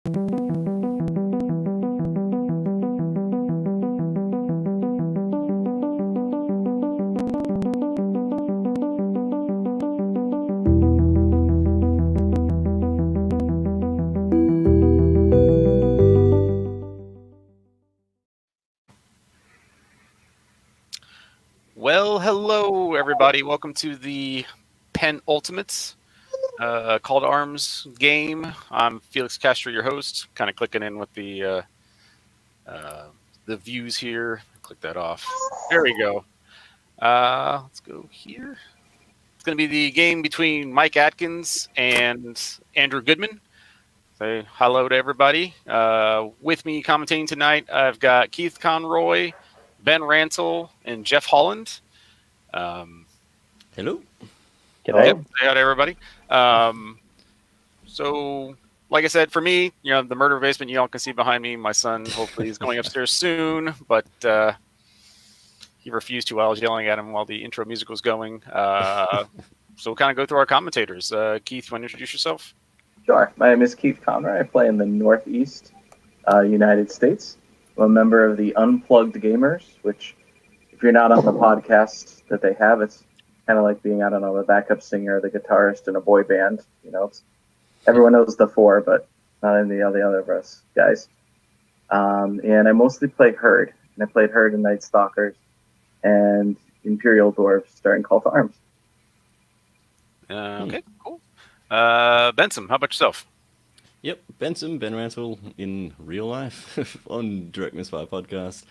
Well, hello everybody. Welcome to the penultimate Call to Arms game. I'm Felix Castro, your host. Kind of clicking in with the views here. Click that off. There we go. Let's go here. It's going to be the game between Mike Adkins and Andrew Goodman. Say hello to everybody. With me commentating tonight, I've got Keith Conroy, Ben Rantle, and Jeff Holland. Hello. G'day. Yep, say hi to everybody. So, like I said, for me, the murder basement, you all can see behind me. My son, hopefully, is going upstairs soon, but he refused to while I was yelling at him while the intro music was going. So we'll kind of go through our commentators. Keith, you want to introduce yourself? Sure. My name is Keith Conroy. I play in the Northeast United States. I'm a member of the Unplugged Gamers, which, if you're not on the podcast that they have, it's kind of like being, I don't know, the backup singer or the guitarist in a boy band. Everyone knows the four, but not any of the other of us guys. And I mostly play Herd. And I played Herd in Night Stalkers and Imperial Dwarves starring Call to Arms. Okay, cool. Benson, how about yourself? Yep, Benson, Ben Rantle in real life on Direct Misfire Podcast.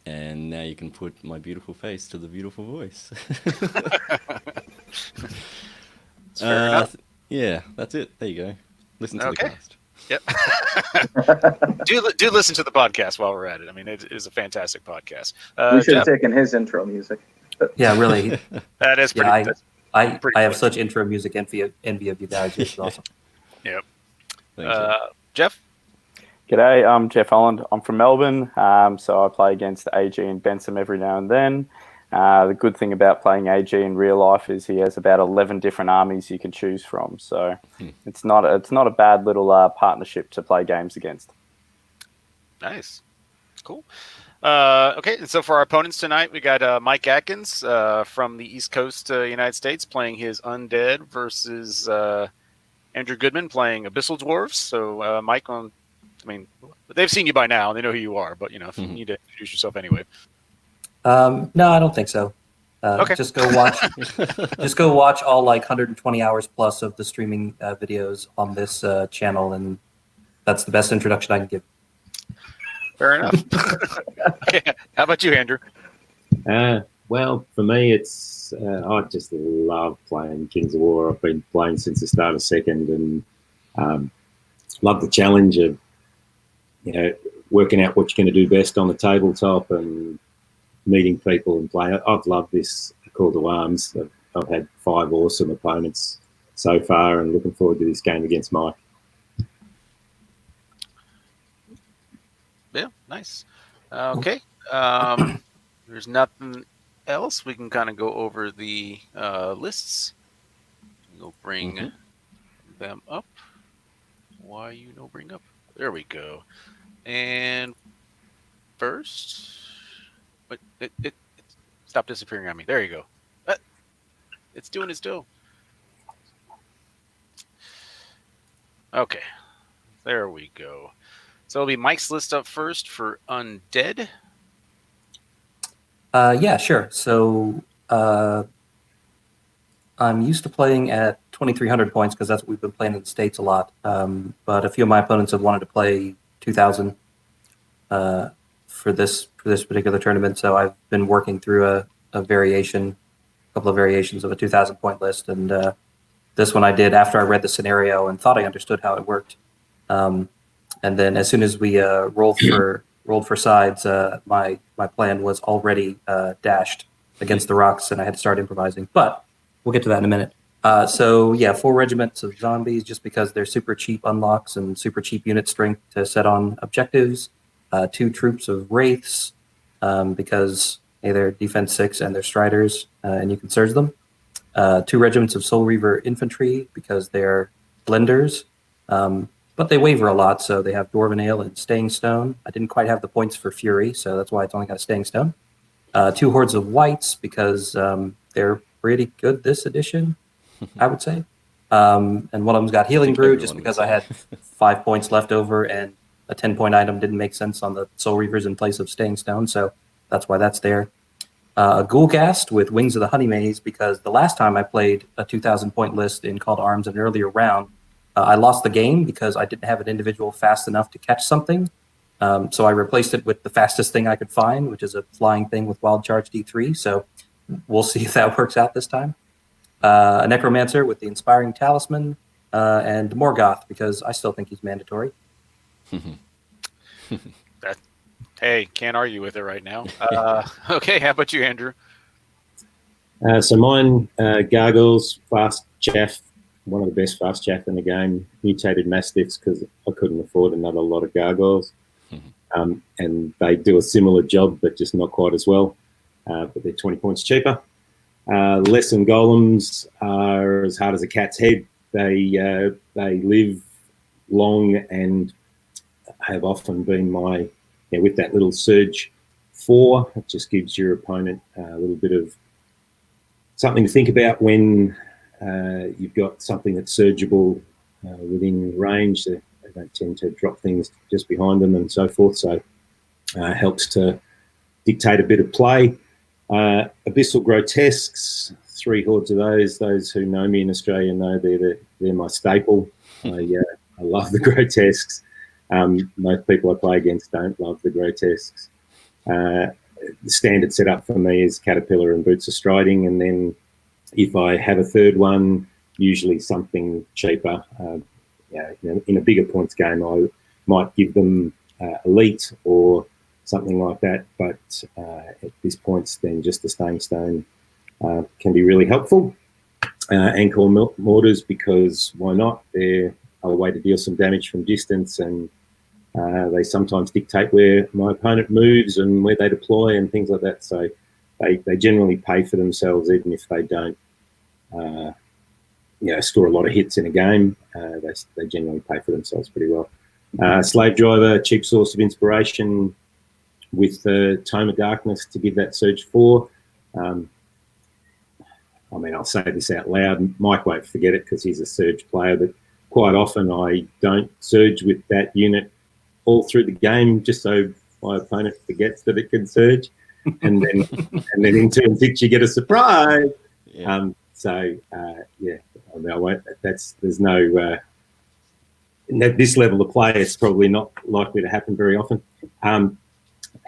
And now you can put my beautiful face to the beautiful voice. Fair enough. Yeah, that's it. There you go. Listen to the cast. Yep. do listen to the podcast while we're at it. I mean, it is a fantastic podcast. We should have taken his intro music. Yeah, really. That is pretty. I have such intro music envy of you guys. It's awesome. Yep. Thanks, Jeff? G'day, I'm Jeff Holland. I'm from Melbourne, so I play against AG and Benson every now and then. The good thing about playing AG in real life is he has about 11 different armies you can choose from, so it's not a bad little partnership to play games against. Nice. Cool. Okay, and so for our opponents tonight, we got Mike Adkins from the East Coast United States playing his Undead versus Andrew Goodman playing Abyssal Dwarves. So, Mike, they've seen you by now. They know who you are, but, if you need to introduce yourself anyway. No, I don't think so. Okay. Just go watch all 120 hours plus of the streaming videos on this channel, and that's the best introduction I can give. Fair enough. Yeah. How about you, Andrew? Well, for me, it's I just love playing Kings of War. I've been playing since the start of second, and love the challenge of working out what you're going to do best on the tabletop and meeting people and playing. I've loved this Call to Arms. I've had 5 awesome opponents so far, and looking forward to this game against Mike. Yeah, nice. Okay. There's nothing else. We can kind of go over the lists. We'll bring them up. Why you no bring up? There we go. And first, but it stopped disappearing on me. There you go. It's doing its do. Okay. There we go. So it'll be Mike's list up first for Undead. Yeah, sure. So I'm used to playing at 2,300 points because that's what we've been playing in the States a lot. But a few of my opponents have wanted to play 2,000 for this particular tournament. So I've been working through a couple of variations of a 2,000 point list. And this one I did after I read the scenario and thought I understood how it worked. And then as soon as we rolled for sides, my plan was already dashed against the rocks, and I had to start improvising. But we'll get to that in a minute. So yeah, 4 regiments of zombies, just because they're super cheap unlocks and super cheap unit strength to set on objectives. 2 troops of wraiths, because they're defense 6 and they're striders, and you can surge them. 2 regiments of Soul Reaver infantry, because they're blenders. but they waver a lot. So they have Dwarven Ale and Staying Stone. I didn't quite have the points for Fury, so that's why it's only got a Staying Stone. 2 Hordes of Whites because they're pretty good this edition, I would say. And one of them's got Healing Brew just because I had 5 points left over and a 10-point item didn't make sense on the Soul Reavers in place of Staying Stone, so that's why that's there. A Ghoulgast with Wings of the Honey Maze because the last time I played a 2,000-point list in Call to Arms in an earlier round, I lost the game because I didn't have an individual fast enough to catch something. So I replaced it with the fastest thing I could find, which is a flying thing with Wild Charge D3. So we'll see if that works out this time. A Necromancer with the Inspiring Talisman, and Morgoth because I still think he's mandatory. Hey, can't argue with it right now. Okay, how about you, Andrew? So mine, Gargoyles, Fast Chaff, one of the best Fast Chaff in the game, Mutated Mastiffs because I couldn't afford another lot of Gargoyles. And they do a similar job, but just not quite as well. But they're 20 points cheaper. Lesson Golems are as hard as a cat's head. They live long and have often been with that little Surge 4. It just gives your opponent a little bit of something to think about when you've got something that's surgible within range. They don't tend to drop things just behind them and so forth. So helps to dictate a bit of play. Abyssal Grotesques, 3 hordes of those. Those who know me in Australia know they're my staple. I love the Grotesques. Most people I play against don't love the Grotesques. The standard setup for me is Caterpillar and Boots of Striding, and then if I have a third one, usually something cheaper. In a bigger points game, I might give them Elite or something like that, but at this point, then just the Staying Stone can be really helpful. Anchor Mortars, because why not? They're a way to deal some damage from distance, and they sometimes dictate where my opponent moves and where they deploy and things like that. So they generally pay for themselves, even if they don't score a lot of hits in a game. They generally pay for themselves pretty well. Slave Driver, cheap source of inspiration with the Tome of Darkness to give that Surge 4. I'll say this out loud. Mike won't forget it because he's a Surge player, but quite often I don't Surge with that unit all through the game just so my opponent forgets that it can Surge. And then in turn 6 you get a surprise. Yeah. I won't. There's no at this level of play. It's probably not likely to happen very often.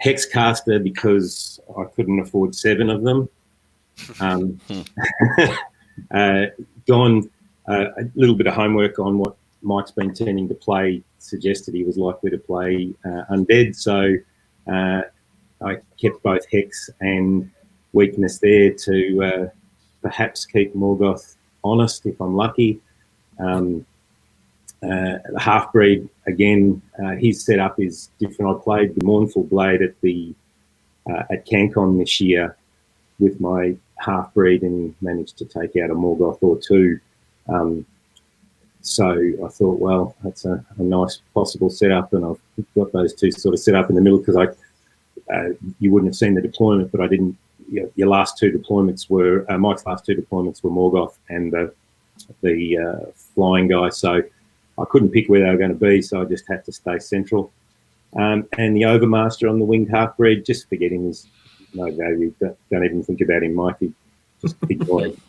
Hexcaster because I couldn't afford 7 of them. Gone a little bit of homework on what Mike's been tending to play. Suggested he was likely to play Undead, so I kept both Hex and Weakness there to perhaps keep Morgoth honest if I'm lucky. The Half-Breed, again, his setup is different. I played the Mournful Blade at CanCon this year with my Half-Breed and managed to take out a Morgoth or 2. So I thought, well, that's a nice possible setup, and I've got those 2 sort of set up in the middle because you wouldn't have seen the deployment, but I didn't. Your last 2 deployments were Mike's last 2 deployments were Morgoth and the flying guy, so I couldn't pick where they were going to be, so I just had to stay central. And the Overmaster on the Winged Half-Breed, just forget him, is no value. Don't even think about him, Mikey. Just ignore him.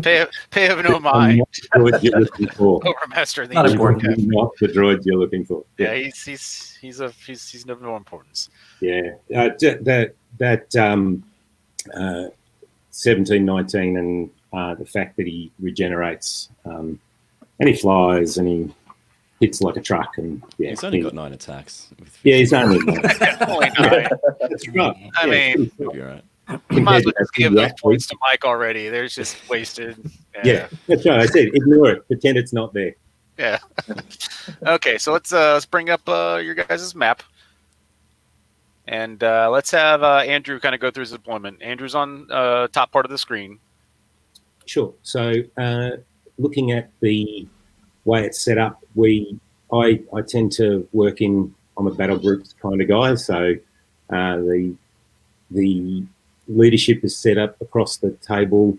Pay of no mind. Not the droid you're looking for. Overmaster, Not important. Not the droid you're looking for. Yeah, he's of no importance. Yeah, that 1719 and the fact that he regenerates and he flies and he hits like a truck, and he's only got 9 attacks. He's only 9. Only 9. That's right. I mean, you'll be right. You might as well just give those points to Mike already. They're just wasted. Yeah, that's right. I said ignore it. Pretend it's not there. Yeah. Okay, so let's bring up your guys' map. And let's have Andrew kind of go through his deployment. Andrew's on Uh, top part of the screen. Sure. So looking at the way it's set up, I tend to work in. I'm a battle groups kind of guy, so the leadership is set up across the table.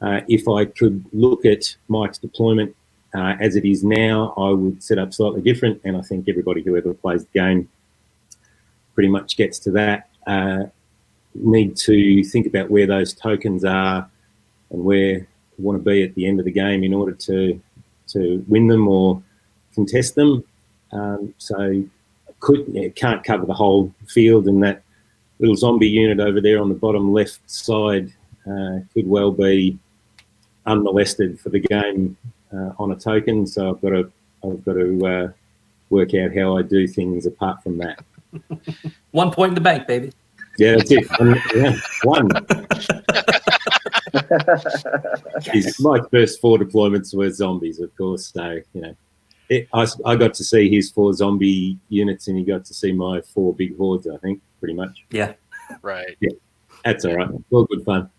If I could look at Mike's deployment as it is now, I would set up slightly different, and I think everybody who ever plays the game pretty much gets to that. Need to think about where those tokens are and where you want to be at the end of the game in order to win them or contest them. So can't cover the whole field, and that little zombie unit over there on the bottom left side could well be unmolested for the game on a token. So I've got to work out how I do things apart from that. 1 point in the bank, baby. Yeah, that's it. One. My first 4 deployments were zombies, of course. So I got to see his 4 zombie units, and he got to see my 4 big hordes. I think pretty much. Yeah. Right. Yeah, that's all right. All good fun.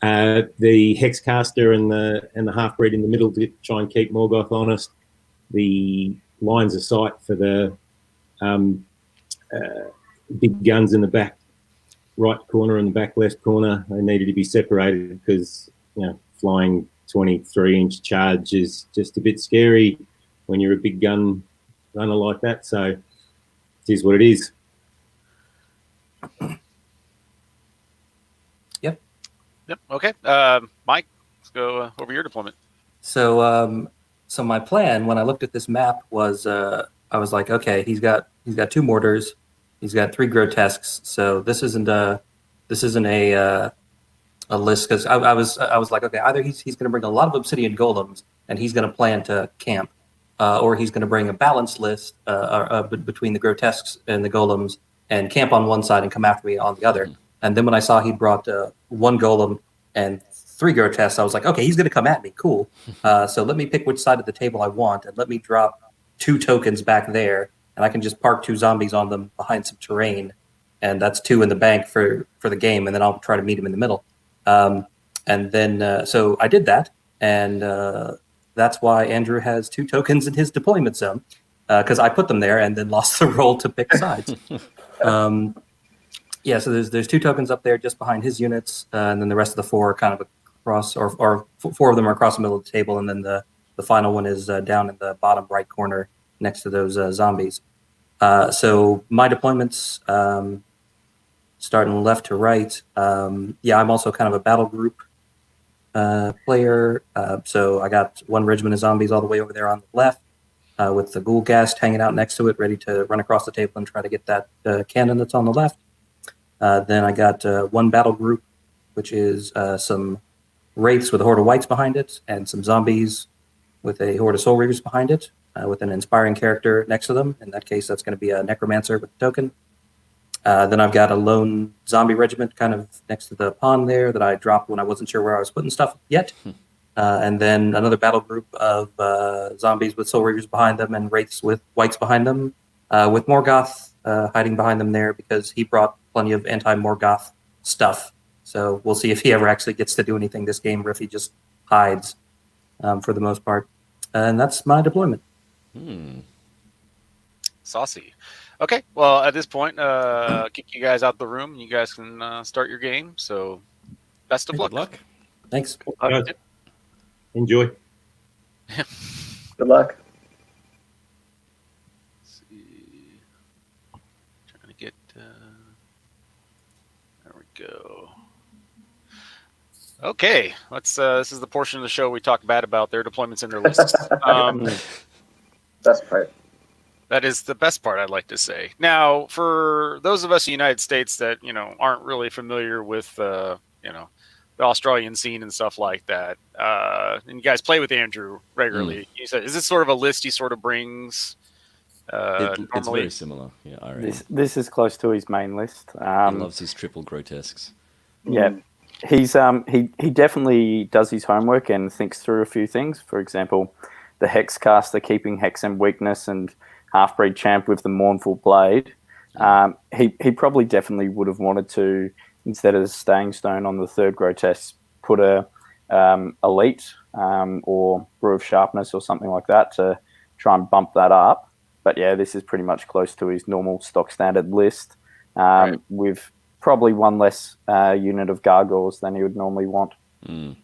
The Hexcaster and the half-breed in the middle to try and keep Morgoth honest. The lines of sight for the big guns in the back right corner and the back left corner, they needed to be separated because flying 23-inch charge is just a bit scary when you're a big gun runner like that. So it is what it is. Yep. Okay. Mike, let's go over your deployment. So my plan when I looked at this map was I was like, okay, he's got 2 mortars, he's got 3 grotesques. So this isn't a list, because I was like, okay, either he's going to bring a lot of obsidian golems and he's going to plan to camp, or he's going to bring a balanced list between the grotesques and the golems and camp on one side and come after me on the other. And then when I saw he brought 1 golem and 3 grotesques, I was like, okay, he's going to come at me. Cool. So let me pick which side of the table I want, and let me drop 2 tokens back there, and I can just park 2 zombies on them behind some terrain, and that's 2 in the bank for the game, and then I'll try to meet him in the middle. And then so I did that, and that's why Andrew has 2 tokens in his deployment zone, because I put them there and then lost the roll to pick sides. Yeah, so there's 2 tokens up there just behind his units, and then the rest of the 4 are kind of across, or 4 of them are across the middle of the table, and then the final one is down in the bottom right corner next to those zombies. So my deployments, starting left to right, I'm also kind of a battle group player. So I got 1 regiment of zombies all the way over there on the left, with the ghoul ghast hanging out next to it, ready to run across the table and try to get that cannon that's on the left. Then I got 1 battle group, which is some wraiths with a horde of wights behind it, and some zombies with a horde of soul reavers behind it, with an inspiring character next to them. In that case, that's going to be a necromancer with a token. Then I've got a lone zombie regiment kind of next to the pond there that I dropped when I wasn't sure where I was putting stuff yet. And then another battle group of zombies with soul reavers behind them and wraiths with wights behind them, with Morgoth hiding behind them there because he brought plenty of anti-Morgoth stuff. So we'll see if he ever actually gets to do anything this game, or if he just hides for the most part. And that's my deployment. Saucy. Okay, well, at this point, kick you guys out the room. You guys can start your game. So, best of Good luck. luck. Thanks. Enjoy. Good luck. Let's see. Trying to get. There we go. Okay, let's. This is the portion of the show we talk bad about their deployments and their lists. Best part. That is the best part, I'd like to say. Now, for those of us in the United States that aren't really familiar with the Australian scene and stuff like that, and you guys play with Andrew regularly, you said, is this sort of a list he sort of brings? It's normally? very similar. Yeah, I reckon. This is close to his main list. He loves his triple grotesques. Yeah, he's he definitely does his homework and thinks through a few things. For example, the Hexcaster keeping Hexen weakness and half-breed champ with the mournful blade. He probably definitely would have wanted to, instead of the staying stone on the 3rd grotesque, put a elite or Brew of Sharpness or something like that to try and bump that up. But yeah, this is pretty much close to his normal stock standard list, Right. with probably one less unit of gargoyles than he would normally want. And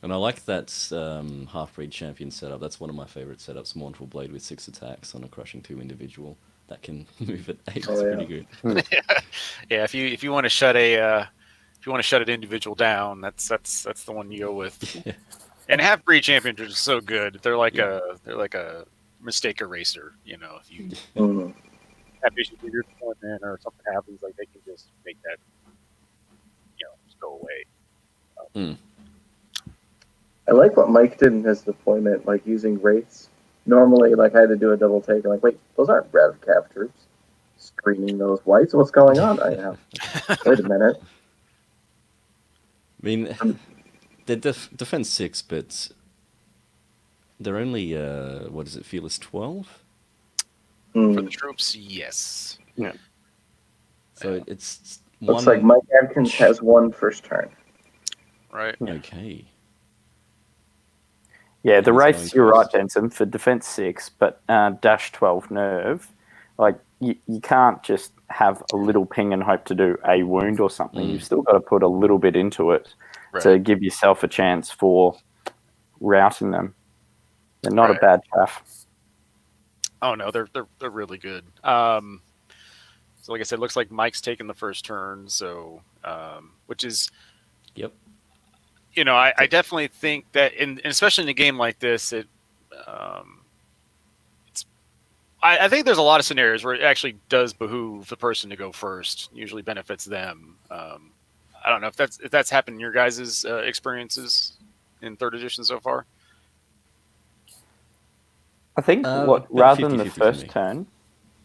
I like that half-breed champion setup. That's one of my favorite setups. Mournful Blade with 6 attacks on a Crushing 2 individual. That can move at 8. It's pretty good. Yeah, if you want to shut an individual down, that's the one you go with. Yeah. And half breed champions are just so good. They're like a mistake eraser. You know, if you have issues with your deployment or something happens, like they can just make that, just go away. I like what Mike did in his deployment, like using wraiths. Normally, like I had to do a double take. I'm like, wait, those aren't Rev Cav troops. Screening those whites. What's going on right now? Wait a minute. I mean, they're defense 6, but they're only, what is it, Fearless 12? For the troops, yes. Yeah. So it's Looks one... like Mike Adkins has one first turn. Right. Okay. Yeah, the He's race, going you're right, first. Jensen, for defense 6, but dash 12 nerve, like you can't just have a little ping and hope to do a wound or something. You've still got to put a little bit into it to give yourself a chance for routing them. They're not a bad chaff. Oh no, they're really good. So like I said, looks like Mike's taking the first turn, so which is, Yep. I definitely think that, especially in a game like this, I think there's a lot of scenarios where it actually does behoove the person to go first. Usually benefits them. I don't know if that's happened in your guys' experiences in 3rd edition so far. I think rather than the first turn,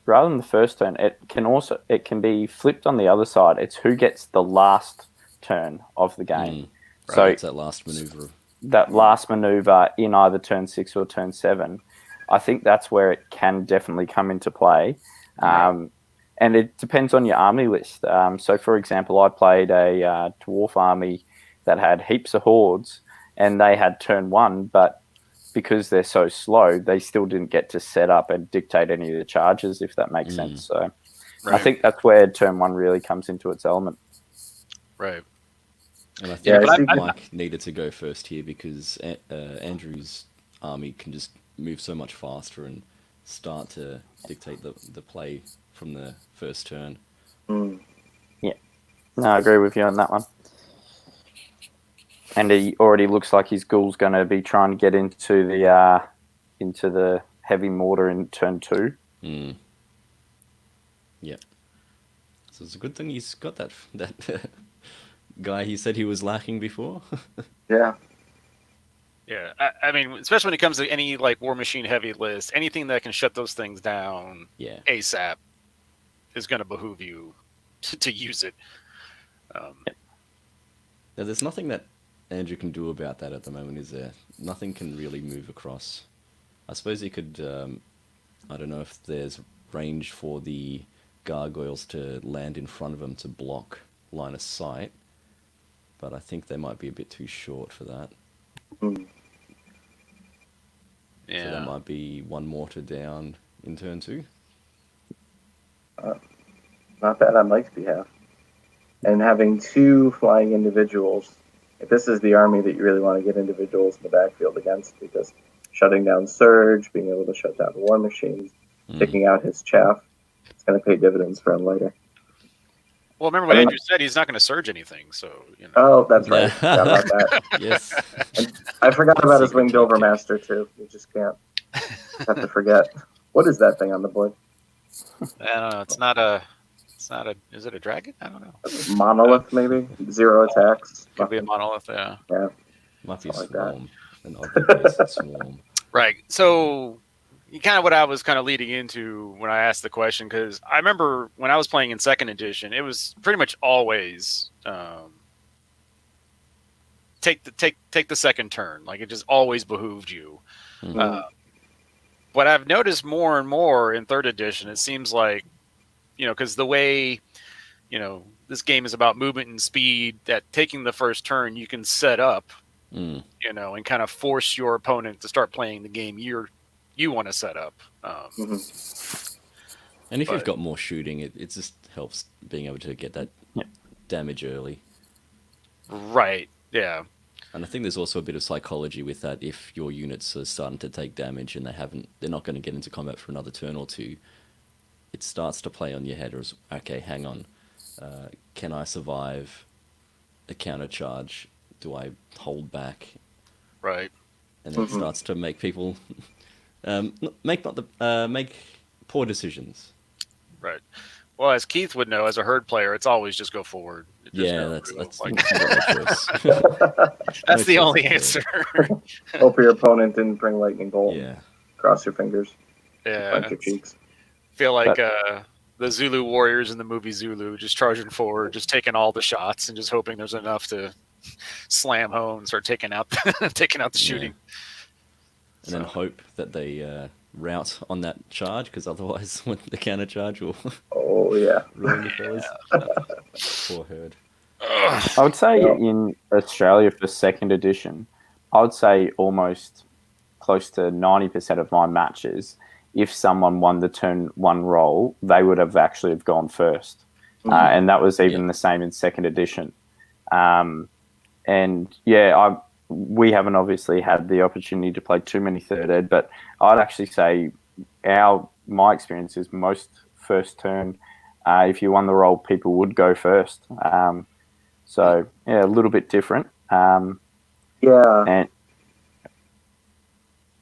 it can be flipped on the other side. It's who gets the last turn of the game. So it's that last maneuver. That last maneuver in either turn 6 or turn 7. I think that's where it can definitely come into play. And it depends on your army list. So, for example, I played a dwarf army that had heaps of hordes, and they had turn 1, but because they're so slow, they still didn't get to set up and dictate any of the charges, if that makes sense. So I think that's where turn 1 really comes into its element. Right. And I think Mike needed to go first here because Andrew's army can just move so much faster and start to dictate the play from the first turn. Yeah. No, I agree with you on that one. And he already looks like his ghoul's going to be trying to get into the heavy mortar in turn 2. Yep. So it's a good thing he's got that guy he said he was lacking before. Yeah. Yeah, I mean, especially when it comes to any like War Machine heavy list, anything that can shut those things down ASAP is going to behoove you to use it. Now, there's nothing that Andrew can do about that at the moment, is there? Nothing can really move across. I suppose he could, I don't know if there's range for the gargoyles to land in front of him to block line of sight, but I think they might be a bit too short for that. Yeah. So that might be one mortar down in turn 2. Not bad on Mike's behalf. And having 2 flying individuals, if this is the army that you really want to get individuals in the backfield against, because shutting down Surge, being able to shut down War Machines, picking out his chaff, it's going to pay dividends for him later. Well, remember what Andrew said, he's not going to surge anything, so, Oh, that's right. Forgot about that. Yes. And I forgot about his Winged Overmaster, too. You just can't have to forget. What is that thing on the board? I don't know. It's not a. Is it a dragon? I don't know. Monolith, maybe? 0 attacks. Could be a monolith, yeah. Yeah. Might be a Something like swarm. An object-based swarm. Right. So, kind of what I was kind of leading into when I asked the question, because I remember when I was playing in 2nd edition, it was pretty much always take the second turn. Like, it just always behooved you. What I've noticed more and more in 3rd edition, it seems like, because the way, this game is about movement and speed, that taking the first turn, you can set up Mm. you know, and kind of force your opponent to start playing the game you want to set up. And if you've But- got more shooting, it just helps being able to get that damage early. Right. Yeah. And I think there's also a bit of psychology with that. If your units are starting to take damage and they're not going to get into combat for another turn or two, it starts to play on your head as, okay, hang on, can I survive a counter charge? Do I hold back? Right. And then it starts to make people make poor decisions. Right. Well, as Keith would know, as a herd player, it's always just go forward. There's Yeah, no that's real, that's like, no choice. that's no the choice only at all. answer. Hope your opponent didn't bring lightning bolt. Yeah. Cross your fingers. Yeah. Clench your cheeks. Feel like the Zulu warriors in the movie Zulu, just charging forward, just taking all the shots, and just hoping there's enough to slam home and start taking out the shooting. And then hope that they rout on that charge, because otherwise the counter charge will Oh, yeah. ruin you fellas. Poor herd. I would say in Australia for second edition, I would say almost close to 90% of my matches, if someone won the turn one roll, they would have actually have gone first. And that was even the same in second edition. We haven't obviously had the opportunity to play too many third ed, but I'd actually say my experience is most first turn, if you won the roll, people would go first. So a little bit different. And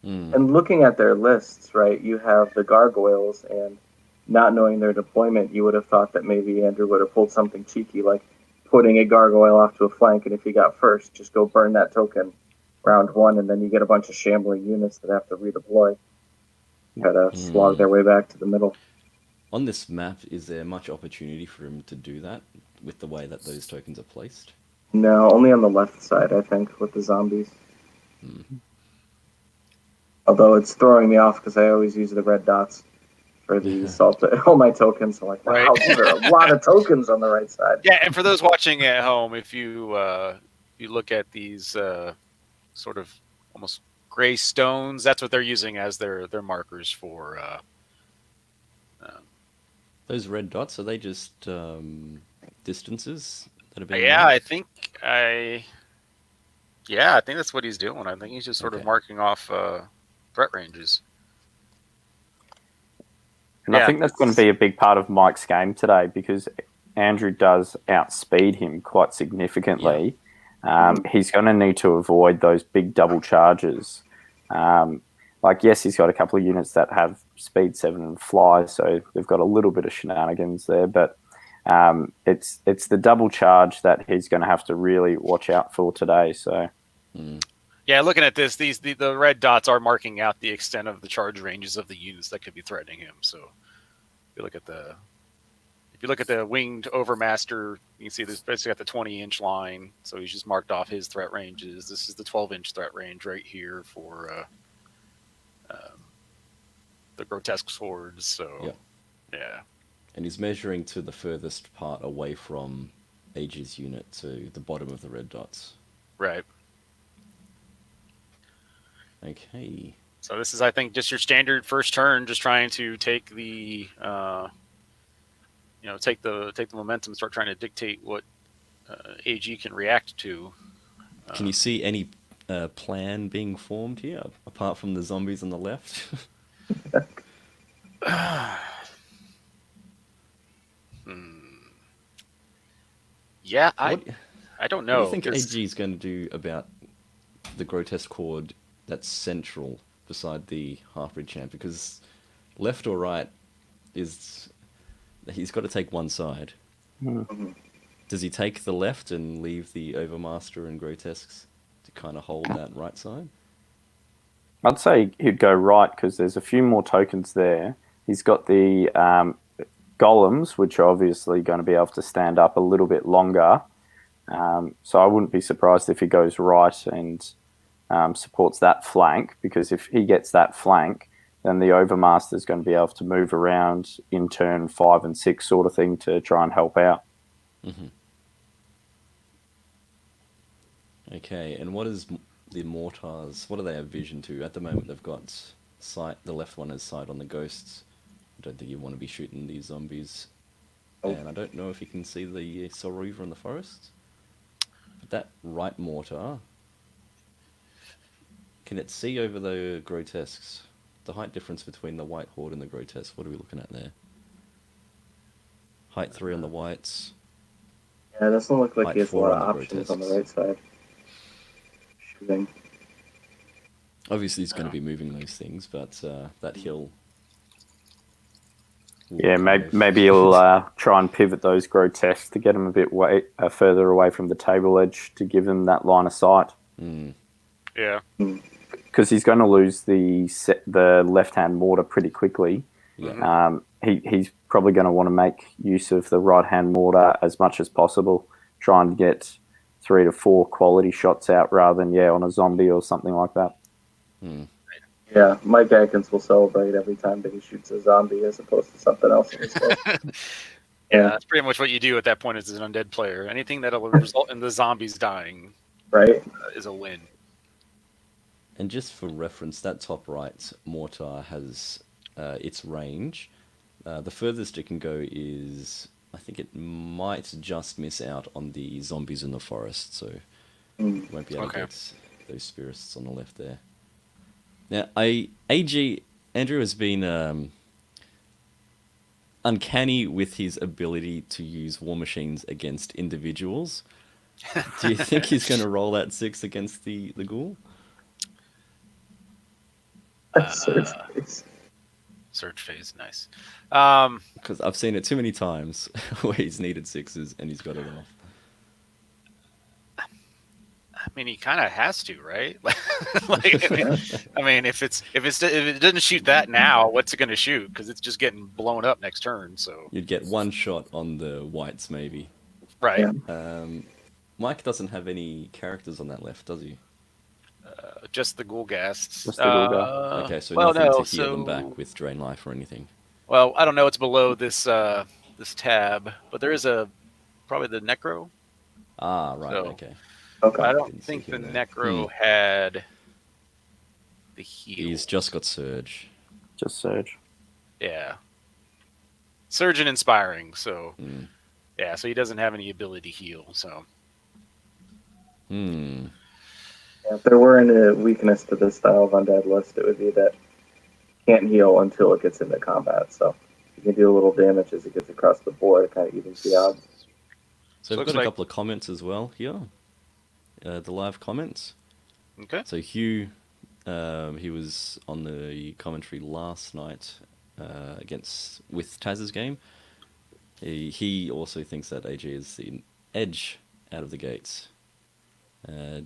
looking at their lists, right, you have the gargoyles, and not knowing their deployment, you would have thought that maybe Andrew would have pulled something cheeky, like putting a gargoyle off to a flank, and if you got first, just go burn that token round one, and then you get a bunch of shambling units that have to redeploy, try to slog their way back to the middle. On this map, is there much opportunity for him to do that with the way that those tokens are placed? No, only on the left side, I think, with the zombies. Although it's throwing me off because I always use the red dots for the salt. All my tokens are like, wow, there are a lot of tokens on the right side. Yeah, and for those watching at home, if you look at these sort of almost gray stones, that's what they're using as their markers for. Those red dots, are they just distances that have been Yeah, marked? I think that's what he's doing. I think he's just sort of marking off threat ranges. And I think that's going to be a big part of Mike's game today, because Andrew does outspeed him quite significantly. He's going to need to avoid those big double charges. Yes, he's got a couple of units that have speed 7 and fly, so they've got a little bit of shenanigans there. But it's the double charge that he's going to have to really watch out for today. So. Yeah, looking at this, the red dots are marking out the extent of the charge ranges of the units that could be threatening him. So if you look at the winged overmaster, you can see this basically got the 20-inch line. So he's just marked off his threat ranges. This is the 12-inch threat range right here for the grotesque swords. So yeah. And he's measuring to the furthest part away from AG's unit to the bottom of the red dots. Right. Okay. So this is, I think, just your standard first turn, just trying to take the, take the momentum, start trying to dictate what AG can react to. Can you see any plan being formed here, apart from the zombies on the left? Yeah, I don't know. What do you think AG is going to do about the grotesque horde that's central beside the half-breed champ? Because left or right he's got to take one side. Does he take the left and leave the overmaster and grotesques to kind of hold that right side? I'd say he'd go right, because there's a few more tokens there. He's got the golems, which are obviously going to be able to stand up a little bit longer. So I wouldn't be surprised if he goes right and supports that flank, because if he gets that flank, then the overmaster is going to be able to move around in turn 5 and 6 sort of thing to try and help out. Okay, and what is the mortars? What do they have vision to? At the moment, they've got sight. The left one has sight on the ghosts. I don't think you want to be shooting these zombies. Nope. And I don't know if you can see the Soul Reaver in the forest. But that right mortar, can it see over the grotesques? The height difference between the white horde and the grotesque. What are we looking at there? Height 3 on the whites. Yeah, it doesn't look like Height he has a 4 lot on of the options on the grotesques. right side. Shooting. Obviously, he's going to be moving those things, but that hill. will Yeah, kind maybe he'll try and pivot those grotesques to get them a bit further away from the table edge to give them that line of sight. Yeah. Because he's going to lose the left-hand mortar pretty quickly. Yeah. He's probably going to want to make use of the right-hand mortar as much as possible, try and get 3 to 4 quality shots out rather than on a zombie or something like that. Yeah, Mike Adkins will celebrate every time that he shoots a zombie as opposed to something else in his game. Yeah, that's pretty much what you do at that point as an undead player. Anything that'll result in the zombies dying, right? Is a win. And just for reference, that top right mortar has its range. The furthest it can go is, I think it might just miss out on the zombies in the forest, so you won't be able to get those spirits on the left there. Now, Andrew has been uncanny with his ability to use war machines against individuals. Do you think he's going to roll that 6 against the ghoul? Search phase, nice. Because I've seen it too many times where he's needed 6s and he's got it off. I mean, he kind of has to, right? I mean, if it doesn't shoot that now, what's it going to shoot? Because it's just getting blown up next turn. So you'd get one shot on the whites, maybe. Right. Yeah. Mike doesn't have any characters on that left, does he? Just the ghoul ghasts. Just the ghoul ghast. Okay, so nothing to heal them back with drain life or anything. Well, I don't know. It's below this this tab, but there is probably the necro. Ah, right. So, okay. I don't think the necro had the heal. He's just got surge. Just surge. Yeah. Surge and inspiring. So yeah, so he doesn't have any ability to heal. So. Yeah, if there weren't a weakness to this style of undead list, it would be that can't heal until it gets into combat. So you can do a little damage as it gets across the board. It kind of evens the odds. So we've got a couple of comments as well here. The live comments. Okay. So Hugh, he was on the commentary last night with Taz's game. He also thinks that AJ is the edge out of the gates.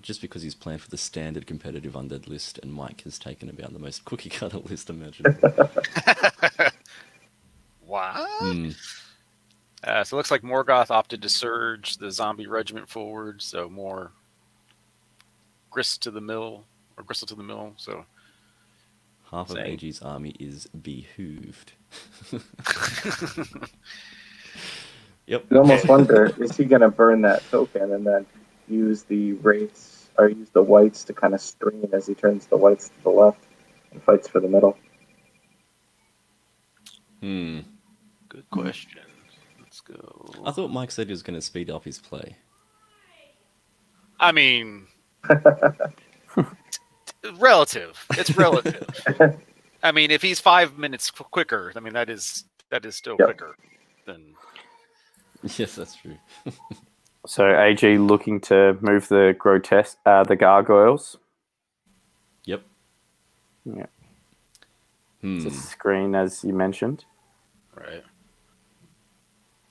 Just because he's playing for the standard competitive undead list, and Mike has taken about the most cookie cutter list imaginable. What? So it looks like Morgoth opted to surge the zombie regiment forward, so more grist to the mill, or gristle to the mill. So half of AG's army is behooved. Yep. You almost wonder, is he going to burn that token and then use the wraiths or use the whites to kind of screen as he turns the whites to the left and fights for the middle? Good question. Let's go. I thought Mike said he was going to speed up his play. I mean, relative. It's relative. I mean, if he's 5 minutes quicker, I mean that is still quicker than. Yes, that's true. So AG looking to move the the gargoyles. Yep. Yeah. It's a screen, as you mentioned. Right.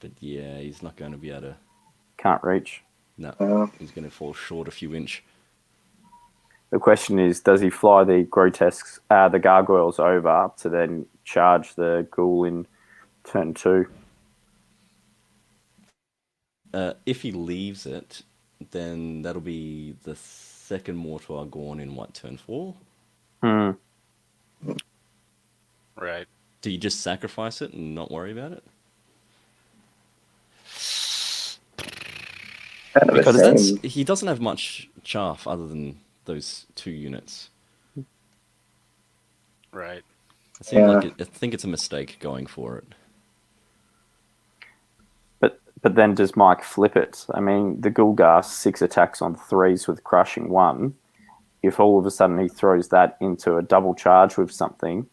But yeah, he's not going to be able to. Can't reach. No, he's going to fall short a few inch. The question is, does he fly the the gargoyles over to then charge the ghoul in turn 2? If he leaves it, then that'll be the second mortar gone in turn 4? Right. Do you just sacrifice it and not worry about it? Kind of a Because shame. he doesn't have much chaff other than those 2 units. Right. I think it's a mistake going for it. But then does Mike flip it? I mean, the Gulgas 6 attacks on 3s with crushing 1. If all of a sudden he throws that into a double charge with something,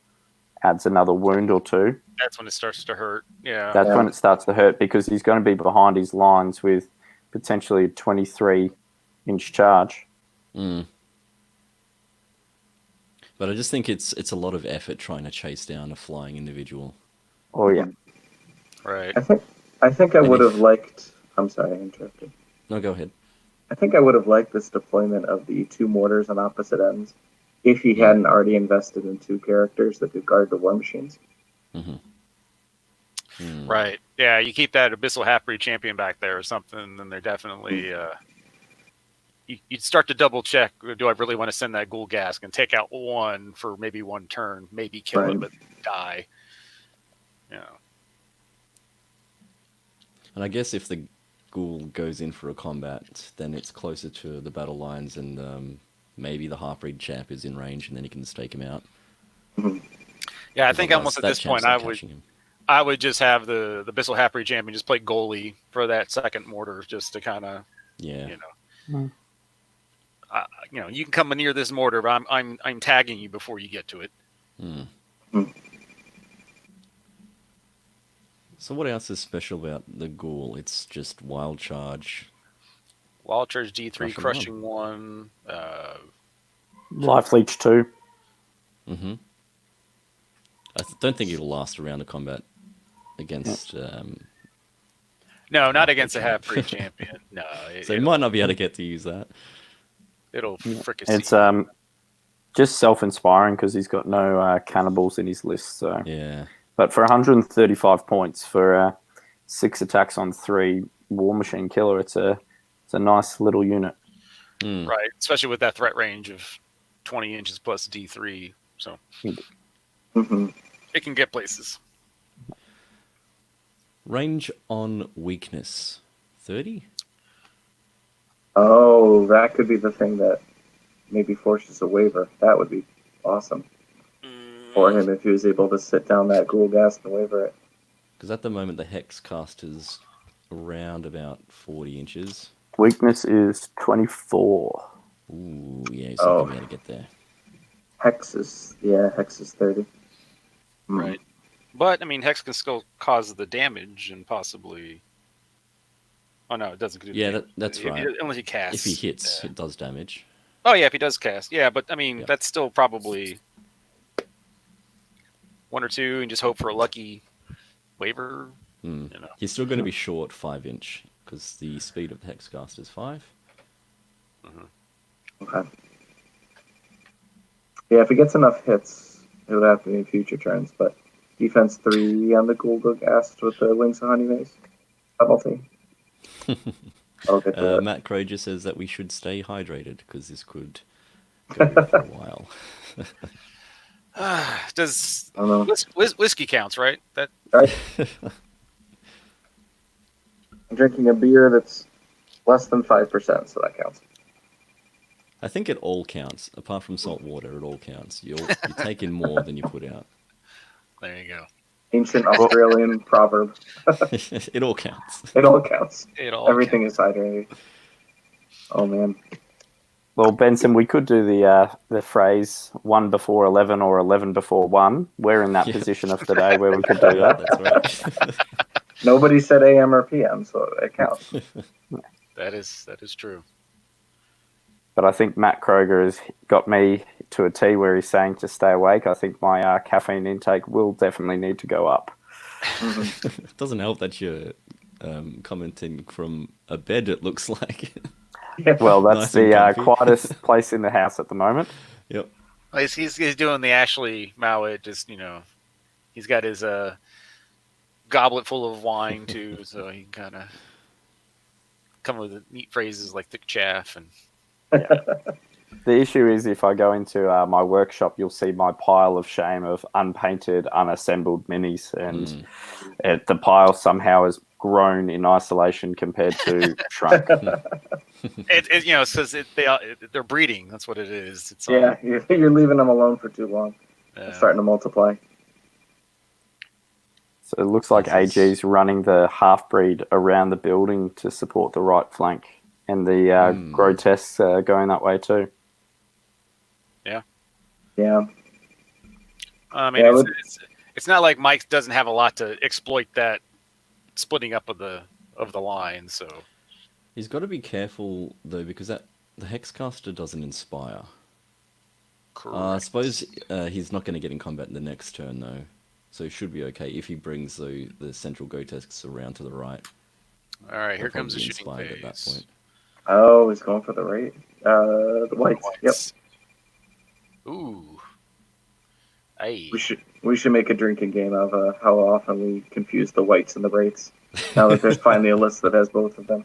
adds another wound or 2, That's when it starts to hurt. Yeah. that's when it starts to hurt, because he's going to be behind his lines with potentially a 23-inch charge. Mm. But I just think it's a lot of effort trying to chase down a flying individual. Oh, yeah. Right. I think I would have liked. I'm sorry, I interrupted. No, go ahead. I think I would have liked this deployment of the 2 mortars on opposite ends if he hadn't already invested in 2 characters that could guard the war machines. Mm. Right. Yeah, you keep that Abyssal Half-Breed champion back there or something, then they're definitely... you'd start to double check, do I really want to send that Ghoul Gask and take out 1 for maybe 1 turn, maybe kill it, but die. Yeah. And I guess if the Ghoul goes in for a combat, then it's closer to the battle lines, and maybe the half-breed champ is in range, and then you can stake him out. Yeah, I think almost at this point I would just have the Abyssal Half-Breed champion just play goalie for that second mortar, just to kind of, you know, you can come near this mortar, but I'm tagging you before you get to it. So what else is special about the Ghoul? It's just wild charge. Wild charge D3, crushing 1. Life leech 2. I don't think it'll last around the combat against. No, not against a half-breed champion. No, so you might not be able to get to use that. It'll frickin' It's just self-inspiring because he's got no cannibals in his list. So yeah. But for 135 points for 6 attacks on 3 War Machine Killer, it's a nice little unit. Right, especially with that threat range of 20 inches plus D3. So it can get places. Range on weakness, 30? Oh, that could be the thing that maybe forces a waiver. That would be awesome for him if he was able to sit down that Ghoul Gas and waiver it. Because at the moment the Hex cast is around about 40 inches. Weakness is 24. Ooh, yeah, he's not going to be able to get there. Hex is 30. Right. But, I mean, Hex can still cause the damage and possibly... Oh, no, it doesn't do damage. That's right. Unless he casts. If he hits, it does damage. Oh, yeah, if he does cast. Yeah, but, I mean, that's still probably 1 or 2 and just hope for a lucky waiver. You know. He's still going to be short 5 inch because the speed of the Hexcast is 5. Okay. Yeah, if he gets enough hits, it would have to be in future turns, but defense 3 on the Ghoul Gas with the Wings of Honey Maze penalty. Matt Croger says that we should stay hydrated because this could go for a while. Does I don't know. Whiskey counts, right? That Right? I'm drinking a beer that's less than 5%, so that counts. I think it all counts. Apart from salt water, it all counts. You take in more than you put out. There you go. Ancient Australian proverb. It all counts. It all counts. Everything is hydrated. Oh, man. Well, Benson, we could do the phrase 1 before 11 or 11 before 1. We're in that position of the day where we could do that. That's right. Nobody said AM or PM, so it counts. That is true. But I think Matt Kroger has got me to a T where he's saying to stay awake. I think my caffeine intake will definitely need to go up. It doesn't help that you're commenting from a bed, it looks like. Well, that's Nice the quietest place in the house at the moment. Yep. Well, he's doing the Ashley Mowat, just, he's got his goblet full of wine, too, so he can kind of come with neat phrases like thick chaff and... The issue is if I go into my workshop, you'll see my pile of shame of unpainted, unassembled minis, and the pile somehow has grown in isolation compared to shrunk. It you know, it says they're breeding. That's what it is. It's all, Yeah, you're leaving them alone for too long. It's starting to multiply. So it looks like This is- AG's running the half-breed around the building to support the right flank, and the grotesques going that way too. Yeah. I mean, Yeah, it's not like Mike doesn't have a lot to exploit that splitting up of the line. So He's got to be careful though, because the Hexcaster doesn't inspire. I suppose he's not going to get in combat in the next turn though, so he should be okay if he brings the central grotesques around to the right. All right, here They'll comes the probably be shooting inspired at that phase. point. Oh, he's going for the right. The whites. Yep. Ooh. Aye. We should make a drinking game of how often we confuse the whites and the rates. Now that there's finally a list that has both of them.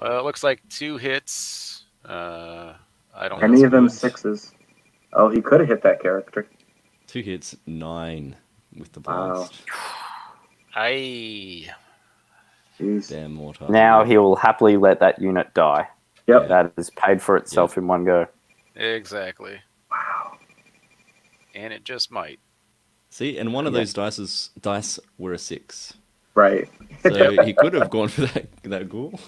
Well, it looks like 2 hits. I don't Any know. of them good. 6s. Oh, he could have hit that character. 2 hits, 9 with the Wow. blast. Aye. Jeez. Damn mortar. Now he will happily let that unit die. Yep. That has paid for itself in one go. Exactly. Wow. And it just might. See, and one of those dice were a 6. Right. So he could have gone for that ghoul.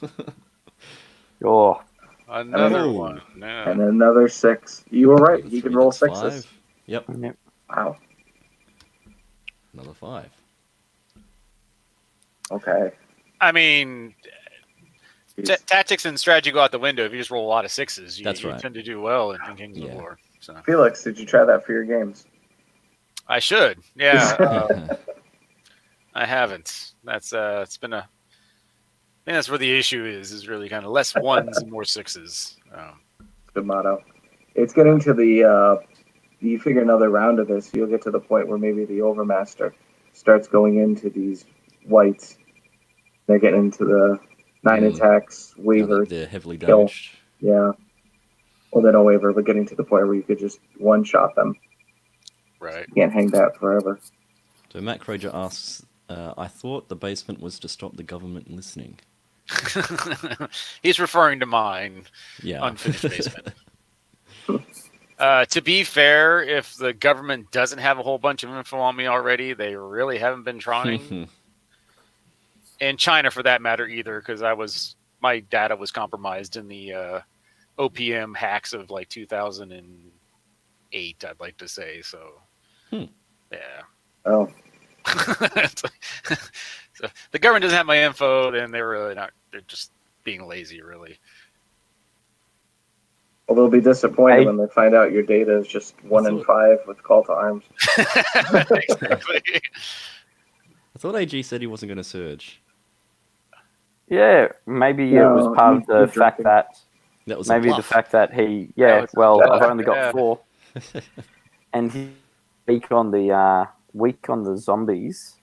Oh, Another Oh. one. No. And another 6. You were right. He can roll That's 6s. 5. Yep, Wow. another 5. Okay. I mean, Jeez. tactics and strategy go out the window if you just roll a lot of 6s. You, That's you right. tend to do well in Kings of Yeah. War. So Felix, did you try that for your games? I should. Yeah. I haven't. That's it's been I think that's where the issue is really kind of less 1s and more 6s. Good motto. It's getting to the you figure another round of this, you'll get to the point where maybe the Overmaster starts going into these whites. They're getting into the 9 attacks, Now waver, that they're heavily kill. damaged. Yeah. Well, they don't waver, but getting to the point where you could just one-shot them. Right. You can't hang that forever. So Matt Croger asks, I thought the basement was to stop the government listening. He's referring to mine. Yeah. Unfinished basement. To be fair, if the government doesn't have a whole bunch of info on me already, they really haven't been trying. And China, for that matter, either, because my data was compromised in the OPM hacks of like 2008. I'd like to say so. Yeah. Oh. So the government doesn't have my info, then they're really not. They're just being lazy, really. Well, they'll be disappointed Hey. when they find out your data is just 1 in 5 with call to arms. Exactly. I thought AG said he wasn't going to surge. yeah. Maybe it No, was part of the you're fact drinking. that That was a maybe the bluff. fact that he. That Yeah. was a Well, bluff, I've only got yeah. 4, and he weak on the zombies.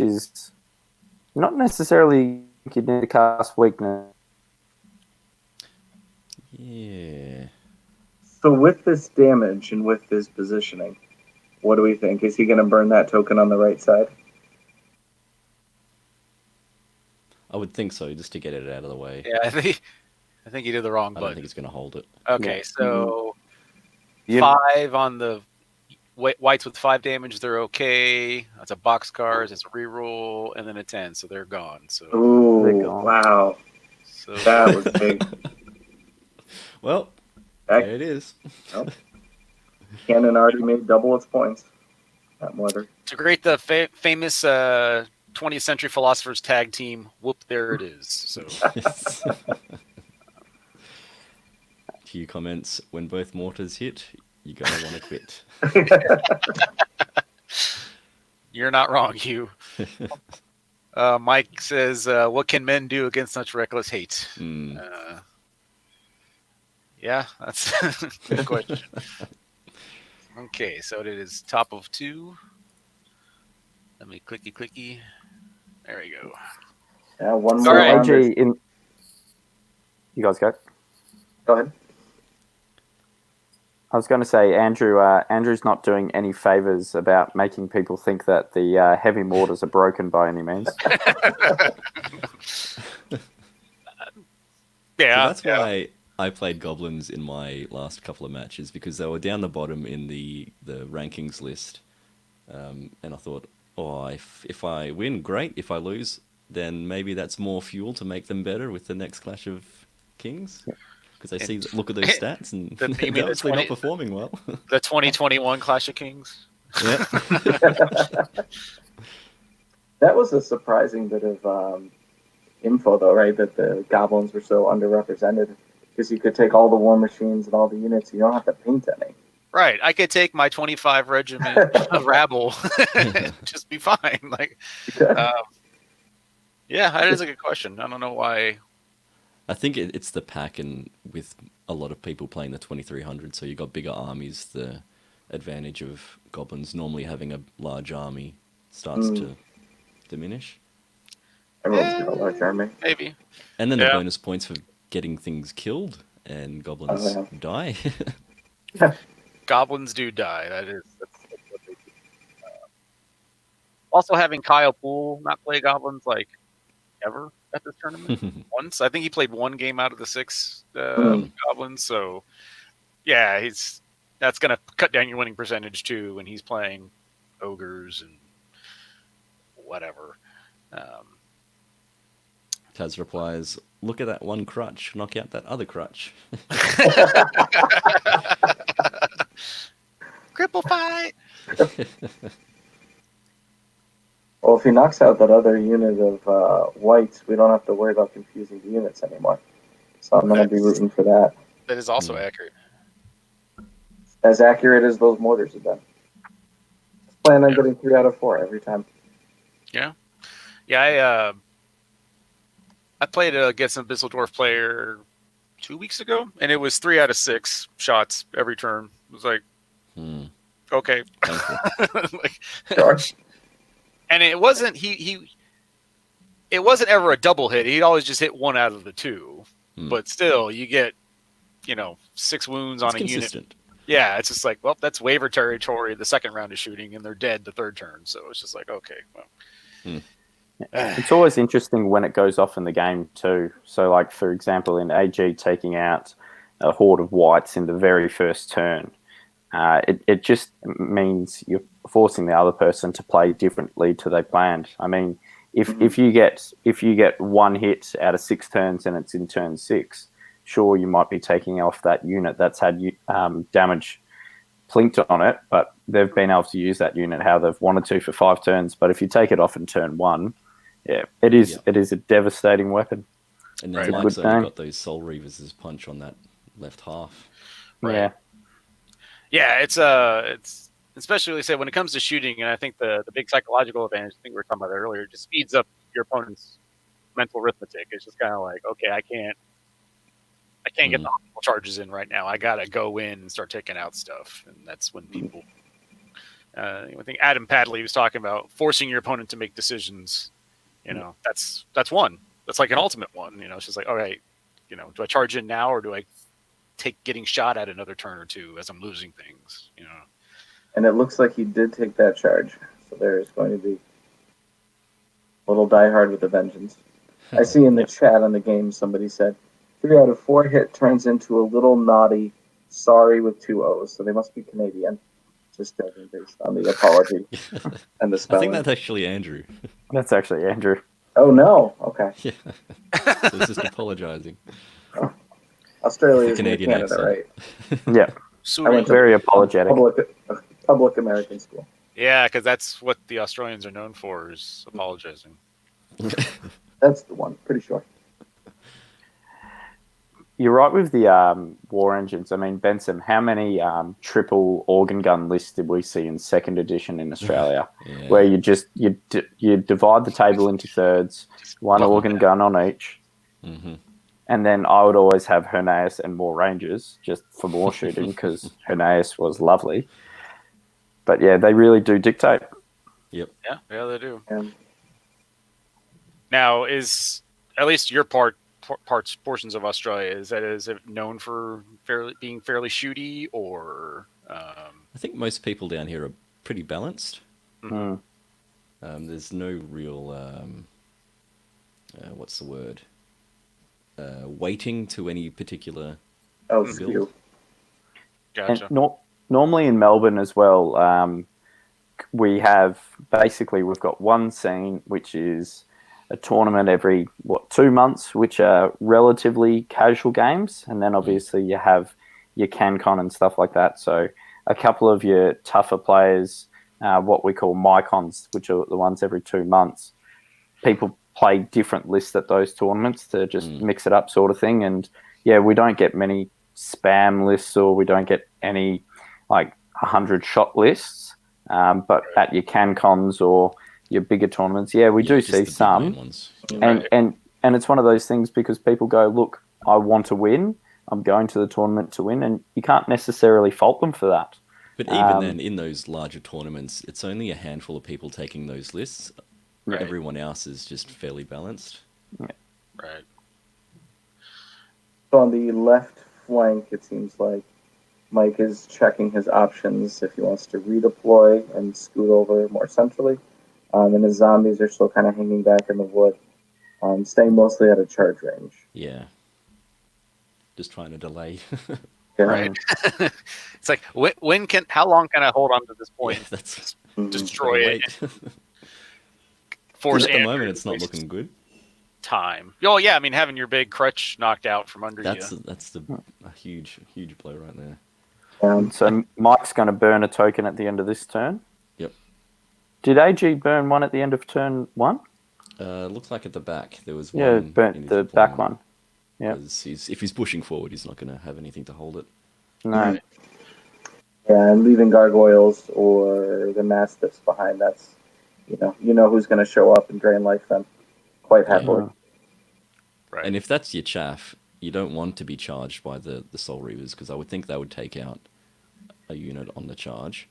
Is not necessarily you need to cast weakness. Yeah. So with this damage and with this positioning, what do we think? Is he going to burn that token on the right side? I would think so, just to get it out of the way. Yeah, I think you did the wrong I don't button. think he's going to hold it. Okay, Yeah. so You- 5 on the whites with 5 damage, they're okay. That's a boxcars, it's a reroll, and then a 10, so they're gone. So, They're Ooh, gone. wow. That was big. Well, That there it is. cannon already made double its points. Not mortar. to create the famous 20th century philosophers tag team, whoop, there it is. So Few comments, when both mortars hit, you're going to want to quit. you're not wrong, Hugh. Mike says, what can men do against such reckless hate? Yeah, that's a good question. Okay, so it is top of 2. Let me clicky. There we go. Yeah, one All more right. round. AG in. You guys go. Go ahead. I was going to say, Andrew. Andrew's not doing any favors about making people think that the heavy mortars are broken by any means. Yeah, So that's why I played goblins in my last couple of matches, because they were down the bottom in the rankings list, and I thought, oh, if I win, great. If I lose, then maybe that's more fuel to make them better with the next clash of kings. Because I see, look at those stats, and You mean they're the obviously 20 not performing well. the 2021 Clash of Kings. Yeah. That was a surprising bit of info, though, right? That the goblins were so underrepresented, because you could take all the war machines and all the units, you don't have to paint any. Right, I could take my 25 regiment of rabble, and just be fine. Like, You could. yeah, that is a good question. I don't know why. I think it's the pack, and with a lot of people playing the 2300, so you got bigger armies. The advantage of goblins normally having a large army starts to diminish. Everyone's got a large army. Maybe. And then the Yeah. bonus points for getting things killed, and goblins die. Goblins do die. That's what they do. Also, having Kyle Poole not play goblins like ever at this tournament once. I think he played one game out of the 6 goblins. So, yeah, that's going to cut down your winning percentage too when he's playing ogres and whatever. Taz replies, "Look at that one crutch, knock out that other crutch." Cripple fight. Well, if he knocks out that other unit of whites, we don't have to worry about confusing the units anymore. So I'm going to be rooting for that. That is also accurate. As accurate as those mortars have been. Plan on getting 3 out of 4 every time. Yeah. Yeah, I played against an Abyssal Dwarf player 2 weeks ago, and it was 3 out of 6 shots every turn. It was like, okay. Like, Sure. and it wasn't it wasn't ever a double hit. He'd always just hit 1 out of the 2. But still, you get 6 wounds on a consistent unit. Yeah, it's just like, well, that's waiver territory the second round of shooting, and they're dead the third turn. So it's just like, okay, well. It's always interesting when it goes off in the game too. So, like for example, in AG taking out a horde of whites in the very first turn, it just means you're forcing the other person to play differently to they planned. I mean, if you get 1 hit out of 6 turns and it's in turn 6, sure you might be taking off that unit that's had damage plinked on it, but they've been able to use that unit how they've wanted to for 5 turns. But if you take it off in turn 1, yeah, it is a devastating weapon. And then Right. Mike's only got those Soul Reavers as punch on that left half. Right. Yeah, it's especially say when it comes to shooting, and I think the big psychological advantage, I think we were talking about that earlier, just speeds up your opponent's mental arithmetic. It's just kind of like, okay, I can't get the hospital charges in right now. I gotta go in and start taking out stuff, and that's when people. I think Adam Padley was talking about forcing your opponent to make decisions. That's one. That's like an ultimate one. It's just like, all right, do I charge in now or do I take getting shot at another turn or two as I'm losing things? And it looks like he did take that charge. So there's going to be a little Die Hard with a vengeance. I see in the chat on the game somebody said 3 out of 4 hit turns into a little naughty sorry with 2 O's. So they must be Canadian. Just judging based on the apology and the I spelling. think that's actually Andrew. That's actually Andrew. Oh no! Okay. Yeah. So he's just apologising. Australia is Canadian near Canada, accent. right? Yeah. I went to Very apologetic. public American school. Yeah, because that's what the Australians are known for, is apologizing. That's the one. Pretty sure. You're right with the war engines. I mean, Benson, how many triple organ gun lists did we see in 2nd edition in Australia, where you divide the table into thirds, 1 organ gun on each, and then I would always have Hernaeus and more rangers just for more shooting because Hernaeus was lovely. But yeah, they really do dictate. Yep. Yeah, they do. And Now, is at least your part portions of Australia? Is it known for being fairly shooty, or? I think most people down here are pretty balanced. Mm. There's no real what's the word? Weighting to any particular Oh, build. skew. Gotcha. And normally in Melbourne as well, we have basically we've got one scene which is a tournament every 2 months, which are relatively casual games, and then obviously you have your CanCon and stuff like that. So a couple of your tougher players, what we call mycons, which are the ones every 2 months. People play different lists at those tournaments to just mix it up, sort of thing. And yeah, we don't get many spam lists, or we don't get any like 100 shot lists. But at your CanCons or your bigger tournaments, we do see some. Ones. And it's one of those things because people go, look, I want to win. I'm going to the tournament to win, and you can't necessarily fault them for that. But even then, in those larger tournaments, it's only a handful of people taking those lists. Right. Everyone else is just fairly balanced. Right. So on the left flank, it seems like Mike is checking his options if he wants to redeploy and scoot over more centrally. And his zombies are still kind of hanging back in the wood, staying mostly at a charge range. Yeah. Just trying to delay. Yeah. Right. It's like how long can I hold on to this point? Yeah, that's Destroy it. Wait. Force At the Andrew moment, to it's not waste looking good. time. Oh yeah, I mean having your big crutch knocked out from under That's you. a huge blow right there. So Mike's going to burn a token at the end of this turn. Yep. Did AG burn one at the end of turn 1? Looks like at the back there was Yeah, one. in burnt his the deployment. back one. Yeah. If he's pushing forward, he's not going to have anything to hold it. No. Yeah, and leaving gargoyles or the mastiffs behind, that's you know who's going to show up and drain life then quite happily. Right. And if that's your chaff, you don't want to be charged by the Soul Reavers, because I would think that would take out a unit on the charge.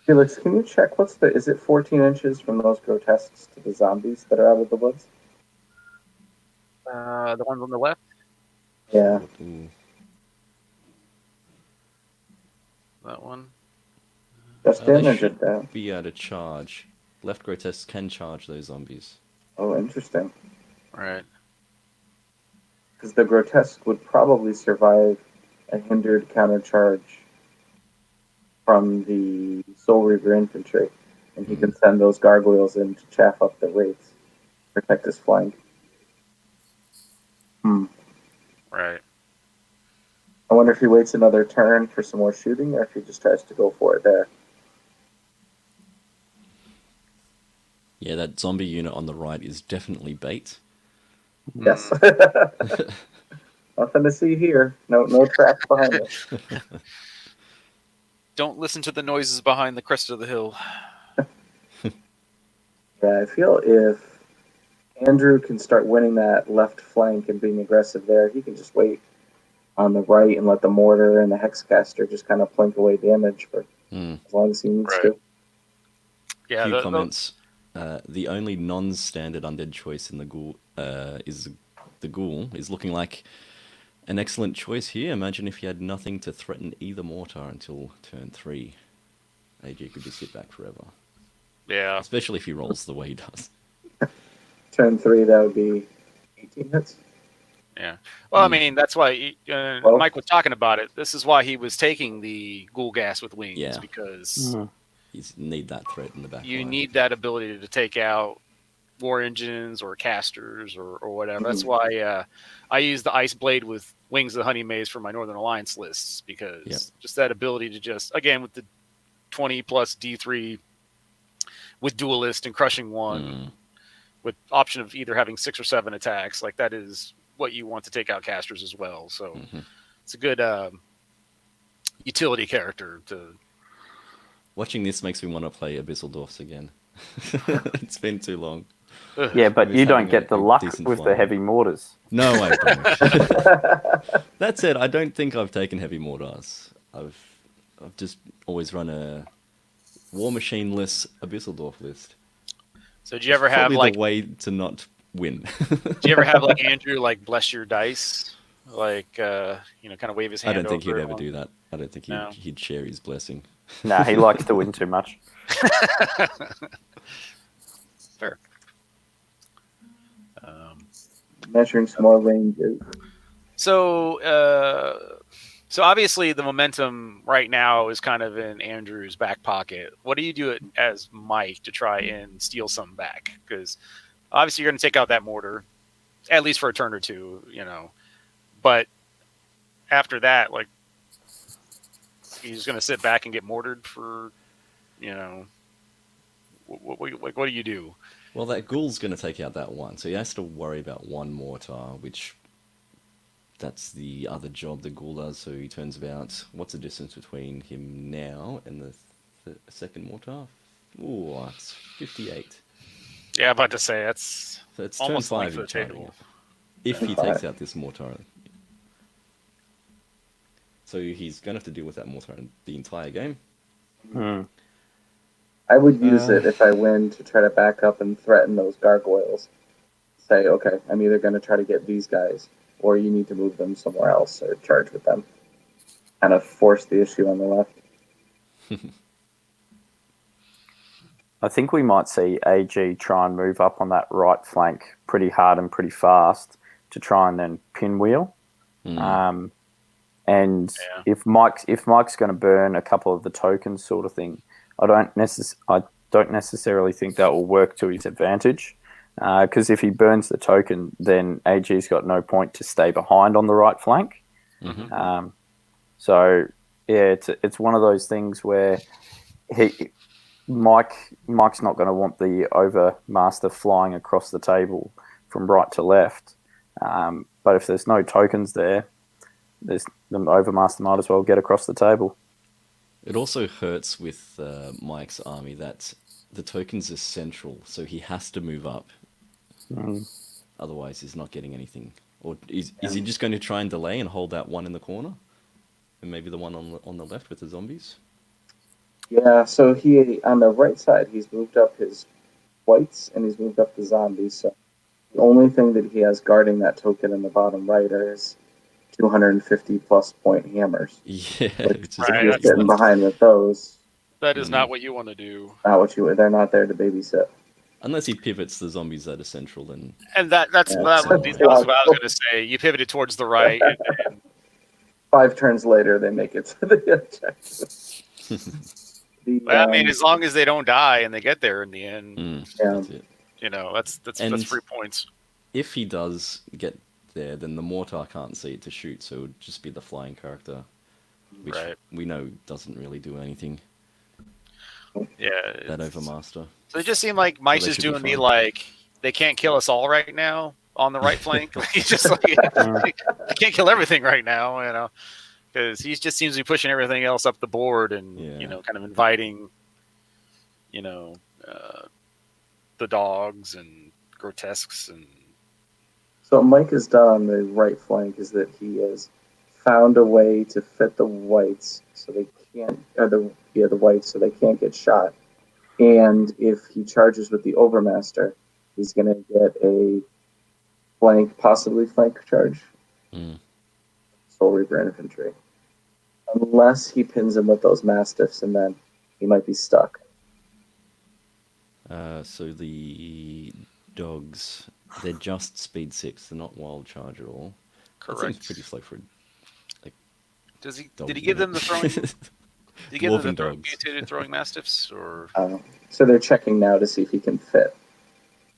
Felix, can you check is it 14 inches from those grotesques to the zombies that are out of the woods? The ones on the left. Yeah. Ooh. That one. Just They in or should just down? be able to charge. Left grotesques can charge those zombies. Oh, interesting. Right. Because the grotesque would probably survive a hindered countercharge from the Soul Reaver infantry, and he can send those gargoyles in to chaff up the wraiths, protect his flank. Right. I wonder if he waits another turn for some more shooting, or if he just tries to go for it there. Yeah, that zombie unit on the right is definitely bait. Yes. Nothing to see here. No traps behind it. Don't listen to the noises behind the crest of the hill. Yeah, I feel if Andrew can start winning that left flank and being aggressive there, he can just wait on the right and let the mortar and the hexcaster just kind of plink away damage for as long as he needs to. Yeah, Few comments. The only non-standard undead choice in the ghoul is the ghoul is looking like an excellent choice here. Imagine if you had nothing to threaten either mortar until turn 3. AJ could just sit back forever. Yeah. Especially if he rolls the way he does. Turn 3, that would be 18 hits. Yeah. Well, I mean, that's why Mike was talking about it. This is why he was taking the ghoul gas with wings, because You need that threat in the back. you line. need that ability to take out war engines or casters or whatever. That's why I use the Ice Blade with Wings of the Honey Maze for my Northern Alliance lists, because just that ability to just, again, with the 20 plus D3 with Duelist and Crushing 1 with option of either having 6 or 7 attacks, like that is what you want to take out casters as well. So it's a good utility character to... Watching this makes me want to play Abyssal Dwarfs again. It's been too long. Yeah, but you don't get the luck decent with fly. the heavy mortars. No, I don't. That said, I don't think I've taken heavy mortars. I've just always run a War Machine-less Abyssal Dwarf list. So did you ever have Probably like... the way to not win. Do you ever have like Andrew like bless your dice, like kind of wave his I hand don't think over he'd it ever on- do that. I don't think No. he'd share his blessing. Nah, he likes to win too much. Fair. Um, Measuring small ranges. so obviously the momentum right now is kind of in Andrew's back pocket. What do you do as Mike to try and steal some back? Because obviously you're going to take out that mortar, at least for a turn or two, But after that, like, he's going to sit back and get mortared for, what do you do? Well, that ghoul's going to take out that one, so he has to worry about one mortar, which that's the other job the ghoul does. So he turns about, what's the distance between him now and the second mortar? Ooh, it's 58. Yeah, I'm about to say that's So it's almost turn length 5 of you're the charging table. it. If he Turn takes five. out this mortar. So he's going to have to deal with that mortar the entire game. I would use Uh, it if I win to try to back up and threaten those gargoyles. Say, okay, I'm either going to try to get these guys, or you need to move them somewhere else or charge with them. Kind of force the issue on the left. I think we might see AG try and move up on that right flank pretty hard and pretty fast to try and then pinwheel. And Yeah. if Mike's going to burn a couple of the tokens, sort of thing, I don't necessarily think that will work to his advantage. Because if he burns the token, then AG's got no point to stay behind on the right flank. So yeah, it's one of those things where Mike's not going to want the Overmaster flying across the table from right to left. But if there's no tokens there, the Overmaster might as well get across the table. It also hurts with Mike's army that the tokens are central, so he has to move up. Otherwise, he's not getting anything. Or is he just going to try and delay and hold that one in the corner, and maybe the one on the left with the zombies? Yeah, so he on the right side, he's moved up his whites and he's moved up the zombies. So the only thing that he has guarding that token in the bottom right are his 250 plus point hammers. Yeah, which is Right, If you're not sitting enough. behind with those, that is not what you want to do. not what you. They're not there to babysit. Unless he pivots the zombies that are central, then And that's Yeah, that, that's was what I was logical. going to say. You pivoted towards the right, and 5 turns later, they make it to the objective. I mean, as long as they don't die and they get there in the end, that's it. that's And 3 points. if he does get there, then the mortar can't see it to shoot, so it would just be the flying character, which Right. we know doesn't really do anything. Yeah. That Overmaster. So it just seemed like Mike's they just should be doing the fine. like they can't kill us all right now on the right flank. He's just like I can't kill everything right now, because he just seems to be pushing everything else up the board and kind of inviting, the dogs and grotesques and. So what Mike has done on the right flank is that he has found a way to fit the whites so they can't, or the whites so they can't get shot. And if he charges with the Overmaster, he's going to get a possibly flank charge. Soul Reaper infantry. Unless he pins him with those Mastiffs, and then he might be stuck. So the dogs, they're just speed 6. They're not wild charge at all. That Correct. seems pretty slow for Did he dog give them the throwing? Did he give them the Dwarven dogs. mutated throwing mastiffs or? So they're checking now to see if he can fit.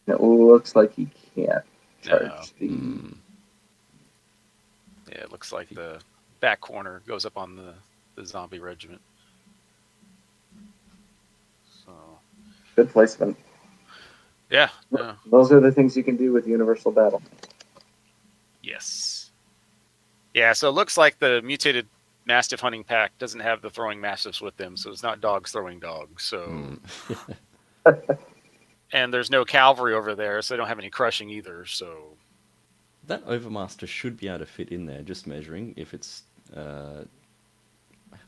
And it looks like he can't charge the. Yeah, it looks like the back corner goes up on the zombie regiment. So. Good placement. Yeah. Those are the things you can do with Universal Battle. Yes. Yeah, so it looks like the mutated Mastiff hunting pack doesn't have the throwing Mastiffs with them, so it's not dogs throwing dogs. So, and there's no cavalry over there, so they don't have any crushing either. So that Overmaster should be able to fit in there. Just measuring if it's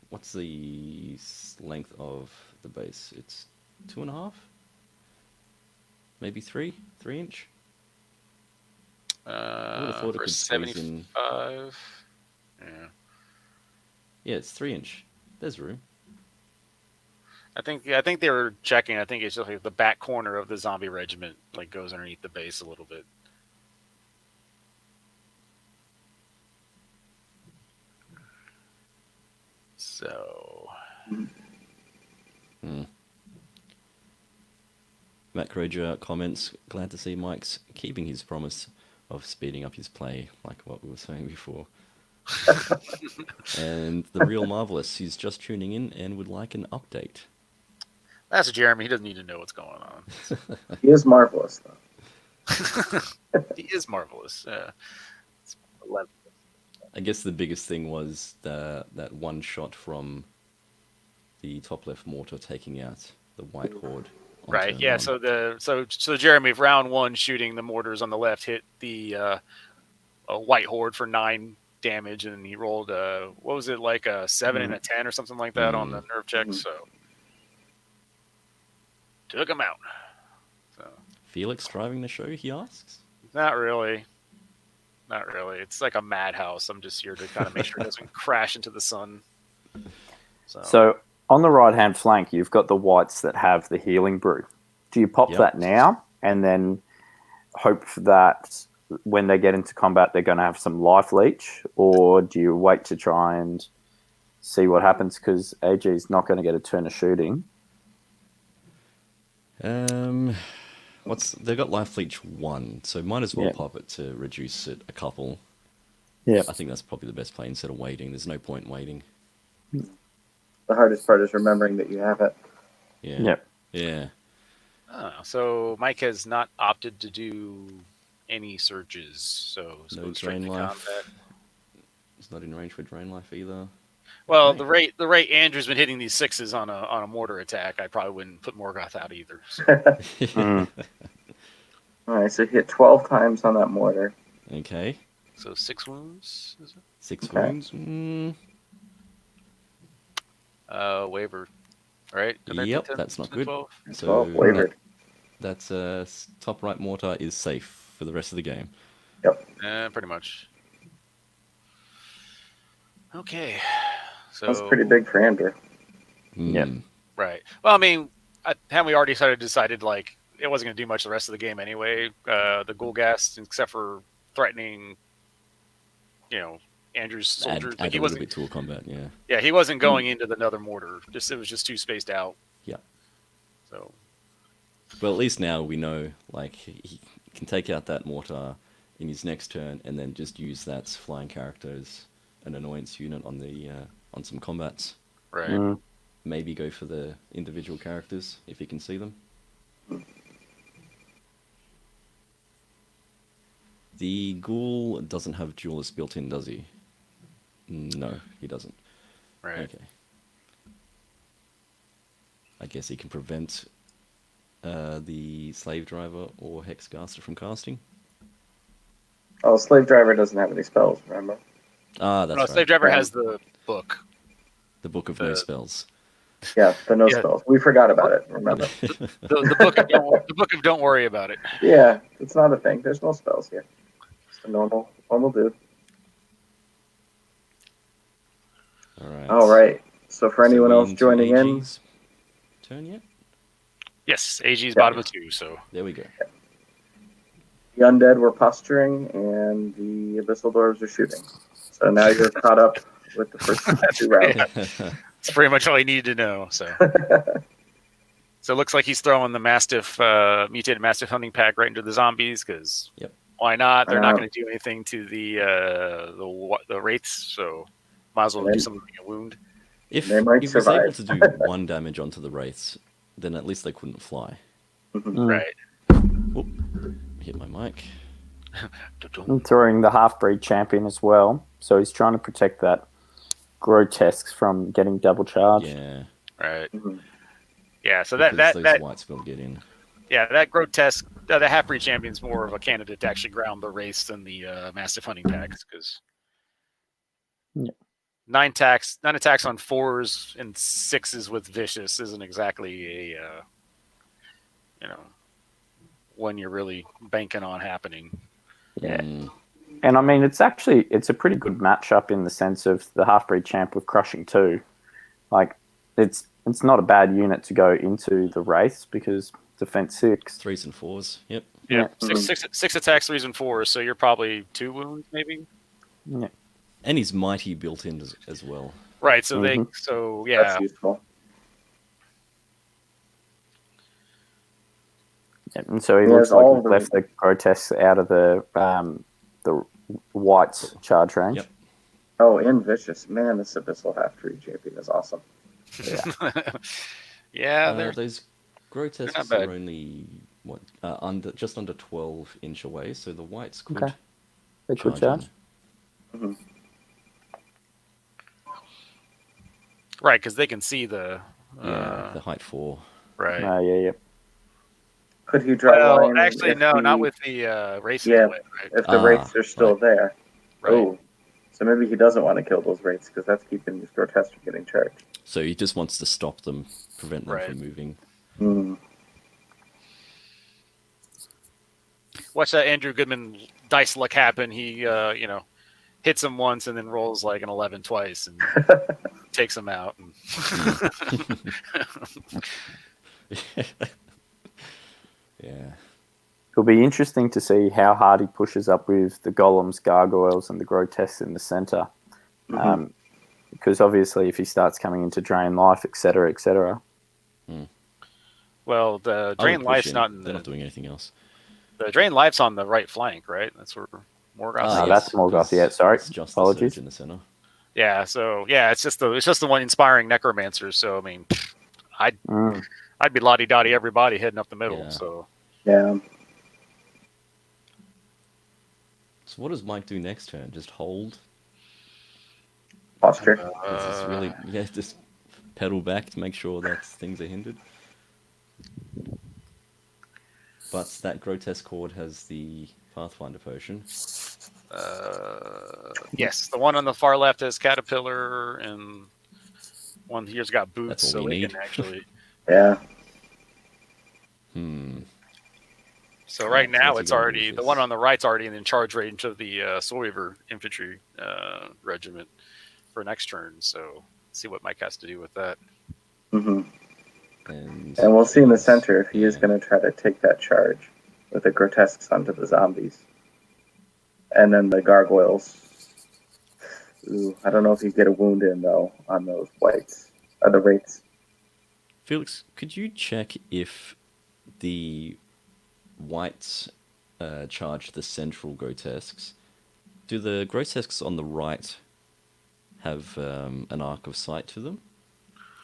what's the length of the base? It's 2.5, maybe 3 inch. I would have thought it For could squeeze in. 75. Yeah. Yeah, it's 3-inch. There's room. I think they were checking. I think it's just like the back corner of the zombie regiment like goes underneath the base a little bit. So Matt Croger comments, glad to see Mike's keeping his promise of speeding up his play, like what we were saying before. And the real Marvelous, he's just tuning in and would like an update. that's Jeremy. He doesn't need to know what's going on. He is marvelous, though. He is marvelous. I guess the biggest thing was that one shot from the top left mortar taking out the White Horde. On Right. turn Yeah. one. So Jeremy, if round one shooting the mortars on the left hit the White Horde for 9 damage, and he rolled what was it, like a 7 and a 10 or something like that on the nerve check. So took him out. So Felix driving the show, he asks? not really. Not really. It's like a madhouse. I'm just here to kind of make sure it doesn't crash into the sun. So on the right-hand flank, you've got the whites that have the healing brew. Do you pop that now and then hope that when they get into combat, they're going to have some life leech? Or do you wait to try and see what happens? Because AG is not going to get a turn of shooting. They've got life leech 1, so might as well Yeah. pop it to reduce it a couple. Yeah. I think that's probably the best play instead of waiting. There's no point waiting. The hardest part is remembering that you have it. Yeah. Yep. Yeah. So Mike has not opted to do any searches. So No straight drain to life. combat. It's not in range for drain life either. Well, Okay. the rate Andrew's been hitting these 6s on a mortar attack, I probably wouldn't put Morgoth out either. So, All right, so hit 12 times on that mortar. Okay. so 6 wounds. Is it? 6 Okay. wounds. Waiver. All right. Yep, that's not good. 12? So 12 wavered. that's top right mortar is safe for the rest of the game. Yep. Pretty much. Okay. So That's pretty big for Andrew. Yep. Right. Well, I mean, haven't we already decided like it wasn't going to do much the rest of the game anyway? The ghoul gas, except for threatening, Andrew's soldiers. Add he a little wasn't. bit to a combat, yeah. Yeah, he wasn't going into another mortar. It was just too spaced out. Yeah. So. Well, at least now we know, like, he can take out that mortar in his next turn and then just use that flying character as an annoyance unit on the on some combats. Right. Maybe go for the individual characters if he can see them. The ghoul doesn't have duelist built in, does he? No, he doesn't. Right. Okay. I guess he can prevent the slave driver or hexcaster from casting. Oh, Slave Driver doesn't have any spells, remember? Ah, that's No, right. Slave Driver has the book. The Book of No Spells. Yeah, the no Yeah. spells. We forgot about it, remember? The book of the book of Don't Worry About It. Yeah, it's not a thing. There's no spells here. Just a normal dude. All right. So for anyone else joining in, AG's turn yet? Yes, AG's Yeah. bottom of 2. So There we go. the undead were posturing and the abyssal dwarves are shooting. So now you're caught up with the first 2 rounds. that's pretty much all you needed to know. So. So it looks like he's throwing the Mastiff, mutated Mastiff hunting pack right into the zombies because Yep. why not? They're not going to do anything to the wraiths, so might as well do something like a wound. If They might he was able survive. to do 1 damage onto the wraiths, then at least they couldn't fly. Right. Oop, hit my mic. I'm throwing the half-breed champion as well. So he's trying to protect that grotesque from getting double charged. Yeah. Right. Mhm. Yeah. So Because that those whites will get in. yeah, that grotesque, the half-breed champion's more of a candidate to actually ground the wraiths than the Mastiff hunting packs because. Yeah. 9 attacks on 4s and 6s with vicious isn't exactly a one you're really banking on happening. Yeah. Mm. And I mean, it's a pretty good matchup in the sense of the half-breed champ with Crushing 2. Like, it's not a bad unit to go into the race because defense 6. 3s and 4s. Yep. Yeah, Yeah. six attacks, 3s and 4s. So you're probably 2 wounds, maybe. Yeah. And he's mighty built in as well. Right. So Mhm. yeah. That's useful. Yeah. And so he He looks has like all he's the- left the grotesque out of the white's charge range. Yep. Oh, and vicious. Man, this Abyssal Half-Tree champion is awesome. Yeah, they're Those grotesques bad. are only just under 12-inch away, so the whites could Okay. They could charge. in. right because they can see the The height 4. right. Yeah. Could he draw Well, line? actually, if no, the- not with the races. Yeah, away, right? if the wraiths are still right. there. Right. Oh, so maybe he doesn't want to kill those wraiths because that's keeping these grotesques from getting charged. So he just wants to stop them, prevent them Right. from moving. Hmm. Watch that Andrew Goodman dice luck happen. He hits him once and then rolls like an 11 twice and takes him out. Yeah. It'll be interesting to see how hard he pushes up with the golems, gargoyles, and the grotesques in the center. Mhm. Because obviously, if he starts coming into drain life, etc., etc. Well, the I would drain push life's in. not in They're not doing anything else. the drain life's on the right flank, right? That's where Morgoth. Ah, is. yes, That's Morgoth. because Yeah, sorry. It's just Apologies. the surge in the center. Yeah. So yeah, it's just the one inspiring necromancer. So I mean, Mm. I'd be lottie dottie everybody heading up the middle. Yeah. So Yeah. So what does Mike do next turn? Just hold? Posture. Is this really... Yeah, just pedal back to make sure that things are hindered? But that grotesque cord has the Pathfinder potion. yes, the one on the far left has caterpillar, and one here's got boots, That's all so we it need. can actually. Yeah. So right So now what's he it's gonna do already with the this? one on the right's already in charge range of the Soyver infantry regiment for next turn. So let's see what Mike has to do with that. Hmm. And And we'll see in the center if he is Yeah. going to try to take that charge with the grotesques onto the zombies. And then the gargoyles. Ooh, I don't know if you get a wound in, though, on those whites. Or the wraiths. Felix, could you check if the whites charge the central grotesques? Do the grotesques on the right have an arc of sight to them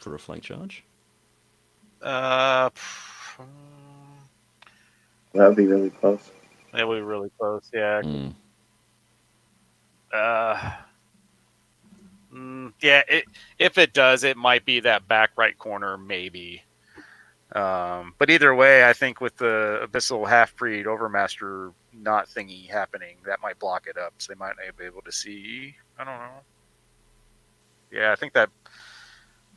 for a flank charge? That would be really close. That would be really close. Yeah. Mm. Yeah. If it does, it might be that back right corner, maybe. But either way, I think with the Abyssal Half-Breed Overmaster not thingy happening, that might block it up. So they might not be able to see. I don't know. Yeah, I think that.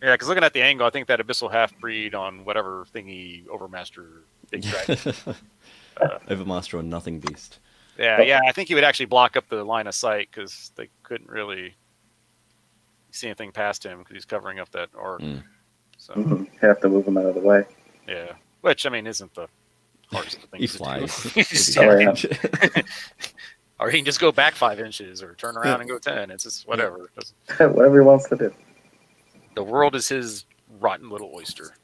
Yeah, because looking at the angle, I think that Abyssal Half-Breed on whatever thingy Overmaster Big Dragon. Overmaster or Nothing Beast. Yeah, I think he would actually block up the line of sight because they couldn't really see anything past him because he's covering up that arc. So You have to move him out of the way. yeah, which I mean isn't the hardest thing He to flies. do. Oh, yeah. Or he can just go back 5 inches or turn around and go 10. It's just whatever. Whatever he wants to do. The world is his rotten little oyster.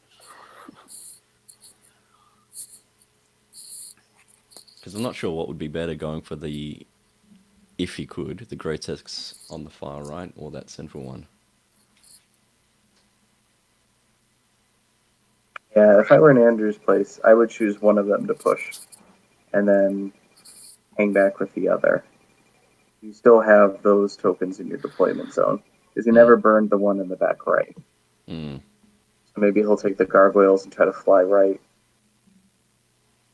Because I'm not sure what would be better, going for the, if he could, the grotesques on the far right or that central one. Yeah, if I were in Andrew's place, I would choose one of them to push. And then hang back with the other. You still have those tokens in your deployment zone. Because you never burned the one in the back right. Mm. So maybe he'll take the gargoyles and try to fly right.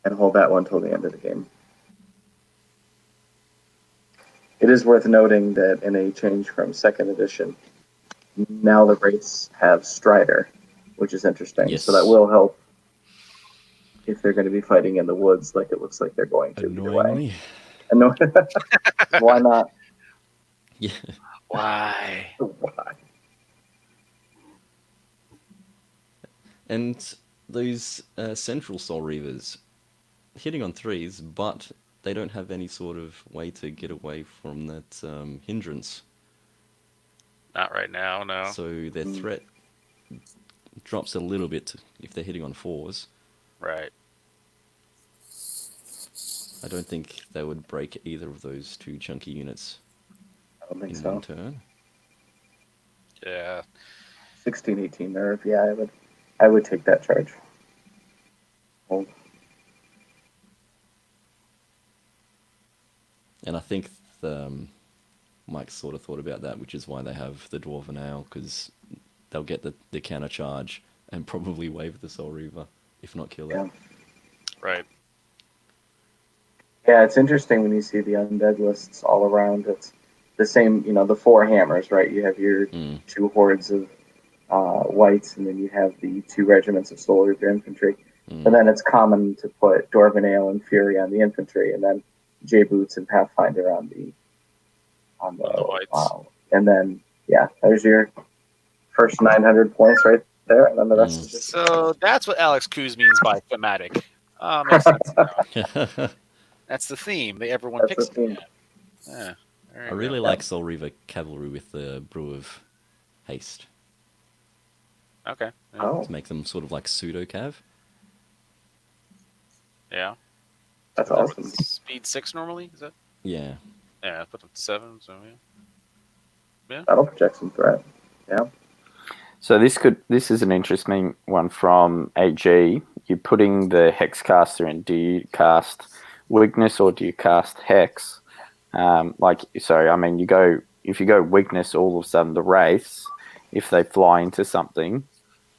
And hold that one till the end of the game. It is worth noting that in a change from 2nd edition, now the wraiths have Strider, which is interesting. Yes. So that will help if they're going to be fighting in the woods like it looks like they're going to either way. Annoyingly. I know. Why not? Yeah. Why? Why? And those Central Soul Reavers hitting on threes, but they don't have any sort of way to get away from that hindrance. Not right now, no. So their threat drops a little bit if they're hitting on fours. Right. I don't think they would break either of those two chunky units I don't think in so. one turn. Yeah. 16, 18 nerve. Yeah, I would take that charge. Hold. And I think Mike sort of thought about that, which is why they have the Dwarven Ale, because they'll get the counter charge and probably wave the Soul Reaver, if not kill it. Yeah. Right. Yeah, it's interesting when you see the undead lists all around. It's the same, the four hammers, right? You have your two hordes of whites, and then you have the two regiments of Soul Reaver infantry. And then it's common to put Dwarven Ale and Fury on the infantry, and then J Boots and Pathfinder on the whites. And then there's your first 900 points right there, and then the rest is just. So that's what Alex Coos means by thematic. Makes sense now. That's the theme. Everyone That's picks the theme. it. Yeah. I really like Soul Reaver Cavalry with the Brew of Haste. Okay. Yeah. Oh, To make them sort of like pseudo-cav. Yeah. that's Is that awesome. what speed 6 normally? Is that? Yeah. Yeah, put up to 7. So yeah. That'll project some threat. Yeah. So this is an interesting one from AG. You're putting the Hexcaster in. Do you cast Weakness or do you cast Hex? If you go Weakness, all of a sudden the Wraiths, if they fly into something,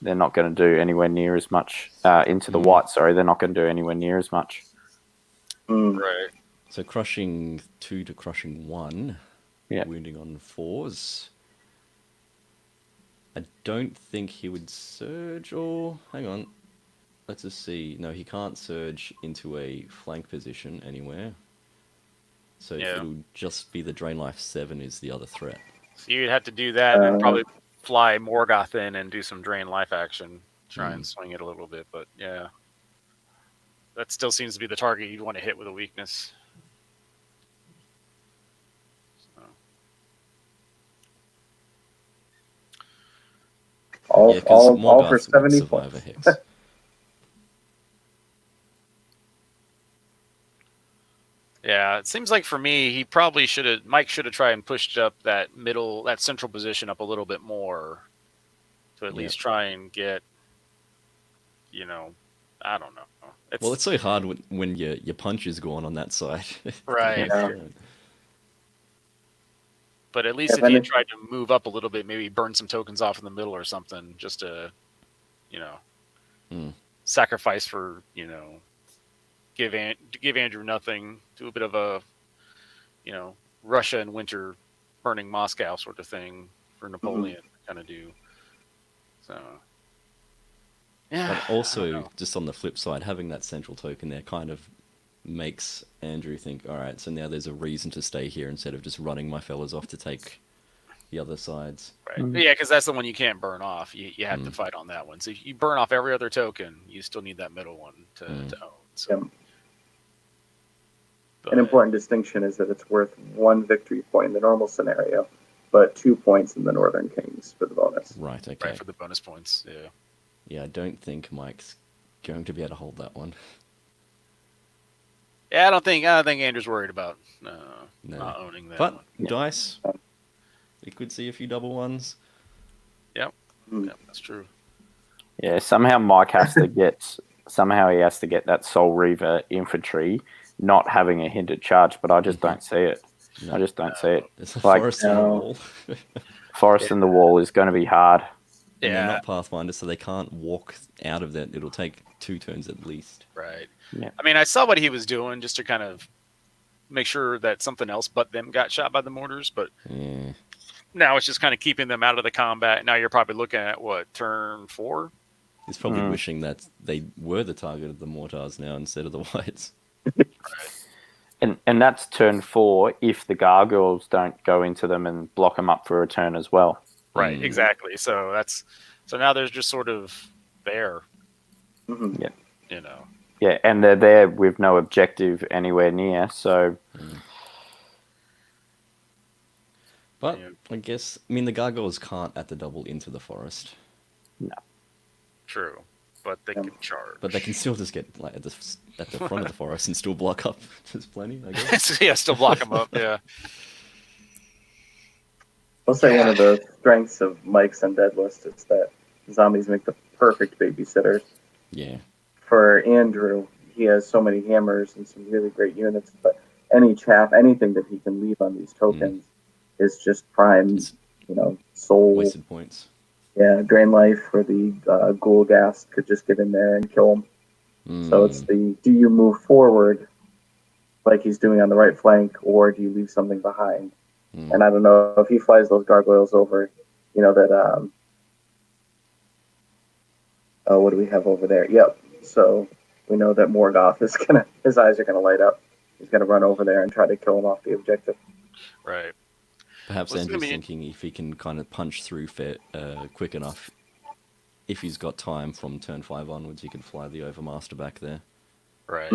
they're not going to do anywhere near as much. Into the white, sorry, they're not going to do anywhere near as much. Right. So crushing 2 to crushing 1. Yeah. Wounding on 4s. I don't think he would surge or... Hang on. Let's just see. No, he can't surge into a flank position anywhere. So it'll just be the Drain Life 7 is the other threat. So you'd have to do that and then probably fly Morgoth in and do some Drain Life action. Try and swing it a little bit, but yeah. That still seems to be the target you'd want to hit with a weakness. All for Morgoth 70 survive a points. Hex. Yeah, it seems like for me, Mike should have tried and pushed up that central position up a little bit more to at least try and get, I don't know. It's so hard when your punch is gone on that side. Right. Yeah. But at least if you tried to move up a little bit, maybe burn some tokens off in the middle or something, just to, sacrifice for, give Andrew nothing, do a bit of a, Russia in winter burning Moscow sort of thing for Napoleon to kind of do. So, yeah. But also, just on the flip side, having that central token there kind of makes Andrew think, all right, so now there's a reason to stay here instead of just running my fellas off to take the other sides. Right. Yeah, because that's the one you can't burn off. You have to fight on that one. So if you burn off every other token, you still need that middle one to own. So. An important distinction is that it's worth 1 victory point in the normal scenario, but 2 points in the Northern Kings for the bonus. Right, okay. Right, for the bonus points, yeah. Yeah, I don't think Mike's going to be able to hold that one. Yeah, I don't think Andrew's worried about not owning that but one. dice, you could see a few double ones. Yep, that's true. Yeah, somehow Mike has to get that Soul Reaver infantry not having a hindered charge, but I just don't see it. No. I just don't see it. There's a forest in the wall. Forest in the wall is going to be hard. And they're not Pathfinder, so they can't walk out of that. It'll take 2 turns at least. Right. Yeah. I mean, I saw what he was doing just to kind of make sure that something else but them got shot by the mortars, but now it's just kind of keeping them out of the combat. Now you're probably looking at, turn 4? He's probably wishing that they were the target of the mortars now instead of the whites. And that's turn 4 if the gargoyles don't go into them and block them up for a turn as well. Right, exactly. So now there's just sort of there. Mm-hmm. Yeah. You know. Yeah, and they're there with no objective anywhere near, so... But I guess, I mean, the gargoyles can't at the double into the forest. No. True, but they can charge. But they can still just get like at the front of the forest and still block up. There's plenty, I guess. Yeah, still block them up. Yeah. I'll say one of the strengths of Mike's Undead list is that zombies make the perfect babysitters. Yeah. For Andrew, he has so many hammers and some really great units, but anything that he can leave on these tokens is just prime, soul. Wasted points. Yeah, drain life for the ghoul gas could just get in there and kill him. So it's do you move forward like he's doing on the right flank, or do you leave something behind? And I don't know if he flies those gargoyles over, that, what do we have over there? Yep. So we know that Morgoth is his eyes are gonna light up. He's gonna run over there and try to kill him off the objective. Right. Perhaps Andrew's thinking if he can kind of punch through quick enough, if he's got time from turn 5 onwards, he can fly the Overmaster back there. Right.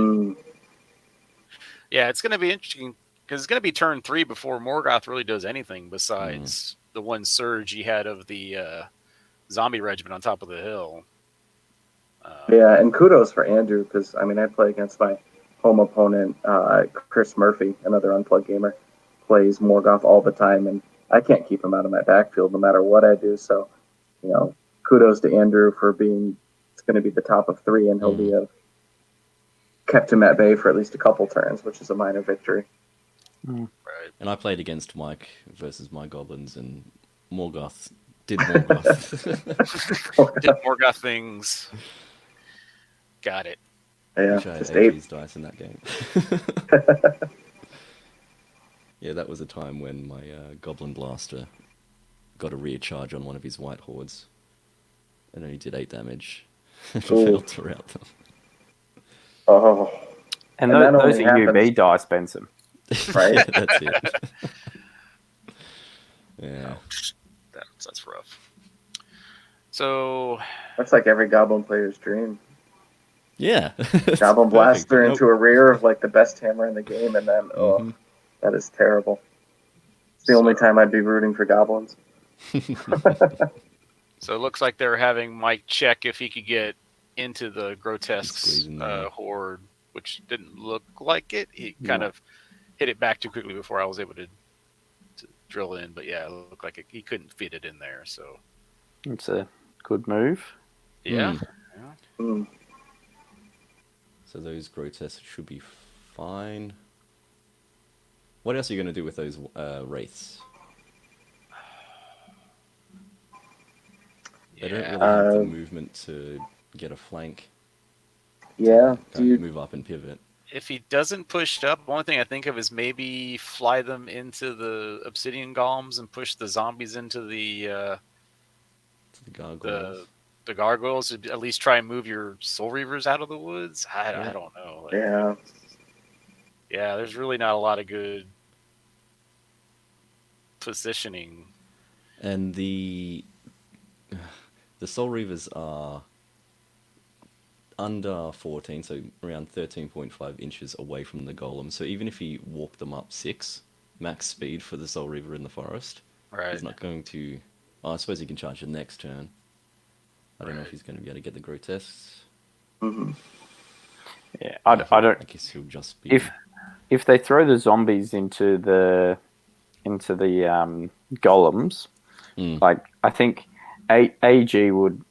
Yeah, it's going to be interesting because it's going to be turn 3 before Morgoth really does anything besides the one surge he had of the zombie regiment on top of the hill. Yeah, and kudos for Andrew because, I play against my home opponent, Chris Murphy, another Unplugged gamer. Plays Morgoth all the time, and I can't keep him out of my backfield no matter what I do. So, kudos to Andrew for it's going to be the top of 3, and he'll be kept him at bay for at least a couple turns, which is a minor victory. Right. And I played against Mike versus my goblins, and Morgoth did Morgoth. Did Morgoth things. Got it. Yeah, Wish I had just AG's dice in that game. Yeah, that was a time when my Goblin Blaster got a rear charge on one of his white hordes and only did 8 damage. Failed to rout them. Oh. And those are happens. UV dice, Benson. Right? Yeah, that's it. Yeah. That's rough. So... That's like every Goblin player's dream. Yeah. Goblin Blaster into a rear of like the best hammer in the game, and then, that is terrible. It's the only time I'd be rooting for goblins. So it looks like they're having Mike check if he could get into the Grotesque's horde, which didn't look like it. He kind of hit it back too quickly before I was able to drill in. But yeah, it looked like he couldn't fit it in there. So it's a good move. Yeah. Mm. So those grotesques should be fine. What else are you going to do with those wraiths? They don't really have the movement to get a flank. Yeah. Move up and pivot. If he doesn't push up, one thing I think of is maybe fly them into the obsidian golems and push the zombies into the gargoyles. The gargoyles. At least try and move your soul reavers out of the woods. I don't know. Yeah, there's really not a lot of good positioning. And the soul reavers are under 14, so around 13.5 inches away from the golem. So even if he walked them up 6 max speed for the soul reaver in the forest, he's not going to... Oh, I suppose he can charge the next turn. I don't know if he's going to be able to get the grotesques. Mm-hmm. Yeah, I don't... I guess he'll just be... If they throw the zombies into the golems, like I think AG would,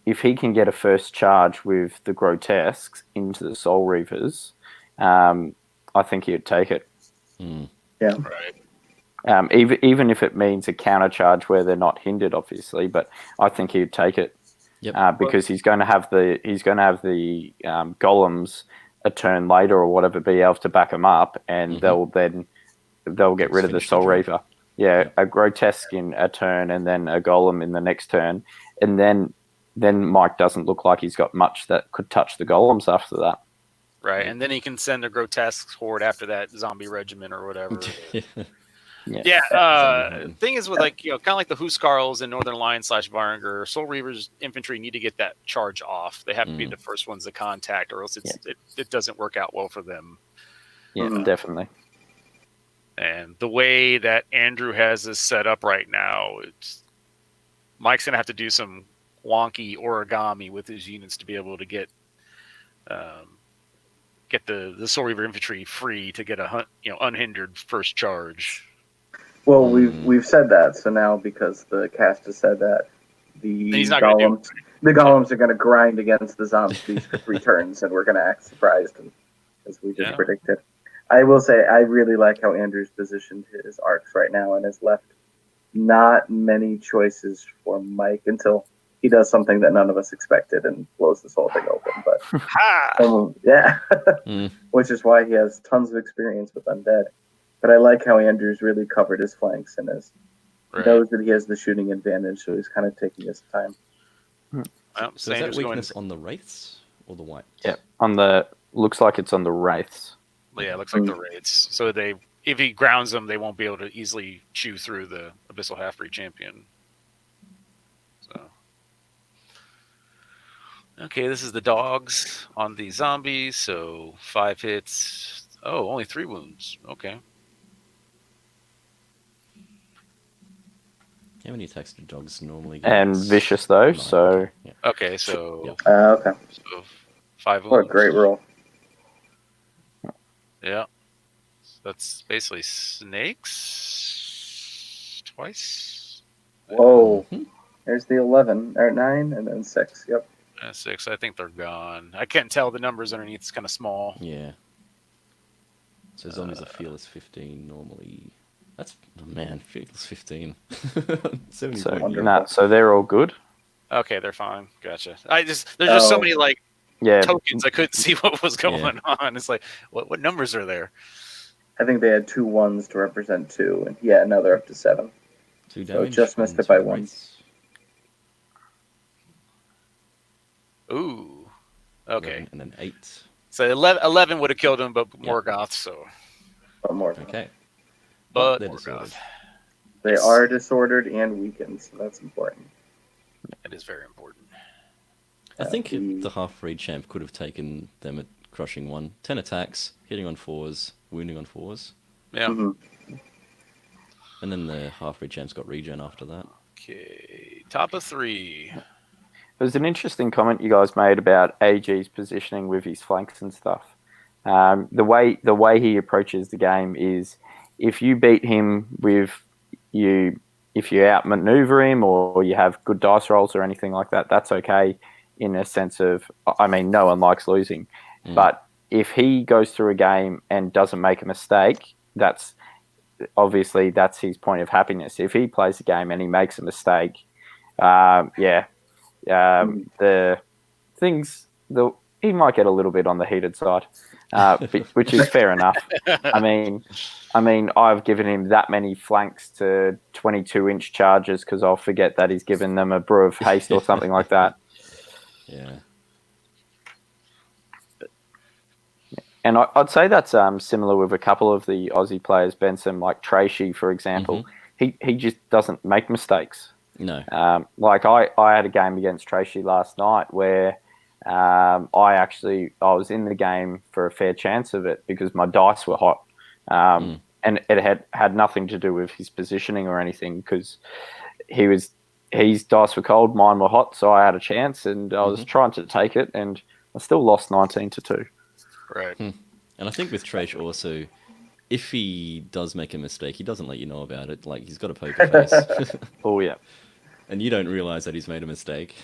if he can get a first charge with the grotesques into the soul reavers, I think he'd take it. Yeah. Right. Even if it means a counter charge where they're not hindered, obviously, but I think he'd take it. Yep. Because he's going to have the golems a turn later or whatever be able to back him up, and they'll get rid of the soul reaver. Yeah, a grotesque in a turn, and then a golem in the next turn, and then Mike doesn't look like he's got much that could touch the golems after that. Right, Yeah. and then he can send a grotesque horde after that zombie regiment or whatever. Yeah. Yeah. Zombie hunting. Thing is with kind of like the Huskarls and Northern Lion / Varinger, Soul Reaver's infantry need to get that charge off. They have to be the first ones to contact, or else it doesn't work out well for them. Yeah, definitely. And the way that Andrew has this set up right now, Mike's gonna have to do some wonky origami with his units to be able to get the Soul Reaver infantry free to get a unhindered first charge. Well, we've said that, so now because the cast has said that, the golems are going to grind against the zombies for 3 turns, and we're going to act surprised, as we just predicted. I will say I really like how Andrew's positioned his arcs right now, and has left not many choices for Mike until he does something that none of us expected and blows this whole thing open. But which is why he has tons of experience with undead. But I like how Andrew's really covered his flanks and knows that he has the shooting advantage, so he's kind of taking his time. So is that weakness on the wraiths or the white? Yeah, looks like it's on the wraiths. Yeah, it looks like the raids. So if he grounds them, they won't be able to easily chew through the Abyssal Half-Breed Champion. So, okay, this is the dogs on the zombies. So 5 hits. Oh, only 3 wounds. Okay. How many attacks do dogs normally get? And vicious though, so okay, so okay, so 5 wounds. What a great roll! Yeah, that's basically snakes twice. Whoa, there's the 11 or 9, and then 6. Yep. 6. I think they're gone. I can't tell. The numbers underneath. It's kind of small. Yeah. So zombies are fearless 15 normally. That's fearless 15. 70 so they're all good. Okay, they're fine. Gotcha. There's just so many tokens. I couldn't see what was going on. It's like, what numbers are there? I think they had 2 1s to represent 2, and now they're up to 7. 2 damage. So just missed it by 1. Ooh. Okay. And then 8. So 11 would have killed him, but Morgoth. So. But more. Okay. But they're disordered. They are disordered and weakened, so that's important. That is very important. I think the half-breed champ could have taken them at crushing 1. 10 attacks, hitting on 4s, wounding on 4s. Yeah. Mm-hmm. And then the half-breed champ's got regen after that. Okay. Top of 3. There's an interesting comment you guys made about AG's positioning with his flanks and stuff. The way he approaches the game is, if you beat him if you outmaneuver him or you have good dice rolls or anything like that, that's okay in a sense of, no one likes losing. But if he goes through a game and doesn't make a mistake, that's his point of happiness. If he plays a game and he makes a mistake, he might get a little bit on the heated side, which is fair enough. I've given him that many flanks to 22-inch charges because I'll forget that he's given them a brew of haste or something like that. Yeah. And I'd say that's similar with a couple of the Aussie players, Benson, like Tracy, for example. Mm-hmm. He just doesn't make mistakes. No. I had a game against Tracy last night where I was in the game for a fair chance of it because my dice were hot. And it had nothing to do with his positioning or anything because his dice were cold, mine were hot, so I had a chance and I was trying to take it and I still lost 19-2. Right. And I think with Trash also, if he does make a mistake, he doesn't let you know about it. Like, he's got a poker face. Oh, yeah. And you don't realise that he's made a mistake.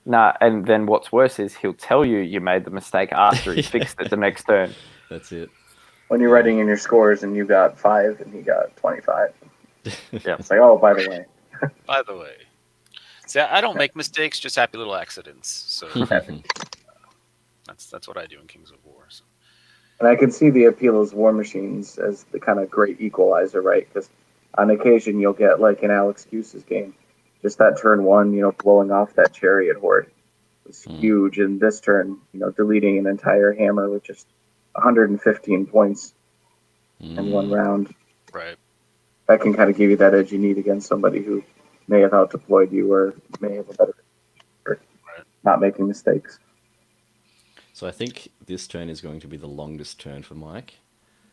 No, and then what's worse is he'll tell you made the mistake after he fixed it the next turn. That's it. When you're writing in your scores and you got 5 and he got 25. Yeah. It's like, oh, by the way. By the way. See, I don't make mistakes, just happy little accidents. So that's what I do in Kings of War. So. And I can see the appeal of War Machines as the kind of great equalizer, right? Because on occasion you'll get, like in Alex Cuse's game, just that turn 1, blowing off that chariot horde. was huge. And this turn, deleting an entire hammer with just 115 points in one round. Right. That can kind of give you that edge you need against somebody who may have out deployed you or may have a better not making mistakes. So I think this turn is going to be the longest turn for Mike.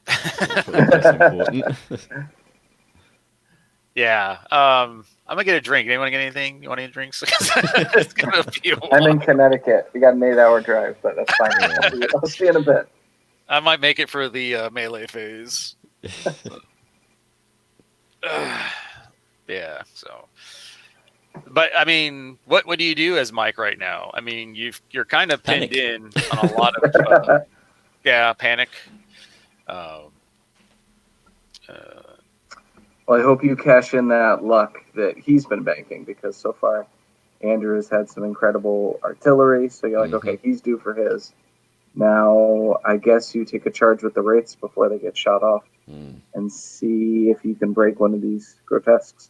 That's probably most important. Yeah. I'm gonna get a drink. Anyone get anything? You want any drinks? It's gonna be a I'm while. in Connecticut. We got an 8-hour drive, but that's fine. I'll see you in a bit. I might make it for the melee phase. Yeah. So, but I mean, what do you do as Mike right now? I mean, you're kind of pinned in on a lot of panic. Well, I hope you cash in that luck that he's been banking, because so far Andrew has had some incredible artillery. So you're like, okay, he's due for his. Now, I guess you take a charge with the Wraiths before they get shot off and see if you can break one of these grotesques.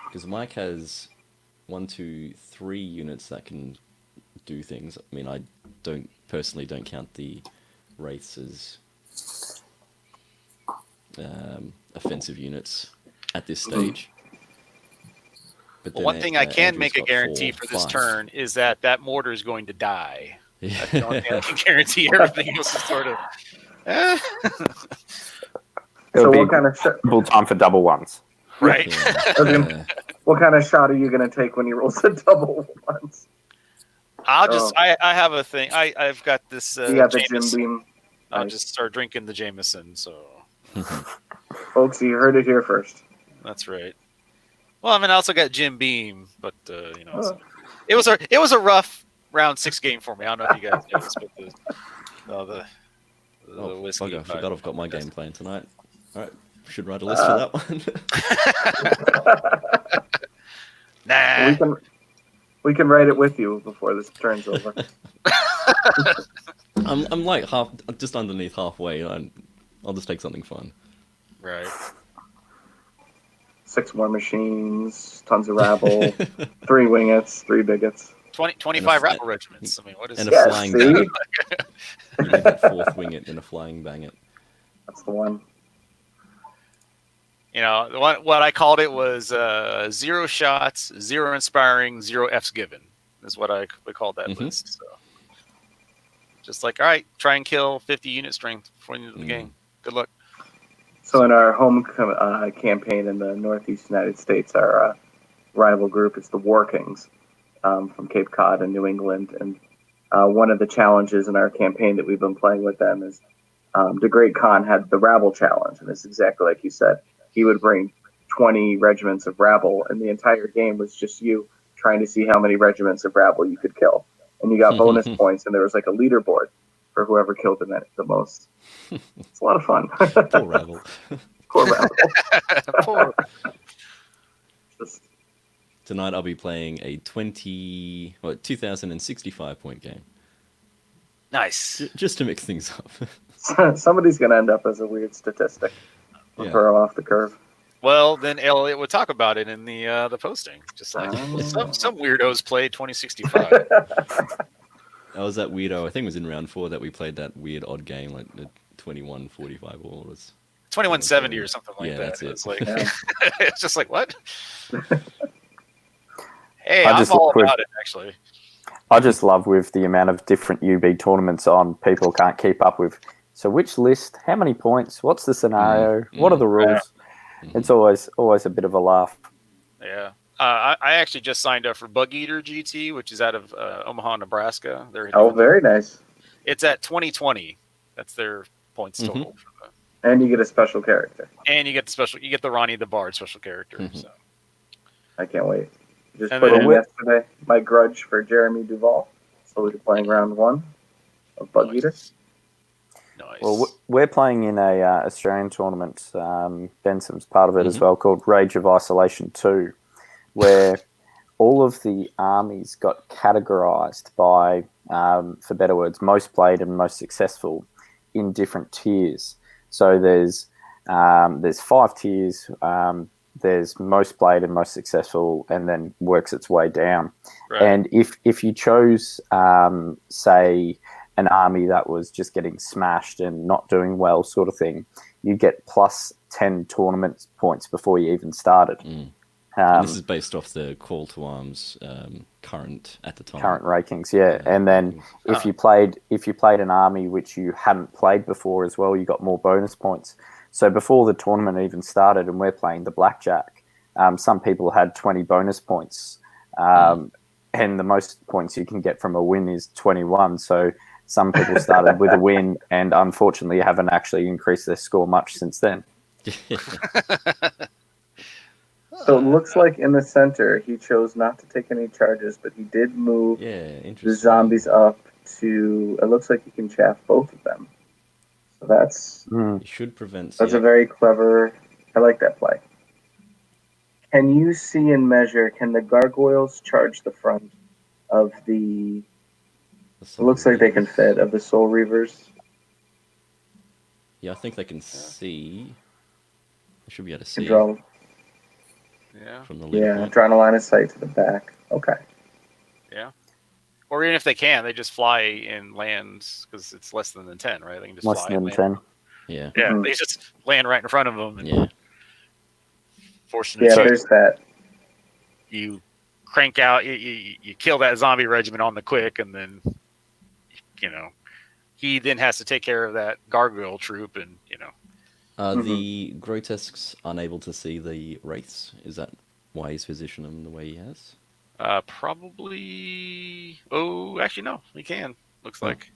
Because Mike has 1, 2, 3 units that can do things. I mean, I personally don't count the Wraiths as offensive units at this stage. But Well, one thing I can make a guarantee 4, for this 5. turn is that mortar is going to die. Yeah. That's the only thing I can guarantee. Everything else is sort of. It'll So be what kind of double time for double ones. Right. Yeah. what kind of shot are you going to take when he rolls a double once? I'll just. I have a thing. I've got this. You got the Jim Jameson. Beam. I'll Nice. just start drinking the Jameson. So Folks, you heard it here first. that's right. Well, I mean, I also got Jim Beam, but so it was a rough round 6 game for me. I don't know if you guys noticed, but the whiskey. Bugger, I forgot I've got my game plan tonight. All right, should write a list for that one. Nah. We can write it with you before this turn's over. I'm like just underneath halfway. I'll just take something fun. Right. 6 more machines, tons of rabble, 3 wingets, 3 bigots. 25 rabble regiments. I mean, what is And it? a flying see? banget. You need that 4th winged in a flying banget. That's the one. What I called it was 0 shots, 0 inspiring, 0 Fs given is what I called that list. So, just like, all right, try and kill 50 unit strength before the end of the game. Good luck. So in our home campaign in the Northeast United States, our rival group is the War Kings from Cape Cod and New England. And one of the challenges in our campaign that we've been playing with them is the Great Khan had the rabble challenge. And it's exactly like you said. He would bring 20 regiments of rabble, and the entire game was just you trying to see how many regiments of rabble you could kill. And you got bonus points, and there was like a leaderboard for whoever killed the most. It's a lot of fun. Poor rabble. Poor rabble. Poor. Just, Tonight I'll be playing a 2065 point game. Nice. Just to mix things up. somebody's going to end up as a weird statistic. Yeah. Throw off the curve. Well, then Elliot would talk about it in the posting. Just like some weirdos played 2065. I was that weirdo. I think it was in round 4 that we played that weird odd game, like the 2145 or was 2170 or something like that. That's it. It's like Yeah. it's just like what? Hey, I I'm just all look with- about it actually. I just love with the amount of different UB tournaments on, people can't keep up with. So which list? How many points? What's the scenario? What are the rules? It's always a bit of a laugh. Yeah. I actually just signed up for Bug Eater GT, which is out of Omaha, Nebraska. Very nice. It's at 2020. That's their points total. And you get a special character. And you get you get the Ronnie the Bard special character. So. I can't wait. Just And put then- in yesterday my grudge for Jeremy Duvall. So we're playing round 1 of Bug Eater. Nice. Well, we're playing in a Australian tournament. Benson's part of it as well, called Rage of Isolation 2, where all of the armies got categorized by, for better words, most played and most successful in different tiers. So there's 5 tiers. There's most played and most successful, and then works its way down. Right. And if you chose, say, an army that was just getting smashed and not doing well, sort of thing, you get plus 10 tournament points before you even started. And this is based off the call to arms current at the time. Current rankings, yeah. And then if you played an army which you hadn't played before as well, you got more bonus points. So before the tournament even started, and we're playing the blackjack, some people had 20 bonus points, and the most points you can get from a win is 21. So some people started with a win, and unfortunately haven't actually increased their score much since then. So it looks like in the center, he chose not to take any charges, but he did move the zombies up to. It looks like he can chaff both of them. So that's You should prevent. a very clever. I like that play. Can you see and measure? Can the gargoyles charge the front of the? It looks like they can fit of the Soul Reavers. Yeah, I think they can see. They should be able to see. Draw. Yeah. From the leader point. Drawing a line of sight to the back. Okay. Yeah. Or even if they can, they just fly in lands because it's less than 10, right? They can just Less fly than and 10. Yeah. Yeah, they just land right in front of them and force them to shoot. There's that. You crank out, you kill that zombie regiment on the quick, and then, he then has to take care of that gargoyle troop, and, The grotesques unable to see the wraiths. Is that why he's positioned them the way he has? Probably. Oh, actually, no. He can. Looks like.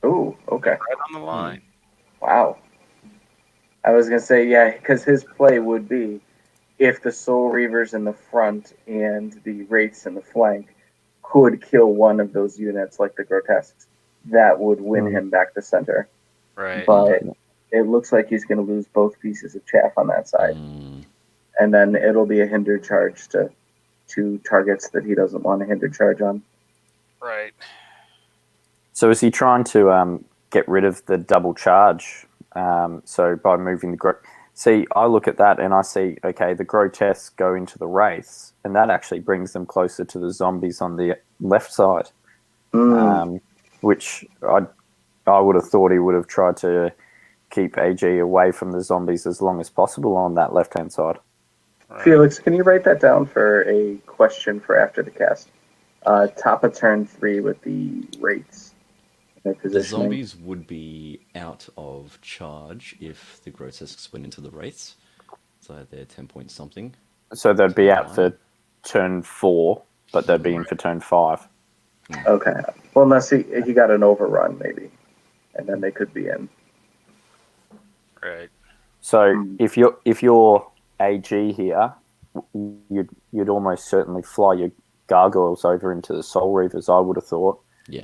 Oh, okay. Right on the line. Wow. I was going to say, because his play would be if the Soul Reavers in the front and the Wraiths in the flank could kill one of those units, like the Grotesques, that would win him back to center. Right. But it looks like he's going to lose both pieces of chaff on that side. And then it'll be a hinder charge to two targets that he doesn't want a hinder charge on. Right. So is he trying to get rid of the double charge? So by moving the see, I look at that and I see, okay, the grotesques go into the wraiths, and that actually brings them closer to the zombies on the left side, which I would have thought he would have tried to keep AG away from the zombies as long as possible on that left-hand side. Right. Felix, can you write that down for a question for after the cast? Top of turn 3 with the wraiths. The zombies would be out of charge if the grotesques went into the wraiths. So they're 10 point something. So they'd be out for turn 4, but they'd be in for turn 5. Okay. Well, unless he got an overrun, maybe. And then they could be in. Right. So if you're AG here, you'd almost certainly fly your gargoyles over into the Soul Reavers, I would have thought. Yeah.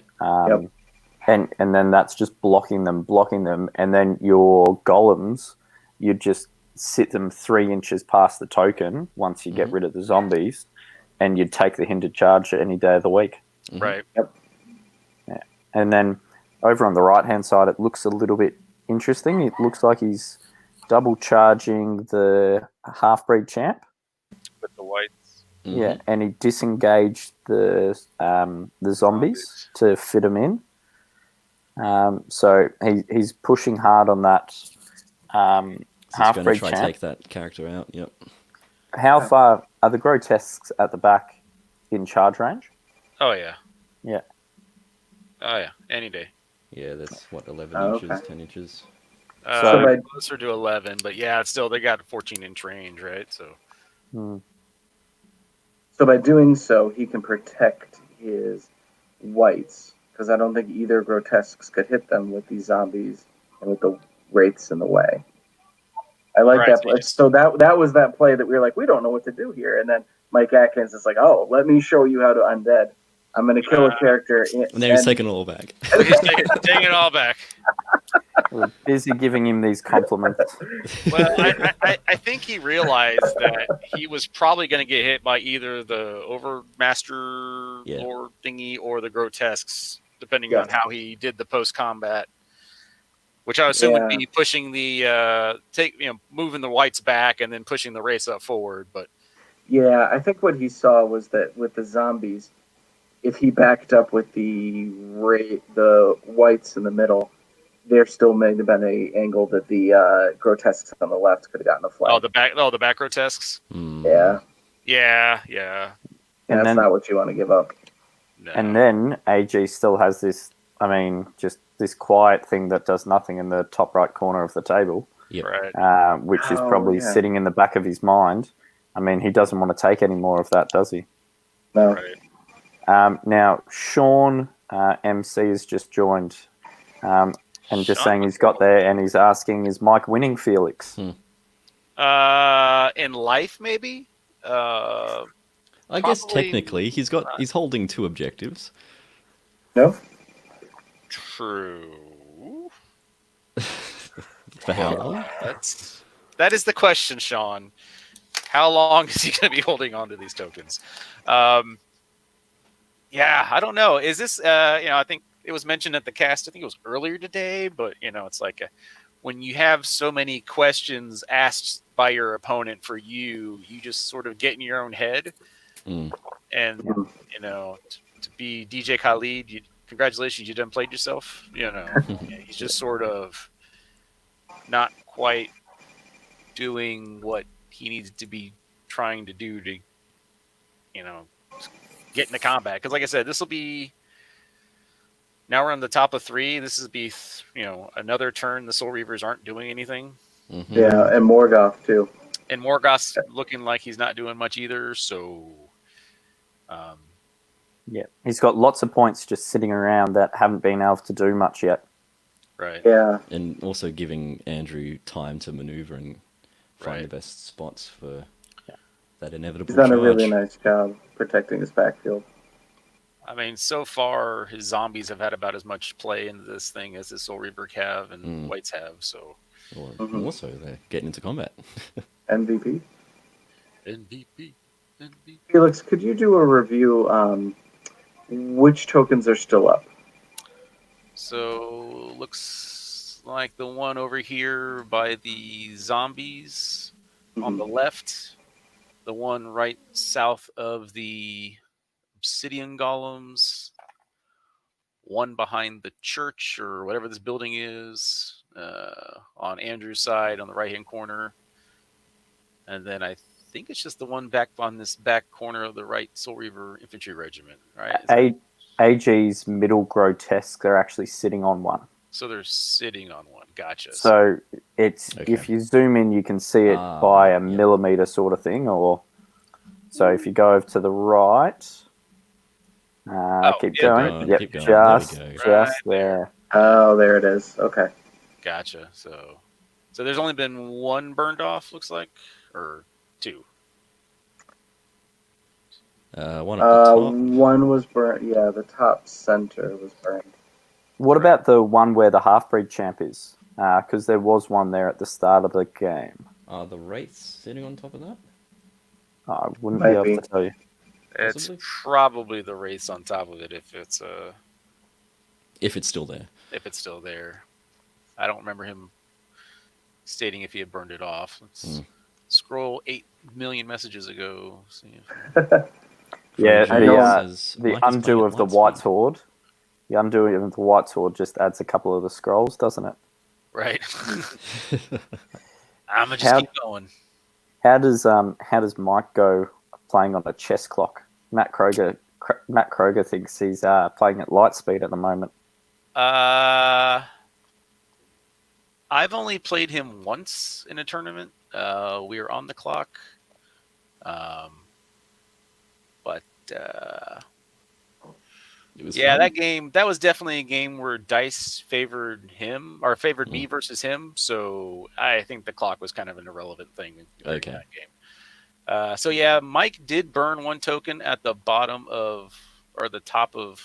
And then that's just blocking them, and then your golems, you'd just sit them 3 inches past the token once you get rid of the zombies, and you'd take the hindered charge any day of the week. Right. Yep. Yeah. And then over on the right-hand side, it looks a little bit interesting. It looks like he's double charging the half-breed champ. With the whites. Yeah, and he disengaged the zombies to fit them in. So he's pushing hard on that half-breed try champ. to take that character out. Yep. How far are the grotesques at the back in charge range? Oh, yeah. Yeah. Oh, yeah. Any day. Yeah, that's 11 okay. inches, 10 inches. Closer to 11, but yeah, it's still, they got 14-inch range, right? So. So by doing so, he can protect his whites, because I don't think either grotesques could hit them with these zombies and with the wraiths in the way. I like that play. So that was that play that we were like, we don't know what to do here. And then Mike Adkins is like, oh, let me show you how to undead. I'm going to kill a character. And then he's taking it all back. He's taking it all back. We're busy giving him these compliments. Well, I think he realized that he was probably going to get hit by either the Overmaster Lord thingy or the Grotesques, depending on how he did the post-combat. Which I assume would be pushing the moving the whites back and then pushing the race up forward. But yeah, I think what he saw was that with the zombies, if he backed up with the whites in the middle, there still may have been a angle that the grotesques on the left could have gotten a flag. The back grotesques. Yeah, Yeah. And that's then, not what you want to give up. No. and then AG still has this. I mean, just this quiet thing that does nothing in the top right corner of the table, Yep. Right. which is probably sitting in the back of his mind. I mean, he doesn't want to take any more of that, does he? No. Right. Now, Sean MC has just joined, and just saying he's got there, and he's asking, "Is Mike winning, Felix?" In life, maybe. I guess technically he's holding 2 objectives. No. True. For how long? That is the question, Sean. How long is he going to be holding on to these tokens? Yeah, I don't know. Is this? I think it was mentioned at the cast. I think it was earlier today, but it's like when you have so many questions asked by your opponent for you, you just sort of get in your own head, and to be DJ Khalid, congratulations, you done played yourself. He's just sort of not quite doing what he needs to be trying to do to, get into combat. Because, like I said, this will be. Now we're on the top of 3. This will be, another turn. The Soul Reavers aren't doing anything. Mm-hmm. Yeah, and Morgoth too. And Morgoth's looking like he's not doing much either. So, yeah, he's got lots of points just sitting around that haven't been able to do much yet. Right. Yeah. And also giving Andrew time to maneuver and find the best spots for that inevitable He's done charge. a really nice job protecting his backfield. I mean, so far his zombies have had about as much play into this thing as the Soul Reaver have and Whites have. So, more so, they're getting into combat. MVP. MVP. Felix, could you do a review? Which tokens are still up? So looks like the one over here by the zombies on the left, the one right south of the obsidian golems, one behind the church or whatever this building is, on Andrew's side on the right hand corner, and then I think it's just the one back on this back corner of the right Soul Reaver infantry regiment, right? AG's middle grotesque, they're actually sitting on one. So they're sitting on one. Gotcha. So it's if you zoom in, you can see it by a millimeter sort of thing. Or so if you go over to the right, keep going. Yep, keep going. just Right there. Oh, there it is. Okay. Gotcha. So there's only been one burned off, looks like, or 2. One at the top. One was burnt. Yeah, the top center was burned. What about the one where the half-breed champ is? Because there was one there at the start of the game. Are the wraiths sitting on top of that? I wouldn't be able to tell you. It's probably the race on top of it if it's still there. If it's still there. I don't remember him stating if he had burned it off. Let's scroll 8 million messages ago. See if... Yeah, says, the undo of the White's Horde. The undoing of the White's Horde just adds a couple of the scrolls, doesn't it? Right. I'm gonna just keep going. How does Mike go playing on a chess clock? Matt Kroger thinks he's playing at light speed at the moment. I've only played him once in a tournament. We were on the clock. But that was definitely a game where dice favored him or favored me versus him. So I think the clock was kind of an irrelevant thing in that game. So yeah, Mike did burn one token at the bottom of or the top of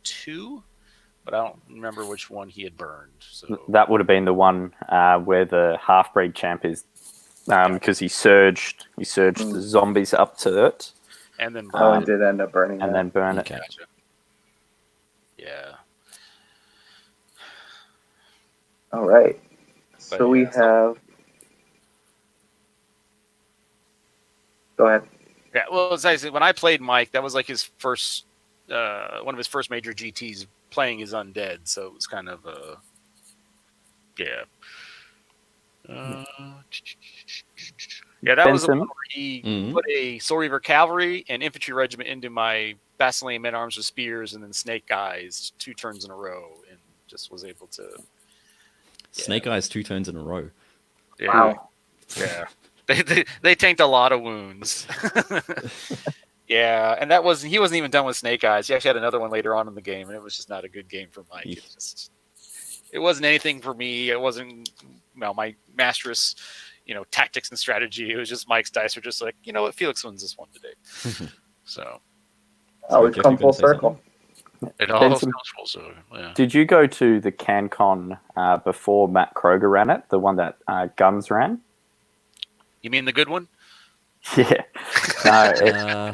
2, but I don't remember which one he had burned. So that would have been the one where the half-breed champ is, because he surged the zombies up to it. And then it did end up burning. And then burn it. Gotcha. Yeah. All right. So we have. Go ahead. Yeah. Well, it's actually, when I played Mike, that was like his first one of his first major GTs playing his undead, so it was kind of yeah. Yeah, that was the one Benson, where he Mhm. put a Soul Reaver cavalry and infantry regiment into my Basilean men arms with spears, and then Snake Eyes 2 turns in a row, and just was able to. Snake Eyes 2 turns in a row. Yeah, Wow. yeah. They tanked a lot of wounds. Yeah, and he wasn't even done with Snake Eyes. He actually had another one later on in the game, and it was just not a good game for Mike. It wasn't anything for me. It wasn't my masterous, tactics and strategy. It was just Mike's dice were just like, you know what, Felix wins this one today. So Always Jeff, come you're gonna full say circle. it all Benson, comes full circle. Yeah. did you go to the CanCon before Matt Kroger ran it, the one that Guns ran? You mean the good one? Yeah. No,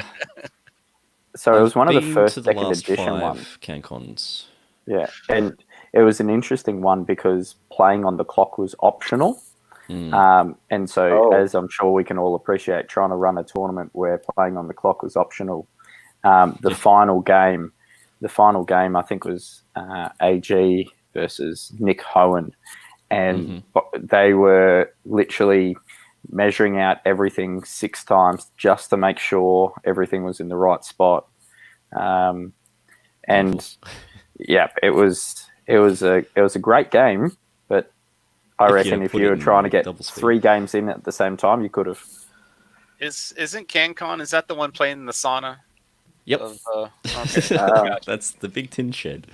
so it was one of the first second edition ones. CanCons. Yeah, and it was an interesting one because playing on the clock was optional. And so, as I'm sure we can all appreciate, trying to run a tournament where playing on the clock was optional. The final game, I think, was AG versus Nick Hohen, and they were literally measuring out everything 6 times just to make sure everything was in the right spot. And yeah, it was a great game, but I reckon if you were trying to get 3 games in at the same time, you could have. Isn't CanCon? Is that the one playing in the sauna? Yep. Okay. Gotcha. That's the big tin shed.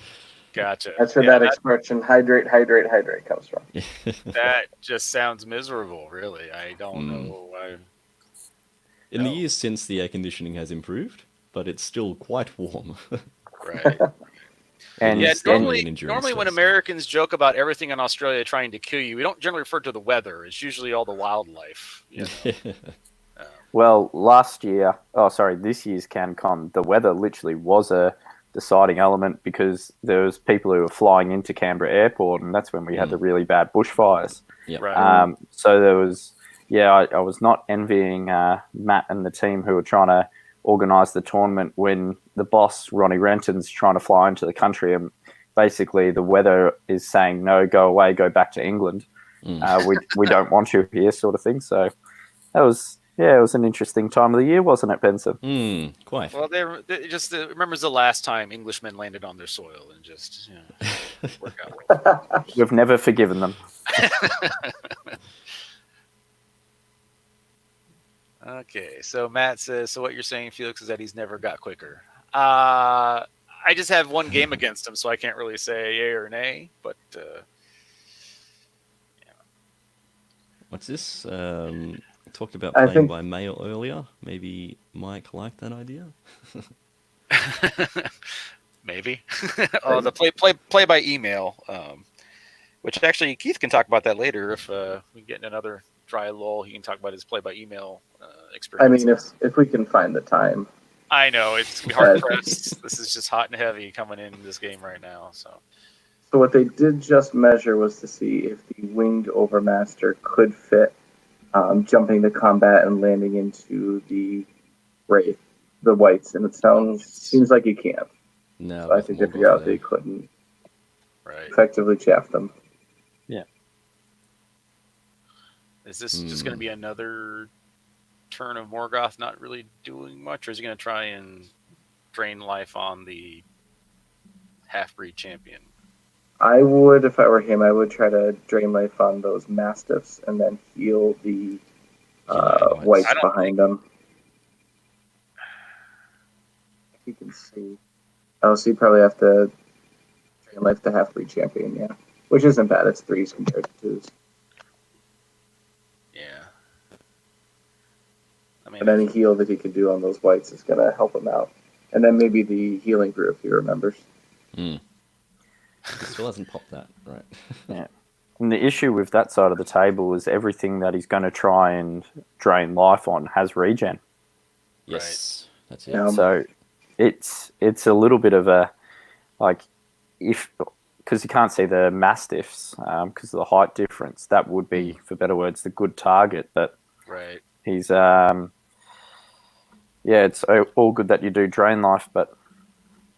Gotcha. That's where that expression "hydrate, hydrate, hydrate" comes from. That just sounds miserable. Really, I don't know. In the years since, the air conditioning has improved, but it's still quite warm. Right. And yeah, normally when Americans joke about everything in Australia trying to kill you, we don't generally refer to the weather. It's usually all the wildlife. Well, this year's CanCon, the weather literally was a deciding element because there was people who were flying into Canberra Airport, and that's when we had the really bad bushfires. Yep. Right. So there was, I was not envying Matt and the team who were trying to organise the tournament when the boss, Ronnie Renton's, trying to fly into the country, and basically the weather is saying, no, go away, go back to England. We don't want you here, sort of thing. So that was... Yeah, it was an interesting time of the year, wasn't it, Benson? Quite. Well, they just remembers the last time Englishmen landed on their soil and just work out. We've never forgiven them. Okay, so Matt says, so what you're saying, Felix, is that he's never got quicker. I just have one game against him, so I can't really say yay or nay, but... What's this? Talked about playing by mail earlier. Maybe Mike liked that idea. Maybe. The play by email, which actually Keith can talk about that later if we get in another dry lull. He can talk about his play by email experience. I mean, if we can find the time. I know it's hard pressed. This is just hot and heavy coming in this game right now. So what they did just measure was to see if the winged overmaster could fit. Jumping to combat and landing into the wraith, the whites, and it seems like you can't. No, so I think they figured out they couldn't effectively chaff them. Yeah. Is this just going to be another turn of Morgoth not really doing much, or is he going to try and drain life on the half-breed champion? I would, if I were him, I would try to drain life on those mastiffs and then heal the whites behind them. You can see. Oh, so you probably have to drain life the half-breed champion, yeah. Which isn't bad. It's 3s compared to 2s. Yeah. I mean, and any heal that he could do on those whites is going to help him out. And then maybe the healing brew, if he remembers. He still hasn't popped that, right? Yeah. And the issue with that side of the table is everything that he's going to try and drain life on has regen. Yes, that's it. So it's a little bit of a, because you can't see the mastiffs because of the height difference, that would be, for better words, the good target. But he's, it's all good that you do drain life, but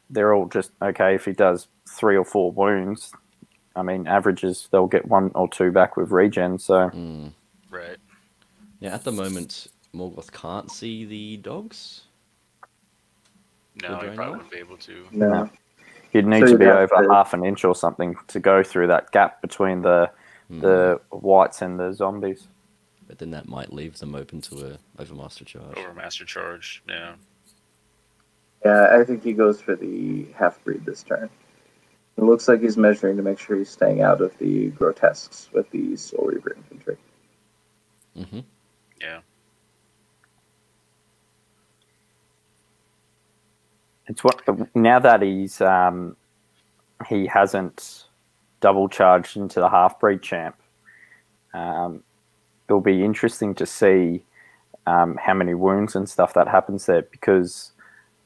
they're all just okay. If he does 3 or 4 wounds, I mean, averages, they'll get 1 or 2 back with regen. So Right. Yeah, at the moment, Morgoth can't see the dogs. No, he drain probably life? wouldn't be able to. No. you'd need So to you'd be have over to- half an inch or something to go through that gap between the whites and the zombies. But then that might leave them open to a Overmaster charge. Overmaster charge. Yeah. Yeah, I think he goes for the half-breed this turn. It looks like he's measuring to make sure he's staying out of the grotesques with the Soul Reaver infantry. Mm-hmm. Yeah. It's what now that he hasn't double charged into the half breed champ. It'll be interesting to see how many wounds and stuff that happens there because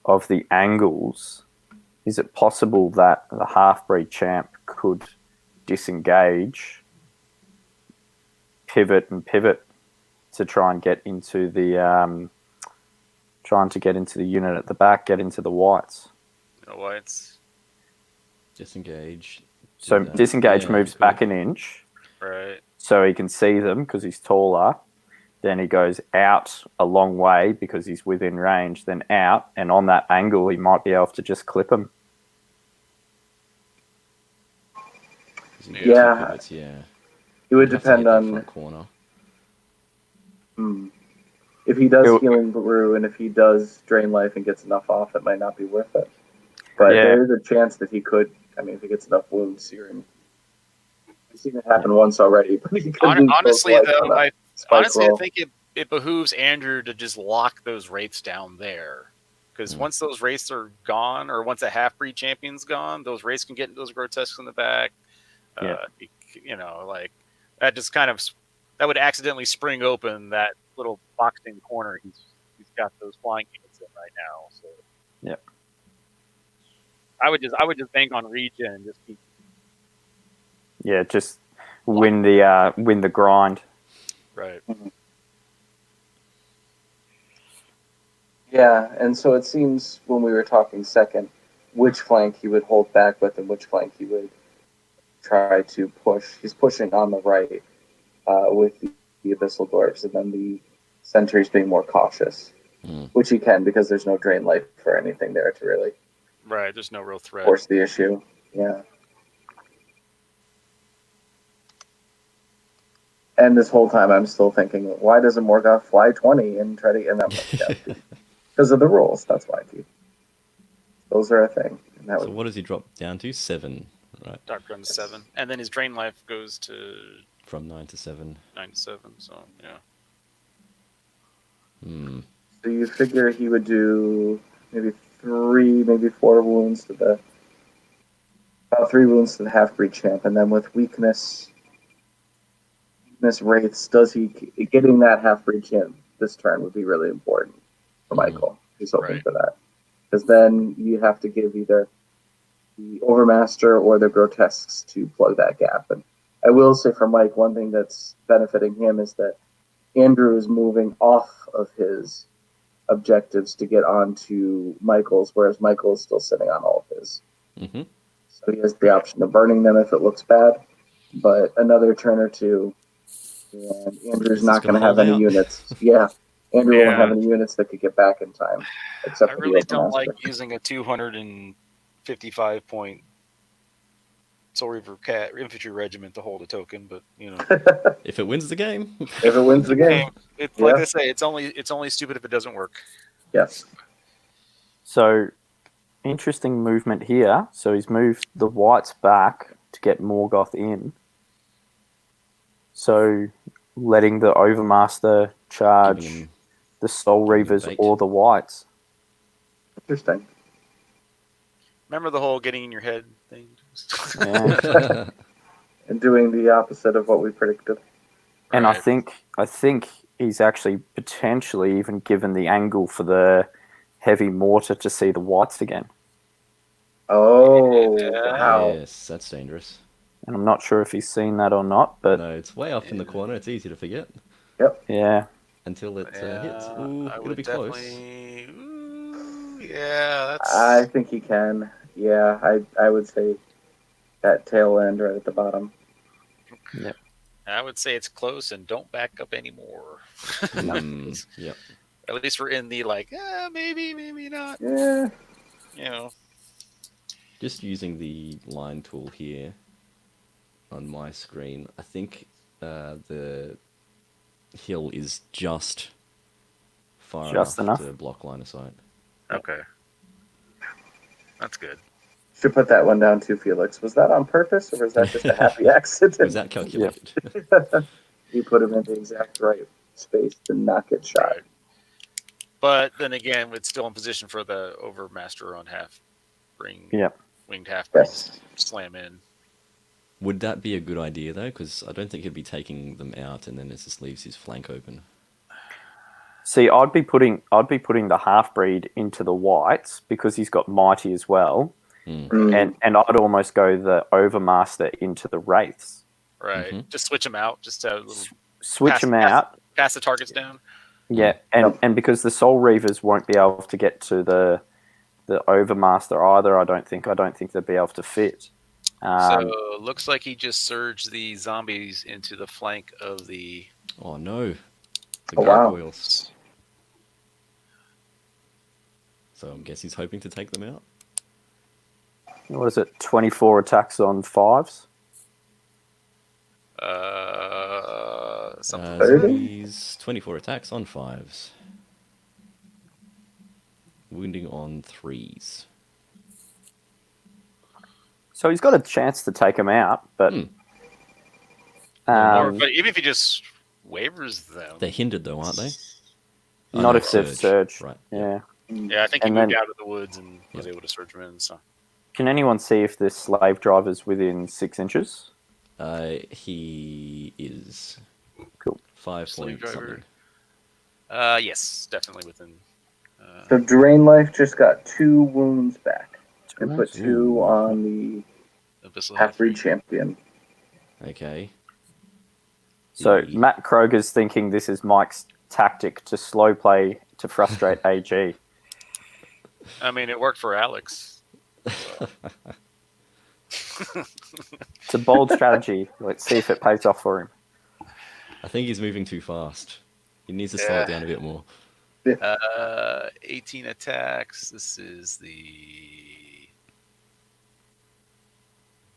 of the angles. Is it possible that the half breed champ could disengage, pivot to try and get into the unit at the back, get into the whites? No whites. Disengage. So that. disengage Yeah, moves cool. back an inch, Right. so he can see them because he's taller. Then he goes out a long way because he's within range. Then out, and on that angle, he might be able to just clip him. Disengage Yeah. and pivots, yeah. It would You'd have to depend hit that on front corner. if he does It- Healing Brew and if he does Drain Life and gets enough off, it might not be worth it. But Yeah. there is a chance that he could. I mean, if he gets enough wounds, sear him. I've seen it happen once already. But he could lose Honestly, both life though, on a spike I roll. think it behooves Andrew to just lock those wraiths down there. Because once those wraiths are gone, or once a half-breed champion's gone, those wraiths can get into those grotesques in the back. Like that just kind of that would accidentally spring open that little boxed in corner he's got those flying units in right now. So Yeah. I would just bank on regen and just keep. Yeah, just win the grind. Right. Yeah, and so it seems when we were talking second, which flank he would hold back with and which flank he would try to push. He's pushing on the right with the Abyssal Dwarves, and then the Sentries being more cautious, which he can because there's no Drain Life or anything there to really Right. There's no real threat. force the issue. Yeah. And this whole time, I'm still thinking, why doesn't Morgoth fly 20 and try to get in that one? Because of the rules. That's why, Keith. Those are a thing. And that So what does he drop down to? 7, right? Dark Gun to 7, and then his drain life goes to From 9 to 7. 9 to 7. So yeah. So you figure he would do maybe 3, maybe 4 wounds to the about 3 wounds to the half-breed champ, and then with weakness wraiths, does he getting that half-breed champ this turn would be really important for Michael. He's hoping Right. for that, because then you have to give either the Overmaster or the Grotesques to plug that gap. And I will say for Mike, one thing that's benefiting him is that Andrew is moving off of his objectives to get onto Michael's, whereas Michael is still sitting on all of his. Mm-hmm. So he has the option of burning them if it looks bad, but another turn or two, and Andrew's Is not this going to gonna have hold any out? units. Yeah, Andrew won't Yeah. have any units that could get back in time, except I for really the don't Overmaster. like using a 255 point Soul Reaver Cat infantry regiment to hold a token, but you know, If it wins the game. If it wins the game, it's like Yeah. they say, it's only stupid if it doesn't work. yes. So interesting movement here. So he's moved the whites back to get Morgoth in. So letting the Overmaster charge Giving him- the Soul giving him Reavers bait. or the whites. Interesting. Remember the whole getting in your head thing? Yeah. And doing the opposite of what we predicted. And I Right. think he's actually potentially even given the angle for the heavy mortar to see the whites again. Oh, Yeah. wow. Yes, that's dangerous. And I'm not sure if he's seen that or not, but No, it's way up in the corner. It's easy to forget yeah. until it hits. Ooh, I it'll would be close. definitely. Yeah, I that's. think he can. Yeah, I would say that tail end right at the bottom. I would say it's close, and don't back up anymore. Yep. At least we're in the like, maybe, maybe not. Yeah. You know. Just using the line tool here on my screen, I think the hill is just far Just enough. to block line of sight. Okay. That's good. Should put that one down too, Felix. Was that on purpose or was that just a happy accident? Was that calculated? You put him in the exact right space to not get shot. Right. But then again, it's still in position for the overmaster on half ring. Yep. Winged half bring Yes. slam in. Would that be a good idea though? Because I don't think he'd be taking them out, and then it just leaves his flank open. See, I'd be putting the half breed into the whites because he's got mighty as well, and I'd almost go the overmaster into the wraiths. Right. Mhm. Just switch them out. Just a little Switch them out. pass the targets down. Yeah, and because the Soul Reavers won't be able to get to the Overmaster either, I don't think they'll be able to fit. So looks like he just surged the zombies into the flank of the. Oh no, the Oh, wow. gargoyles. So I guess he's hoping to take them out. What is it? 24 attacks on 5s. Something. Thirty? He's 24 attacks on 5s. Wounding on 3s. So he's got a chance to take them out, but Or, but even if he just wavers them. They're hindered though, aren't they? Oh, not no, if they've surged. Right. Yeah. Yeah, I think he And moved then- out of the woods and was able to surge them in. So. Can anyone see if this slave driver's within 6 inches? He is. Cool. 5 Slave point driver. something. Yes, definitely within. So Drain Life just got 2 wounds back. And put 2 Ooh. on the Abyssal half-breed Half-Breed. champion. Okay. So The- Matt Kroger's thinking this is Mike's tactic to slow play to frustrate AG. I mean, it worked for Alex. It's a bold strategy. Let's see if it pays off for him. I think he's moving too fast. He needs to slow it down a bit more. 18 attacks. This is the.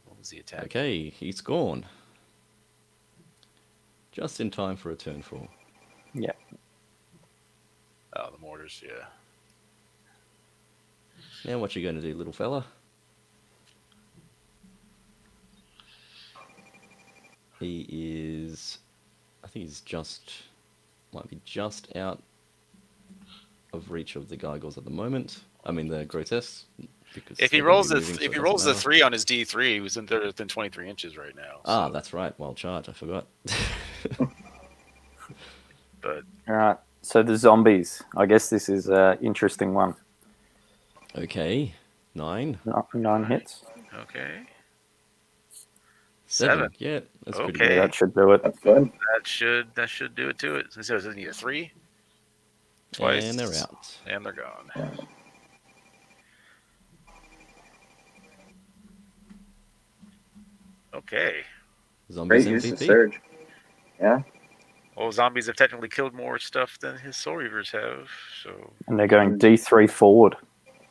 What was the attack? Okay, he's gone. Just in time for a turn 4. Yeah. Oh, the mortars, yeah. Now what you going to do, little fella? He is... I think he's just... Might be just out of reach of the gargoyles at the moment. I mean, the grotesques. Because If he they're gonna rolls be the moving, so if it he doesn't rolls the matter. 3 on his D3, he was within 23 inches right now. Ah, so- that's right. Wild charge. I forgot. But All right. So the zombies. I guess this is an interesting one. Okay. 9. 9 hits. okay, 7. 7. Yeah, that's pretty Okay. Yeah, good. that should do it. That's good. that should do it to it. So does it need a 3? Twice, And they're out. and they're gone. Zombies Okay. Great use of MVP. Surge. Yeah. Well, zombies have technically killed more stuff than his Soul Reavers have. So And they're going D3 forward,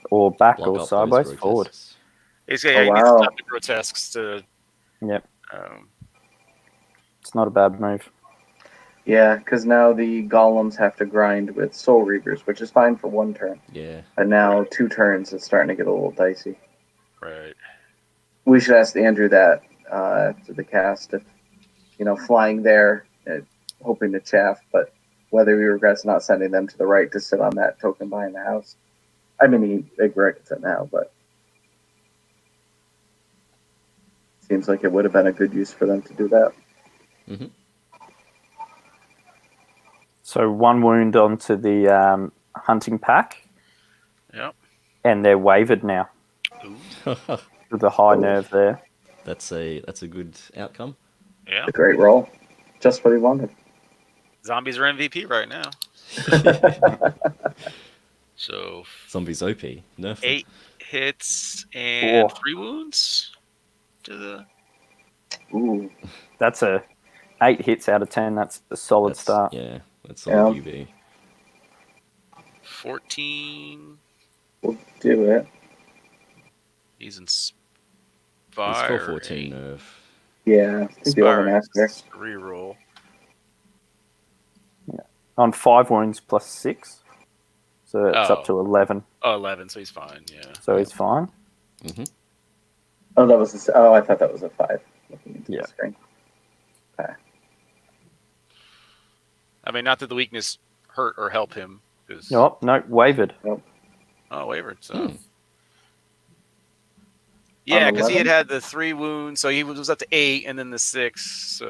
or back, Block or up those sideways forward. grotesques. he's Oh, he needs to wow. stop the grotesques to. Yep. Um, It's not a bad move. Yeah, because now the golems have to grind with Soul Reavers, which is fine for 1 turn. Yeah. But now 2 turns, it's starting to get a little dicey. right. We should ask Andrew that after the cast, if, flying there, hoping to chaff, but whether he regrets not sending them to the right to sit on that token behind the house. I mean, he regrets it now, but seems like it would have been a good use for them to do that. hmm So 1 wound onto the hunting pack, Yep. and they're wavered now Ooh. with the high nerve there. That's a good outcome. Yeah. A great roll. Just what he wanted. Zombies are MVP right now. So Zombies OP. Nerf them. 8 hits and Whoa. 3 wounds to the. Ooh. That's a 8 hits out of 10. That's a solid start. Yeah, that's solid UV. 14. We'll do it. He's It's inspiring. 414 nerf. Yeah, I think the Overmaster. Reroll. On 5 wounds plus 6. So it's up to 11. Oh, 11, so he's fine, yeah. So he's fine. Mm-hmm. Oh, that was I thought that was a 5. Looking into the screen. Okay. I mean, not that the weakness hurt or help him. No, wavered. Oh, wavered, so... Yeah, because he had the 3 wounds, so he was up to 8, and then the 6. So,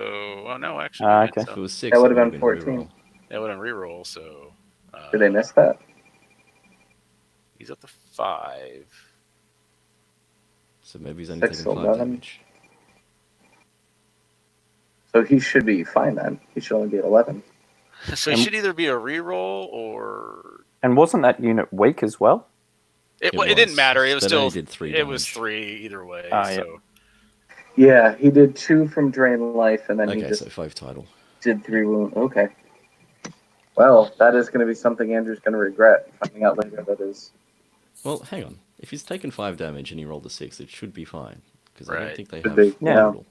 oh no, actually, okay. If it was 6, that would it have been 14. Reroll. That would have reroll. So, did they miss that? He's up to 5. So maybe he's only 6 taking 5 11. damage. So he should be fine then. He should only be at 11. So he should either be a reroll or. And wasn't that unit weak as well? It didn't matter. It was But still. only did 3 It was damage. 3 either way. Oh, yeah. So. Yeah, he did 2 from drain life, and then he Okay, just so 5 total. did 3 wounds. Okay. Well, that is going to be something Andrew's going to regret finding out later. That is. Well, hang on. If he's taken 5 damage and he rolled a 6, it should be fine. Because I don't Right. think they Should have be, yeah. brutal.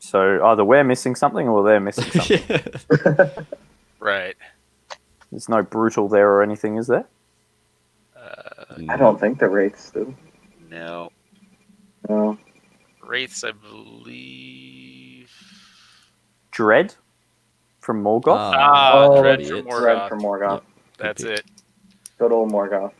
So either we're missing something or they're missing something. Yeah. Right. There's no brutal there or anything, is there? I don't think the Wraiths do. No. No. Wraiths, I believe. Dread from Morgoth? Oh, Dread that's from it. Morgoth. Dread from Morgoth. Yep. That's Good pick. it. Good old Morgoth.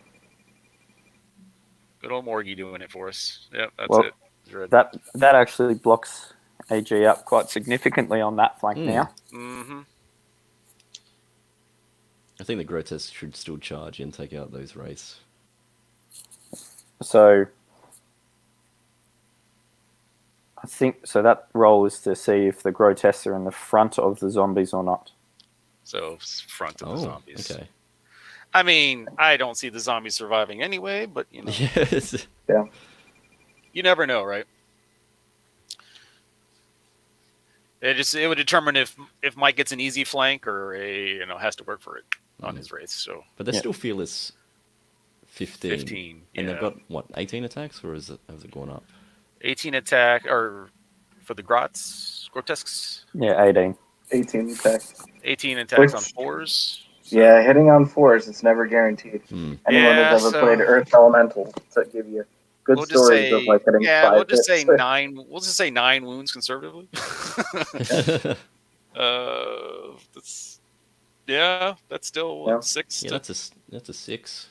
Good old Morgie doing it for us. Yep, that's Well, it. Dread. That actually blocks AG up quite significantly on that flank now. Mm-hmm. I think the Grotesque should still charge and take out those wraiths. So I think so. That role is to see if the grotesques are in the front of the zombies or not. So front of the zombies. Okay. I mean, I don't see the zombies surviving anyway, but you know, Yes. Yeah. you never know, right? It would determine if Mike gets an easy flank or has to work for it on his race. So, But they still feel it's 15. 15, And yeah. they've got, what, 18 attacks? Or has it gone up? 18 attack or for the grotesques. Yeah, 18. 18 attacks. 18 attacks on Which- 4s. Yeah, hitting on 4s, it's never guaranteed. Anyone Yeah, who's ever so- played Earth Elemental to give you good We'll just stories say, of like hitting 5 we'll just say hits. 9. We'll just say 9 wounds conservatively. That's still Yeah. 6. Yeah, that's a 6.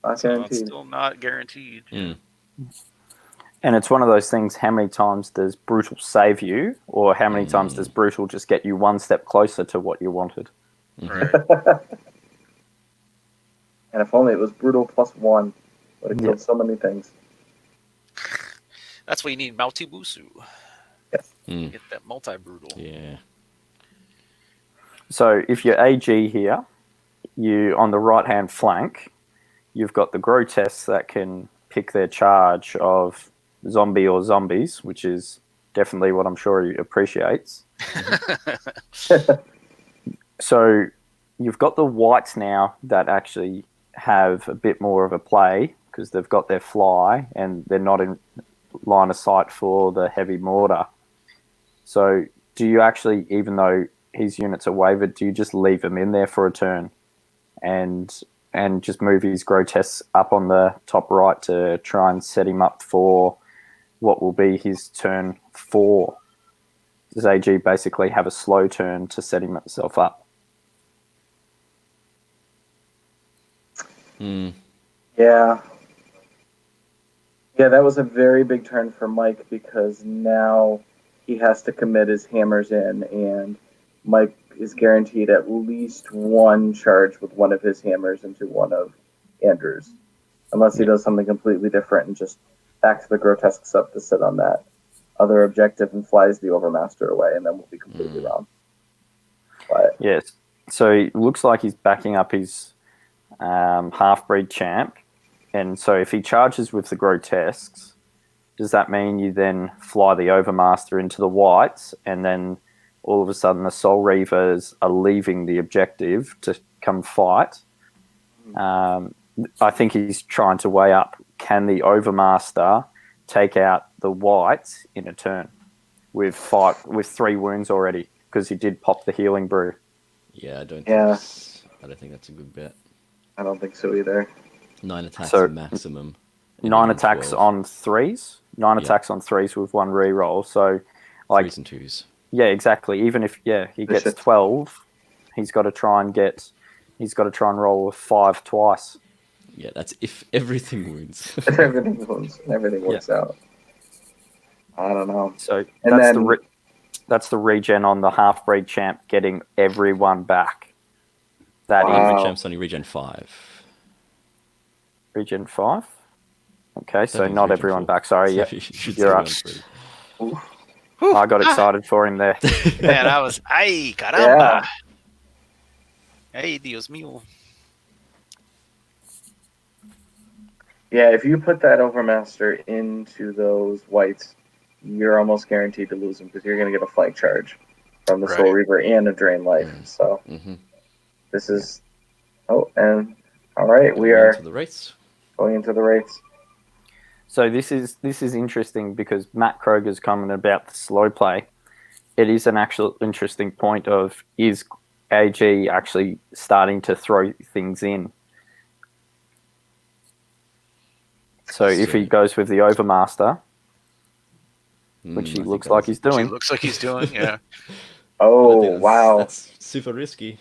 Not So it's guaranteed. still not guaranteed. And it's one of those things, how many times does Brutal save you? Or how many times does Brutal just get you one step closer to what you wanted? Right. And if only it was brutal +1, would have killed so many things. That's why you need Maltibusu. Get that multi-brutal. Yeah. So if you're AG here, you on the right-hand flank, you've got the grotesques that can pick their charge of zombie or zombies, which is definitely what I'm sure he appreciates. So you've got the whites now that actually have a bit more of a play because they've got their fly and they're not in line of sight for the heavy mortar. So do you actually, even though his units are wavered, do you just leave him in there for a turn and just move his grotesques up on the top right to try and set him up for what will be his turn 4? Does AG basically have a slow turn to set himself up? Yeah. Yeah, that was a very big turn for Mike because now he has to commit his hammers in, and Mike is guaranteed at least one charge with one of his hammers into one of Andrew's. Unless he does something completely different and just backs the grotesques up to sit on that other objective and flies the Overmaster away, and then we'll be completely wrong. But Yes. So it looks like he's backing up his half-breed champ. And so if he charges with the grotesques, does that mean you then fly the Overmaster into the whites and then all of a sudden the Soul Reavers are leaving the objective to come fight? I think he's trying to weigh up, can the Overmaster take out the whites in a turn with 3 wounds already, because he did pop the healing brew. Yeah, I don't think that's a good bet. I don't think so either. 9 attacks So, maximum. 9 attacks 12. on 3s. 9 attacks on 3s with 1 reroll. So, like 3s and 2s. Yeah, exactly. Even if he gets 12, he's got to try and roll a 5 twice. Yeah, that's if everything wounds. If everything works out. I don't know. So And that's the regen on the half-breed champ getting everyone back. That Half-breed champ's only regen 5. Regen 5? Okay, so think not it's everyone regen 4. back. Sorry, So yeah. you should You're say right. 1 I got excited for him there. Man, I was, ay, caramba. Ay, Dios mío. Yeah, if you put that Overmaster into those whites, you're almost guaranteed to lose them because you're going to get a flank charge from the Soul Reaver and a Drain Life. So this is... Oh, and all right, we are into the race. Going into the race. So this is interesting because Matt Kroger's comment about the slow play. It is an actual interesting point of, is AG actually starting to throw things in? So if he goes with the Overmaster, which he looks like he's doing. Yeah. Oh, wow. That's super risky.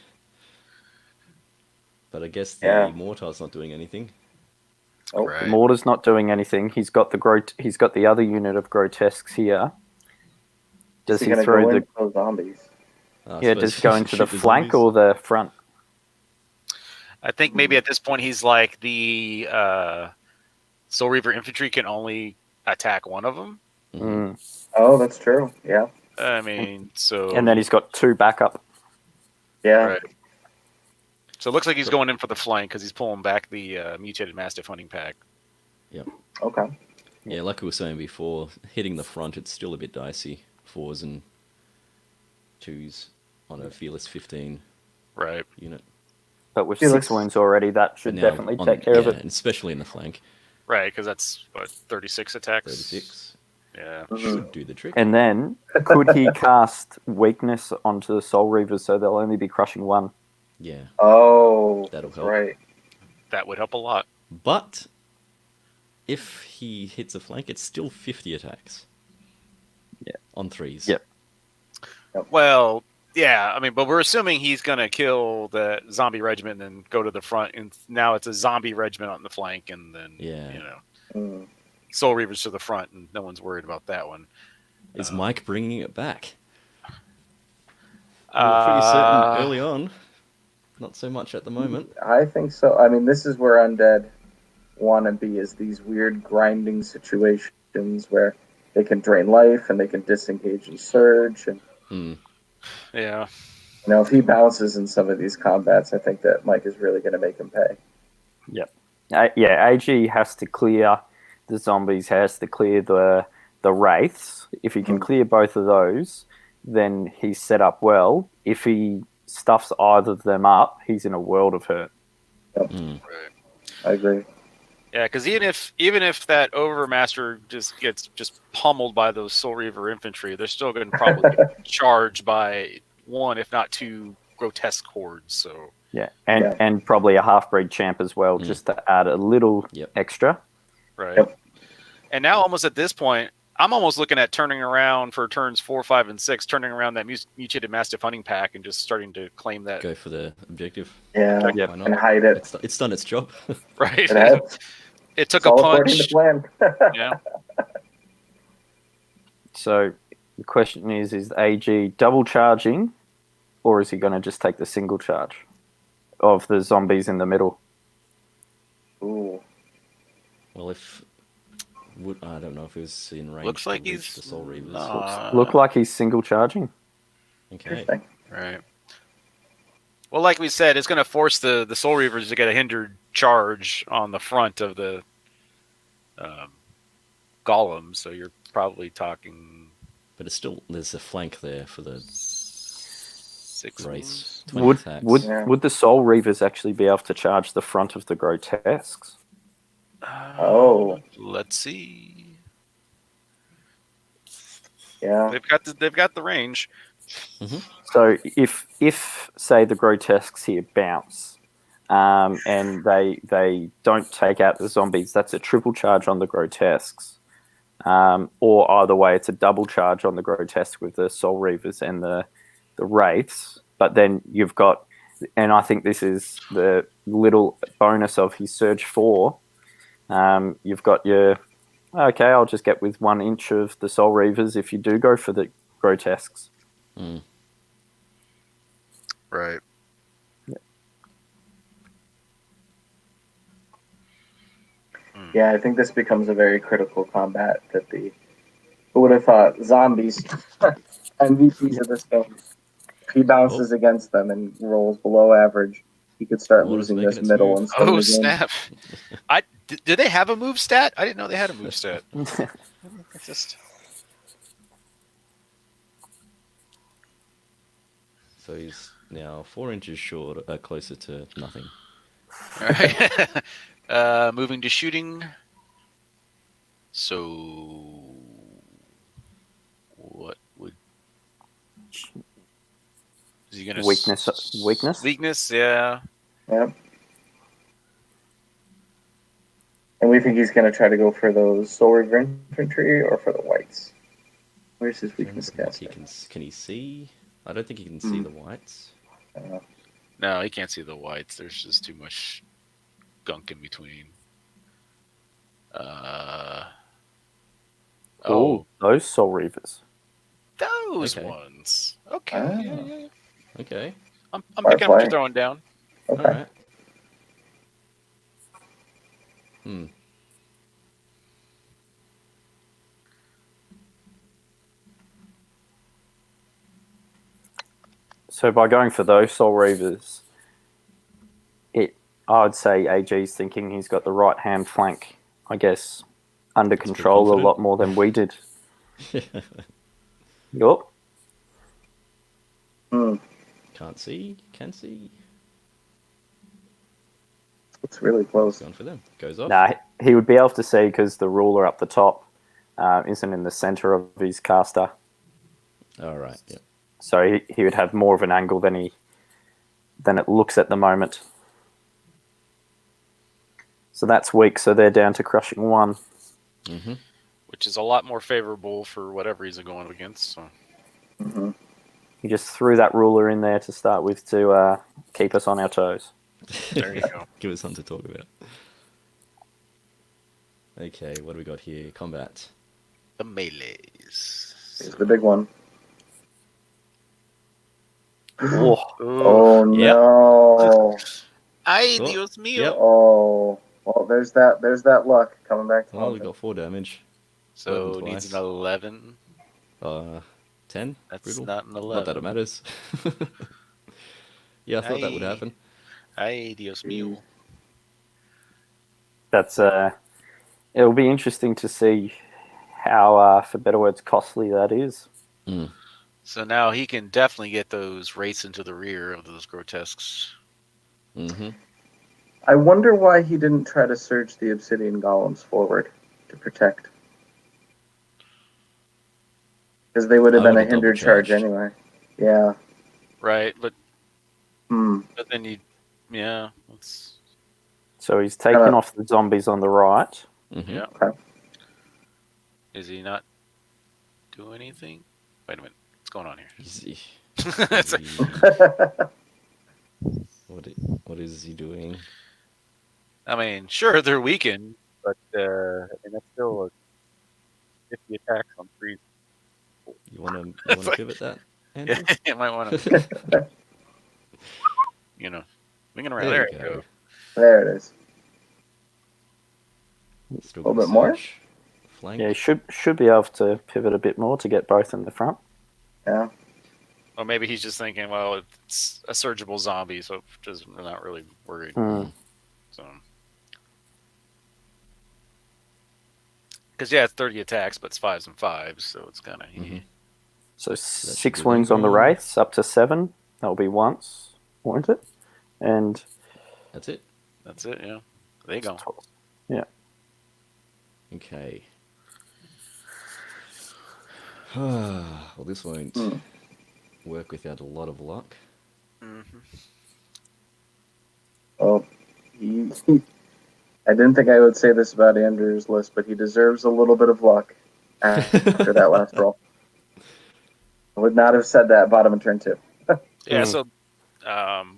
But I guess the Mortar's not doing anything. Oh, The Mortar's not doing anything. He's got the other unit of grotesques here. Does he throw the those zombies? does he go into the flank or the front? I think maybe at this point he's like the Soul Reaver infantry can only attack one of them. Oh, that's true. Yeah. I mean, so... And then he's got 2 backup. Yeah. Right. So it looks like he's going in for the flank because he's pulling back the Mutated Mastiff Hunting Pack. Yep. Okay. Yeah, like we were saying before, hitting the front, it's still a bit dicey. 4s and 2s on a Fearless 15 unit. But with 6 wounds already, that should definitely take care of it. And especially in the flank. Right, because that's, 36 attacks? 36. Yeah. Should do the trick. And then, could he cast Weakness onto the Soul Reavers so they'll only be crushing 1? Yeah. Oh, that'll help. Right. That would help a lot. But if he hits a flank, it's still 50 attacks. Yeah. On 3s. Yep. Well, yeah, I mean, but we're assuming he's going to kill the zombie regiment and then go to the front, and now it's a zombie regiment on the flank, and then, Soul Reavers to the front, and no one's worried about that one. Is Mike bringing it back? We were pretty certain early on. Not so much at the moment. I think so. I mean, this is where Undead want to be, is these weird grinding situations where they can drain life and they can disengage and surge. And yeah. If he bounces in some of these combats, I think that Mike is really going to make him pay. Yep. AG has to clear the zombies, has to clear the wraiths. If he can clear both of those, then he's set up well. If he stuffs either of them up, he's in a world of hurt. Yep. Right. I agree. Yeah, because even if that Overmaster just gets pummeled by those Soul Reaver infantry, they're still going to probably get charged by 1, if not 2, grotesque hordes. So and probably a half-breed champ as well, just to add a little extra. Right. Yep. And now, almost at this point, I'm almost looking at turning around for turns 4, 5, and 6, turning around that Mutated Mastiff Hunting Pack and just starting to claim that. Go for the objective. Yeah, Why not? and hide it. It's done its job. Right. It took It's all a punch. according to plan. Yeah. So the question is AG double charging, or is he going to just take the single charge of the zombies in the middle? Ooh. Well, I don't know if he was in range. Looks like to reach he's the Soul Reavers. Look like he's single charging. Okay. Right. Well, like we said, it's going to force the Soul Reavers to get a hindered charge on the front of the golem. So you're probably talking But it's still, there's a flank there for the 6 race. moves. 20 Would attacks. would Yeah. would the Soul Reavers actually be able to charge the front of the grotesques? Oh. Let's see. Yeah. They've got the range. So if say the grotesques here bounce, and they don't take out the zombies, that's a triple charge on the grotesques. Or either way, it's a double charge on the grotesque with the Soul Reavers and the wraiths. But then you've got, and I think this is the little bonus of his Surge 4. You've got your, okay, I'll just get with 1 inch of the Soul Reavers if you do go for the grotesques. Mm. Right. Yeah, I think this becomes a very critical combat. Who would have thought zombies, MVPs of this game, if he bounces against them and rolls below average, he could start Water's losing making this its middle move. and start Oh the game. snap! Do they have a move stat? I didn't know they had a move stat. It's just So he's now 4 inches short, closer to nothing. all right. Moving to shooting. So, what would is he gonna Weakness? Weakness, yeah. Yep. And we think he's going to try to go for those Soul Reaver infantry or for the whites. Where's his weakness cast? Can he see? I don't think he can see the whites. No, he can't see the whites. There's just too much gunk in between. Oh, those Soul Reavers. Those Okay. ones. Okay. Ah. Yeah. Okay. I'm picking up what Firefly. you're throwing down. Okay. All right. Hmm. So by going for those Soul Reavers, I'd say AG's thinking he's got the right hand flank, I guess, under pretty control a confident. lot more than we did. Yup. Can't see. Can see. It's really close. Going for them. Goes off. Nah, he would be able to see because the ruler up the top isn't in the center of his caster. All right. Yep. So he would have more of an angle than it looks at the moment. So that's weak. So they're down to crushing 1. Mm-hmm. Which is a lot more favorable for whatever he's going up against. So. Mm-hmm. He just threw that ruler in there to start with to keep us on our toes. There you go. Give us something to talk about. Okay, what do we got here? Combat. The melees. Here's the big one. Oh, Oh, no. Ay, Oh, Dios mío. yep. Oh. Well, there's that luck coming back to Well, we haunt him. got 4 damage. So Weapon needs twice. an 11. 10. That's Brutal. not an Not 11. that it matters. Yeah, I thought that would Aye. happen. Ay, Dios mío. that's it'll be interesting to see how, for better words, costly that is. Mm. So now he can definitely get those wraiths into the rear of those grotesques. Mm-hmm. I wonder why he didn't try to surge the obsidian golems forward to protect. Because they would have I been a would've double hindered charge charged. anyway. Yeah. Right, but Hmm. then you, yeah, that's So he's taken off the zombies on the right. Mm-hmm. yeah. Okay. Is he not doing anything? Wait a minute, what's going on here? Easy. It's like- What is he doing? I mean, sure they're weakened, but I mean that's still a 50 attacks on 3. You want to pivot that? Andrew? Yeah, you might want to, swinging around. There you go. There it is. Still A little got bit more? surge. Flank. Yeah, he should be able to pivot a bit more to get both in the front. Yeah. Or maybe he's just thinking, well, it's a surgical zombie, so just we're not really worried. Mm. So, because it's 30 attacks, but it's 5s and 5s, so it's kind of. So should 6 be wounds on the legal. wraiths, up to 7. That'll be once, won't it? And That's it. That's it. Yeah, there you go. yeah. Okay. Well, this won't work without a lot of luck. Well, I didn't think I would say this about Andrew's list, but he deserves a little bit of luck after that last roll. I would not have said that bottom of turn 2. Yeah, so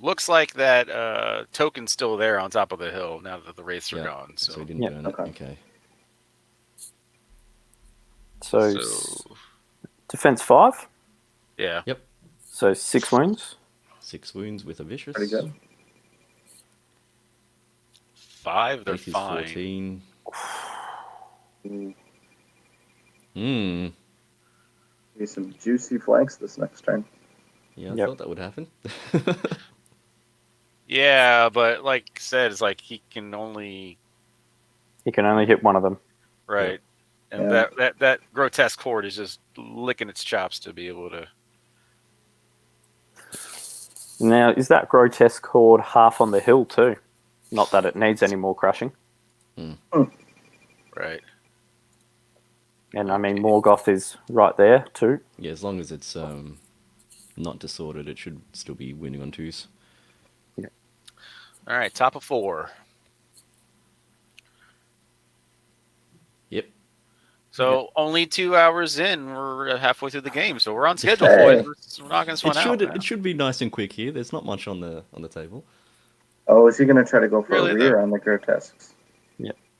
looks like that token's still there on top of the hill now that the wraiths are gone. So So, he didn't burn it. Okay. So defense 5. yeah. Yep. So 6 wounds. 6 wounds with a vicious. Pretty good. 5, they're Wraith is fine. 14. Maybe some juicy flanks this next turn. Yeah, I thought that would happen. Yeah, but like I said, it's like he can only hit one of them. right, and that grotesque horde is just licking its chops to be able to. Now, is that grotesque horde half on the hill too? Not that it needs any more crushing. Right. And I mean, Morgoth is right there too. Yeah, as long as it's not disordered, it should still be winning on 2s. All right, top of 4. Yep. So only 2 hours in, we're halfway through the game, so we're on schedule. Hey. Boys. We're not going to swan out. It should be nice and quick here. There's not much on the table. Oh, is he going to try to go for Really, a rear though? on the grotesques?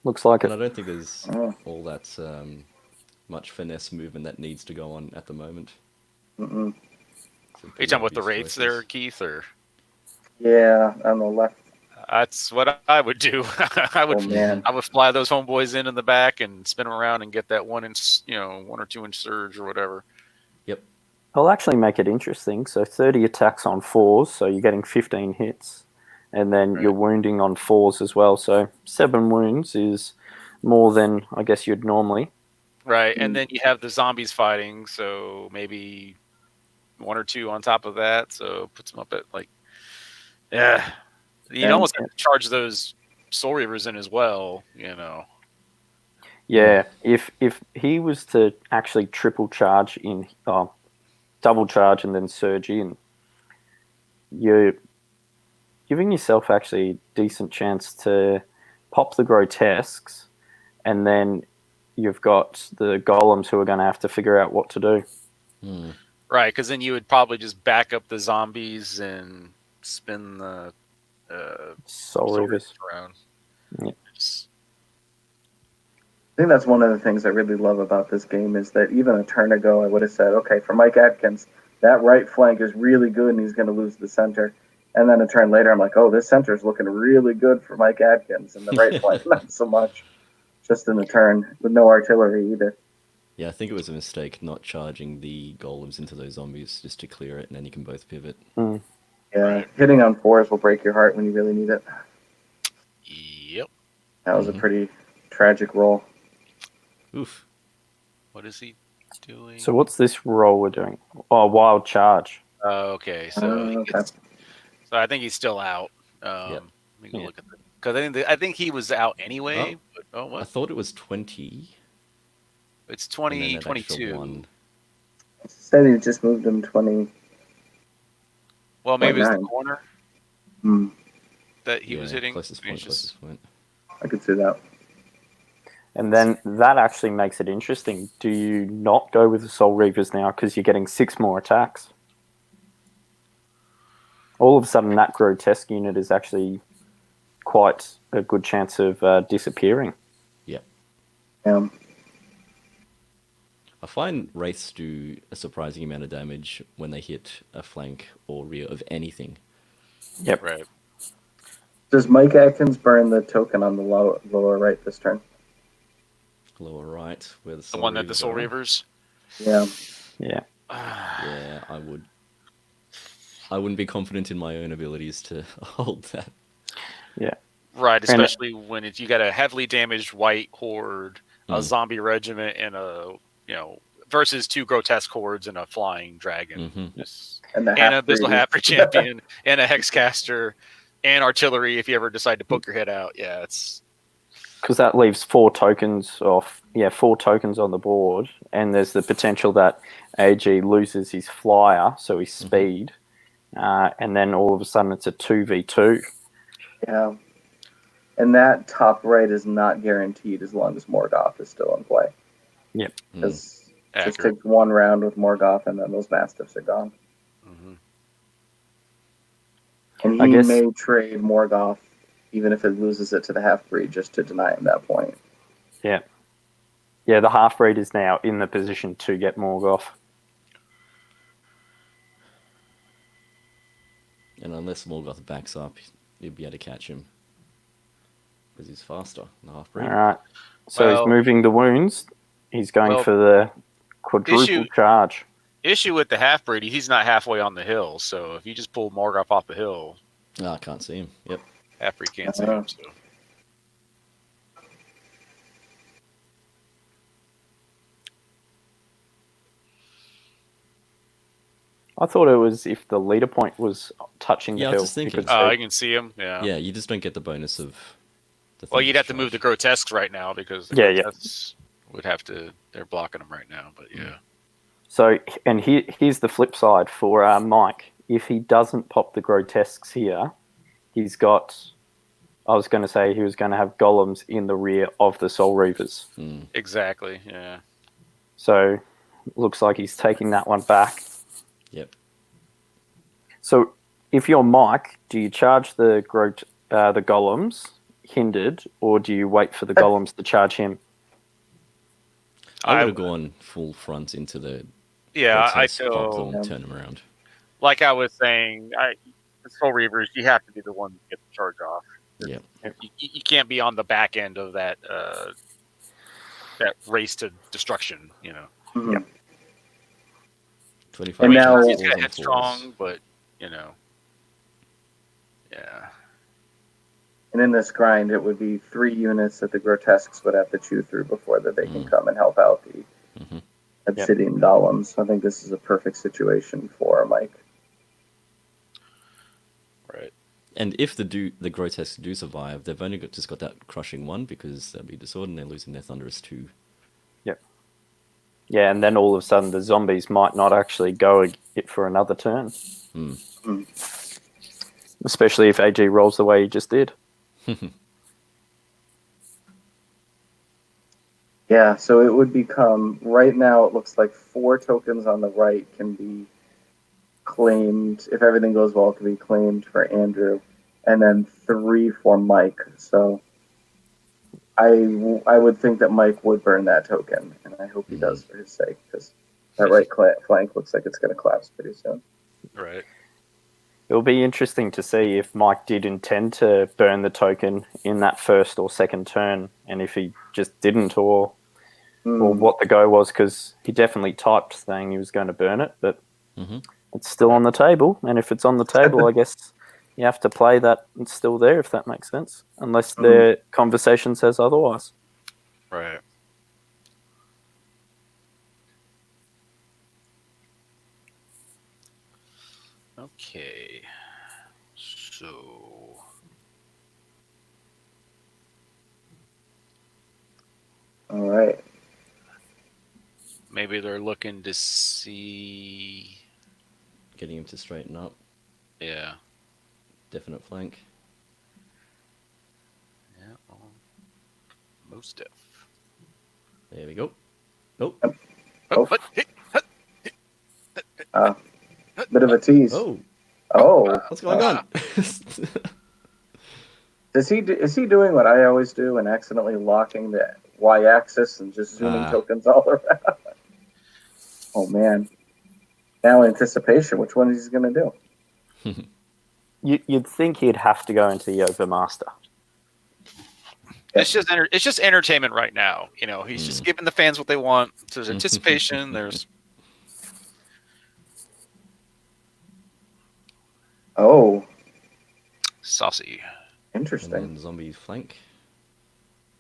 Looks like And I it. don't think there's Oh. all that much finesse movement that needs to go on at the moment. Mm-mm. Some Are you pretty talking about the obvious wraiths there, choices. Keith? Or Yeah, on the left. that's what I would do. I would, Oh, man. I would fly those homeboys in the back and spin them around and get that 1 inch, 1 or 2 inch surge or whatever. Yep. I'll actually make it interesting. So 30 attacks on 4s, so you're getting 15 hits. And then you're wounding on 4s as well. So 7 wounds is more than I guess you'd normally. Right, and then you have the zombies fighting, so maybe 1 or 2 on top of that. So puts them up at you almost have to charge those Soul Reavers in as well. Yeah, if he was to actually triple charge in, double charge and then surge in, you're giving yourself actually a decent chance to pop the grotesques, and then you've got the golems who are going to have to figure out what to do. Right, because then you would probably just back up the zombies and spin the Soul Reavers around. Yeah. I think that's one of the things I really love about this game is that even a turn ago, I would have said, okay, for Mike Adkins, that right flank is really good and he's going to lose the center. And then a turn later, I'm like, oh, this center is looking really good for Mike Adkins. And the right flank, not so much. Just in a turn with no artillery either. Yeah, I think it was a mistake not charging the golems into those zombies just to clear it, and then you can both pivot. Yeah, hitting on 4s will break your heart when you really need it. Yep. That was a pretty tragic roll. Oof. What is he doing? So what's this roll we're doing? Oh, wild charge. Okay, so I think he's still out. Let me go look at that because I think he was out anyway. I thought it was 20. It's 2022. Said he just moved him 20. Well, maybe it's the 9. corner that he was hitting. Closest point. I could see that. And then that actually makes it interesting. Do you not go with the Soul Reavers now because you're getting 6 more attacks? All of a sudden, that grotesque unit is actually quite a good chance of disappearing. Yeah. Yeah. I find wraiths do a surprising amount of damage when they hit a flank or rear of anything. Yep. Right. Does Mike Adkins burn the token on the lower right this turn? Lower right, where the The one that the Soul Reavers Reavers. Yeah. Yeah. are. Yeah, I would. I wouldn't be confident in my own abilities to hold that. Yeah. Right, especially when you got a heavily damaged white horde, a zombie regiment, and versus 2 grotesque hordes and a flying dragon. And the And a Abyssal half-breed. Half-Breed champion, and a hexcaster, and artillery if you ever decide to poke your head out. Yeah, it's... Because that leaves 4 tokens off. Yeah, 4 tokens on the board, and there's the potential that AG loses his flyer, so his speed, and then all of a sudden it's a 2v2. Yeah. And that top right is not guaranteed as long as Morgoth is still in play. Yep. Because it just Accurate. takes one round with Morgoth, and then those Mastiffs are gone. And I he guess- may trade Morgoth, even if it loses it to the half-breed, just to deny him that point. Yeah. Yeah, the half-breed is now in the position to get Morgoth. And unless Morgoth backs up, you'd be able to catch him. Because he's faster, the half-breed. All right. So he's moving the wounds. He's going for the quadruple charge. Issue with the half-breed, he's not halfway on the hill, so if you just pull Morgoth off the hill... I can't see him. Yep. Half-breed can't see him, so... I thought it was if the leader point was touching the Yeah, I hill. was just thinking. I can see him, yeah. Yeah, you just don't get the bonus of... Well, you'd have to move the grotesques right now, because the grotesques would have to... They're blocking them right now, but yeah. So, and here's the flip side for Mike. If he doesn't pop the grotesques here, he's got... I was going to say he was going to have golems in the rear of the Soul Reavers. Exactly, yeah. So, looks like he's taking that one back. Yep. So, if you're Mike, do you charge the golems hindered, or do you wait for the golems to charge him? I would have gone full front into the... Yeah, I pop them, feel... turn them around. Like I was saying, the Soul Reavers, you have to be the one to get the charge off. Yeah. You can't be on the back end of that that race to destruction, you know. Mm-hmm. 25 And now- He's got headstrong, but you know, yeah. And in this grind, it would be 3 units that the grotesques would have to chew through before that they can come and help out the obsidian golems. I think this is a perfect situation for Mike. Right. And if the grotesques do survive, they've only just got that crushing 1 because they'll be disordered and they're losing their thunderous 2. Yep. Yeah, and then all of a sudden the zombies might not actually go it for another turn. Especially if AG rolls the way he just did. Yeah, so it would become, right now it looks like 4 tokens on the right can be claimed, if everything goes well, it can be claimed for Andrew, and then 3 for Mike. So I would think that Mike would burn that token, and I hope he does for his sake, because that right flank looks like it's going to collapse pretty soon. Right. It'll be interesting to see if Mike did intend to burn the token in that first or second turn, and if he just didn't, or what the go was, because he definitely typed saying he was going to burn it, but it's still on the table, and if it's on the table, I guess you have to play that it's still there, if that makes sense, unless the conversation says otherwise. Right. Okay. So... All right. Maybe they're looking to see... Getting him to straighten up. Yeah. Definite flank. Yeah, well, most def. There we go. Oh. Bit of a tease. Oh. Oh. What's going on? Is he doing what I always do and accidentally locking the y-axis and just zooming tokens all around? Oh, man. Now anticipation. Which one is he going to do? You'd think he'd have to go into the Overmaster. It's just entertainment right now. You know, he's just giving the fans what they want. There's anticipation. There's... Oh, Saucy. And interesting. then zombie flank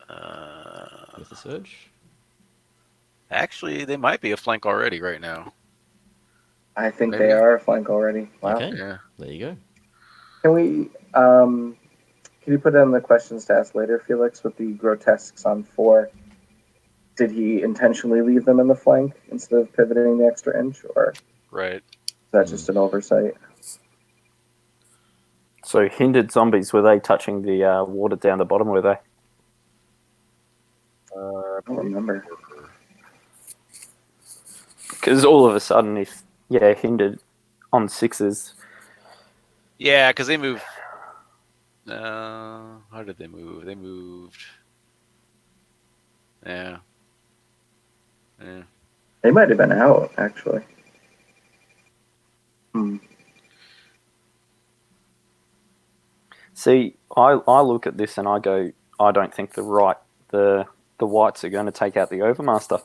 Uh, with a surge. actually, they might be a flank already right now. I think Maybe. they are a flank already. Wow. Okay, Yeah. there you go. Can we? Can you put in the questions to ask later, Felix, with the grotesques on 4? Did he intentionally leave them in the flank instead of pivoting the extra inch, or Right. is that just an oversight? So hindered zombies, were they touching the water down the bottom, were they? I don't remember. Because all of a sudden, if, hindered on 6s, Yeah, because they moved. How did they move? They moved. Yeah. Yeah. They might have been out, actually. see, I look at this and I go, I don't think the whites are going to take out the Overmaster.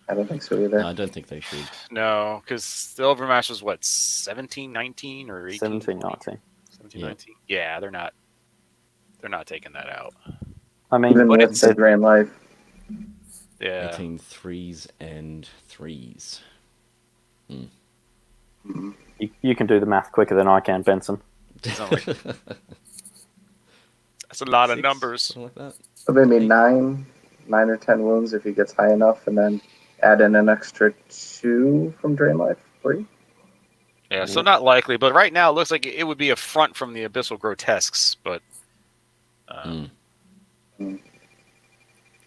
I don't think so either. No, I don't think they should. No, because the Overmaster was what, 17, 19 or 18? 17, 19. 17, 19? Yeah, they're not taking that out. I mean, Even but with it's- the Drain Life. Yeah. 18 3s and 3s. you can do the math quicker than I can, Benson. That's a lot of 6, numbers. something like that. So maybe 9 or 10 wounds if he gets high enough, and then add in an extra 2 from Drain Life. 3? Yeah, so not likely, but right now it looks like it would be a front from the Abyssal Grotesques, but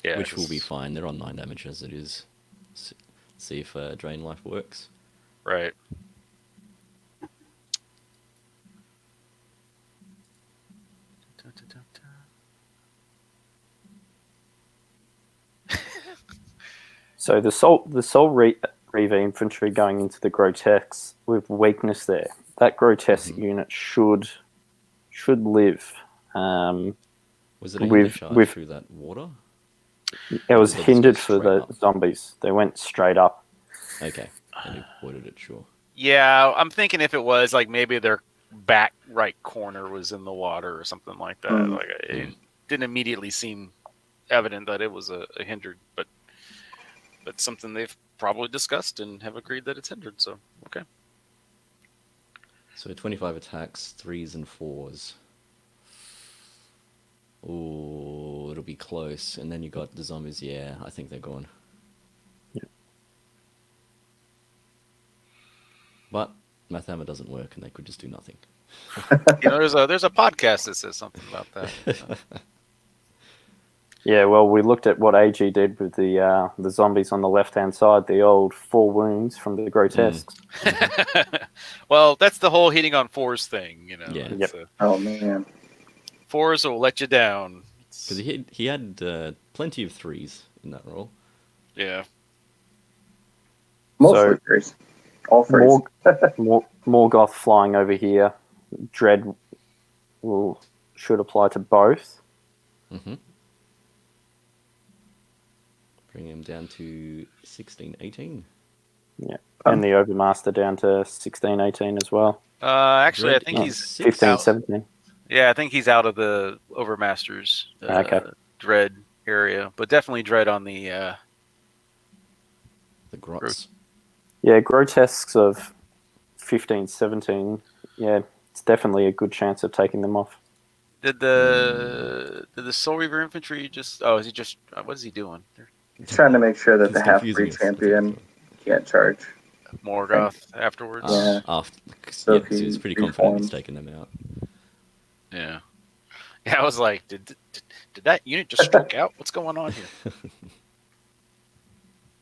yeah, Which will be fine. They're on 9 damage as it is. See if Drain Life works. right. So the Soul Reaver infantry going into the Grotesques with weakness there. That Grotesque unit should live. Was it a hinder charge through that water? It was Or did they just hindered go for straight the up? zombies. They went straight up. Okay, and you avoided it, sure. Yeah, I'm thinking if it was like maybe their back right corner was in the water or something like that. Like it didn't immediately seem evident that it was a hindered, but something they've probably discussed and have agreed that it's hindered. So okay. So 25 attacks, 3s and 4s. Ooh, it'll be close. And then you got the zombies. Yeah, I think they're gone. Yeah. But Math Hammer doesn't work, and they could just do nothing. There's a podcast that says something about that. Yeah, well, we looked at what AG did with the zombies on the left-hand side, the old 4 wounds from the Grotesques. Well, that's the whole hitting on 4s thing, Yeah. It's, Oh, man. 4s will let you down. Because he had plenty of 3s in that role. Yeah. Mostly 3s. All 3s. Morgoth flying over here. Dread should apply to both. Mm-hmm. Bring him down to 16, 18. Yeah. And the Overmaster down to 16, 18 as well. Actually, Dread I think he's 15, out. 17. Yeah, I think he's out of the Overmasters Dread area, but definitely Dread on the Grots. Yeah, Grotesques of 15, 17. Yeah, it's definitely a good chance of taking them off. Did the Soul Reaver infantry just? Oh, is he just? What is he doing? He's trying to make sure that He's the confusing half-breed us, I think, champion can't charge. Morgoth afterwards. Yeah. After, So yeah, if so he he's pretty confident he's reforms. taking them out. Yeah. Yeah, I was like, did that unit just stroke out? What's going on here?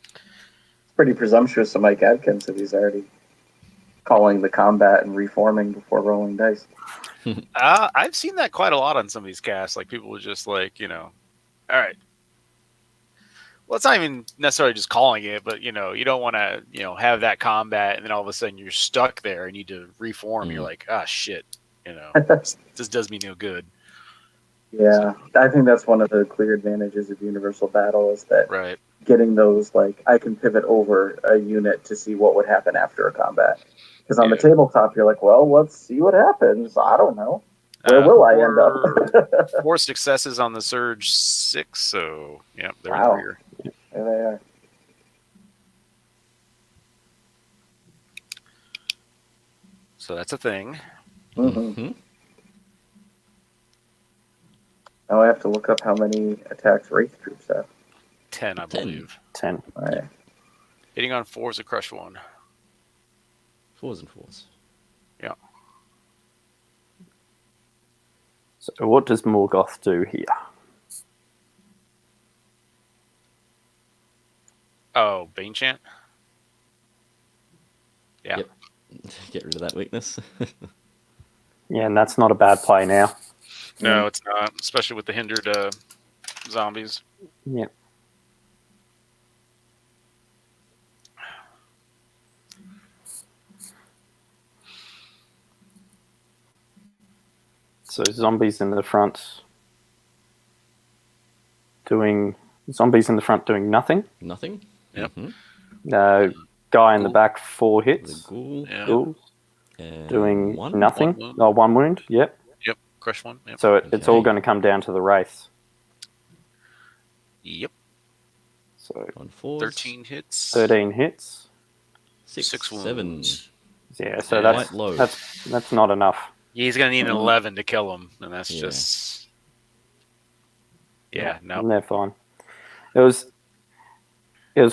It's pretty presumptuous of Mike Adkins if he's already calling the combat and reforming before rolling dice. I've seen that quite a lot on some of these casts. Like people were just like, all right. Well, it's not even necessarily just calling it, but you don't want to, have that combat and then all of a sudden you're stuck there and need to reform. You're like, ah, shit, this does me no good. Yeah, I think that's one of the clear advantages of Universal Battle is that Right. getting those, like, I can pivot over a unit to see what would happen after a combat. Because on the Yeah. tabletop, you're like, well, let's see what happens. I don't know. Where will I end up? 4 successes on the surge 6, so yeah, they're in the Wow. rear. There they are. So that's a thing. Mm-hmm. Now I have to look up how many attacks Wraith troops have. 10, I 10. believe. 10. All right. Hitting on 4 is a crush 1. 4s and 4s. Yeah. So what does Morgoth do here? Oh, Bane Chant? Yeah. Yep. Get rid of that weakness. Yeah, and that's not a bad play now. No, it's not, especially with the hindered zombies. Yeah. So zombies in the front doing nothing. Nothing. Yep. Guy in the Ghoul. back, 4 The hits. ghoul. Yeah. Ghouls And doing one. nothing. 1 wound. Oh, 1 wound. Yep. Yep. Crush 1. Yep. So it's all Okay. going to come down to the wraiths. Yep. So On 4s. 13 hits. 13 hits. 6, 6 7. wounds. Yeah. So Yeah. that's Quite low. that's not enough. He's going to need an 11 to kill him, and that's Yeah. just... Yeah, no. And they're fine. It was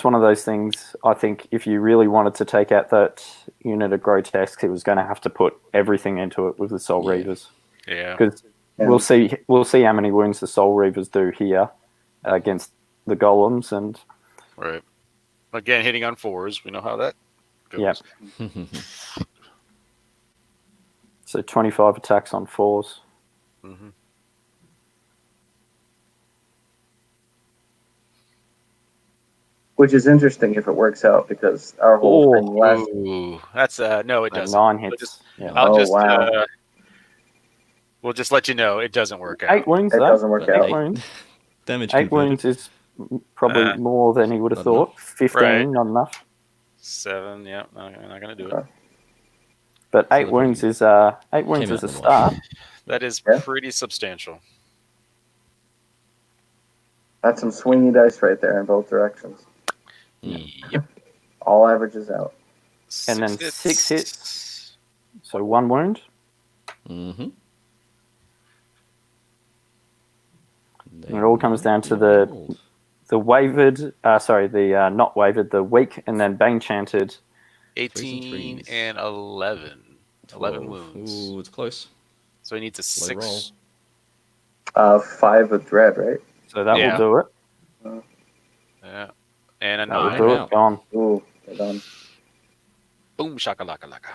one of those things. I think if you really wanted to take out that unit of grotesque, it was going to have to put everything into it with the Soul Yeah. Reavers. Yeah. Because we'll see how many wounds the Soul Reavers do here against the golems, and Right. Again, hitting on 4s. We know how that goes. Yeah. So 25 attacks on 4s. Mm-hmm. Which is interesting if it works out because our whole thing last. Ooh, that's no, it doesn't. 9 We'll hits. just, Yeah. Wow. we'll just let you know it doesn't work out. 8 wounds, It though. doesn't work But out. 8 wounds. Damage 8 converted. wounds is probably more than he would have Not enough. thought. 15, Right. not enough. 7, yeah, I'm not gonna do it. Okay. But So 8 the wounds fucking- is a Came out in the wash. start. That is Yeah. pretty substantial. That's some swingy dice right there in both directions. Yep. All averages out. And then 6 hits. So 1 wound. Mm-hmm. And it all comes down to the wavered, not wavered, the weak, and then bane chanted. 18 threes. and 11. 11 12. wounds. Ooh, it's close. So he needs a Low 6. roll. 5 with dread, right? So that Yeah. will do it. Yeah. And a That will 9. do out. it. Gone. Ooh, they're done. Boom, shakalaka laka.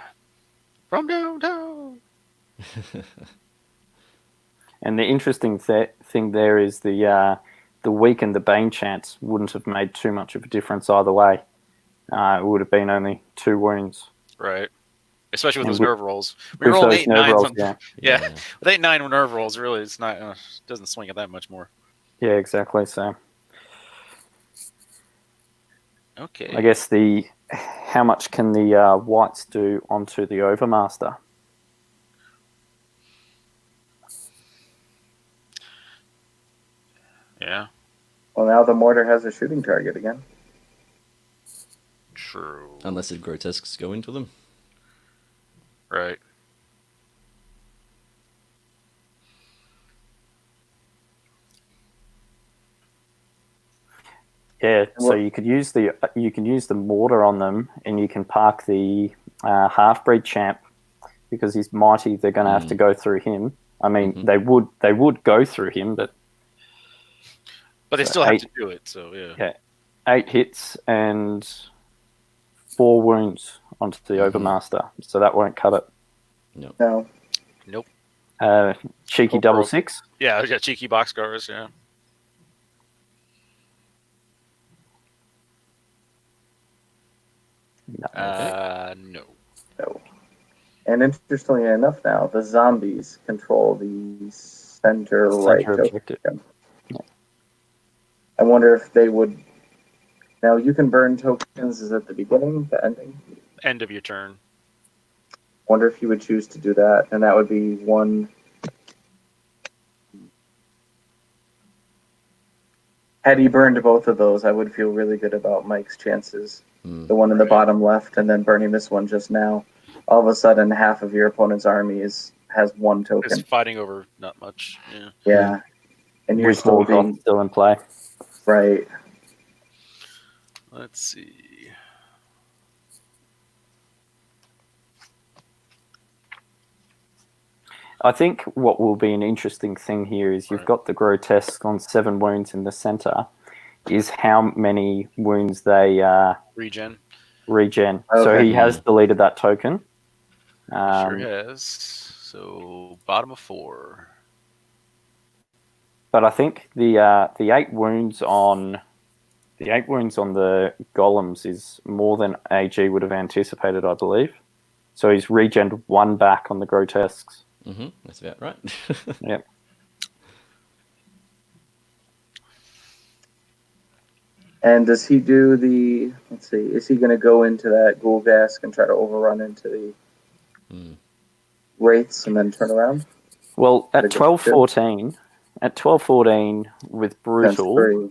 From downtown. And the interesting thing there is the weak and the bane chants wouldn't have made too much of a difference either way. It would have been only 2 wounds. Right. Especially with And those with- nerve rolls. We With rolled those 8 nerve 9s rolls, on, yeah. yeah. With 8 9 nerve rolls, really, it's not doesn't swing it that much more. Yeah, exactly. So Okay. I guess how much can the whites do onto the Overmaster? Yeah. Well, now the mortar has a shooting target again. True. Unless the grotesques go into them. Right. Yeah, so Well- you could use the mortar on them, and you can park the half-breed champ because he's mighty. They're going to have to go through him. I mean, they would go through him, but But they So still have 8 to do it, so yeah. yeah, 8 hits and 4 wounds onto the Overmaster, so that won't cut it. No. Nope. Cheeky Oh, double bro. 6. Yeah, we got cheeky boxcars, yeah. No. No. And interestingly enough now, the zombies control the center right Center objective. I wonder if they would... Now, you can burn tokens. Is it the beginning, the ending? End of your turn. Wonder if he would choose to do that, and that would be one. Had he burned both of those, I would feel really good about Mike's chances. The one in the bottom left, and then burning this one just now. All of a sudden, half of your opponent's army has one token. It's fighting over not much. Yeah. Yeah, and you're With still Morgoth being still in play. right. Let's see. I think what will be an interesting thing here is you've got the grotesque on 7 wounds in the center. Is how many wounds they Regen. regen. Okay. So he has deleted that token. Sure has. So bottom of 4. But I think the 8 wounds on the golems is more than AG would have anticipated, I believe. So he's regened 1 back on the grotesques. Mm-hmm. That's about right. Yep. And does he do the? Let's see. Is he going to go into that Ghoulgask and try to overrun into the wraiths and then turn around? Well, at Against 12-14 with brutal,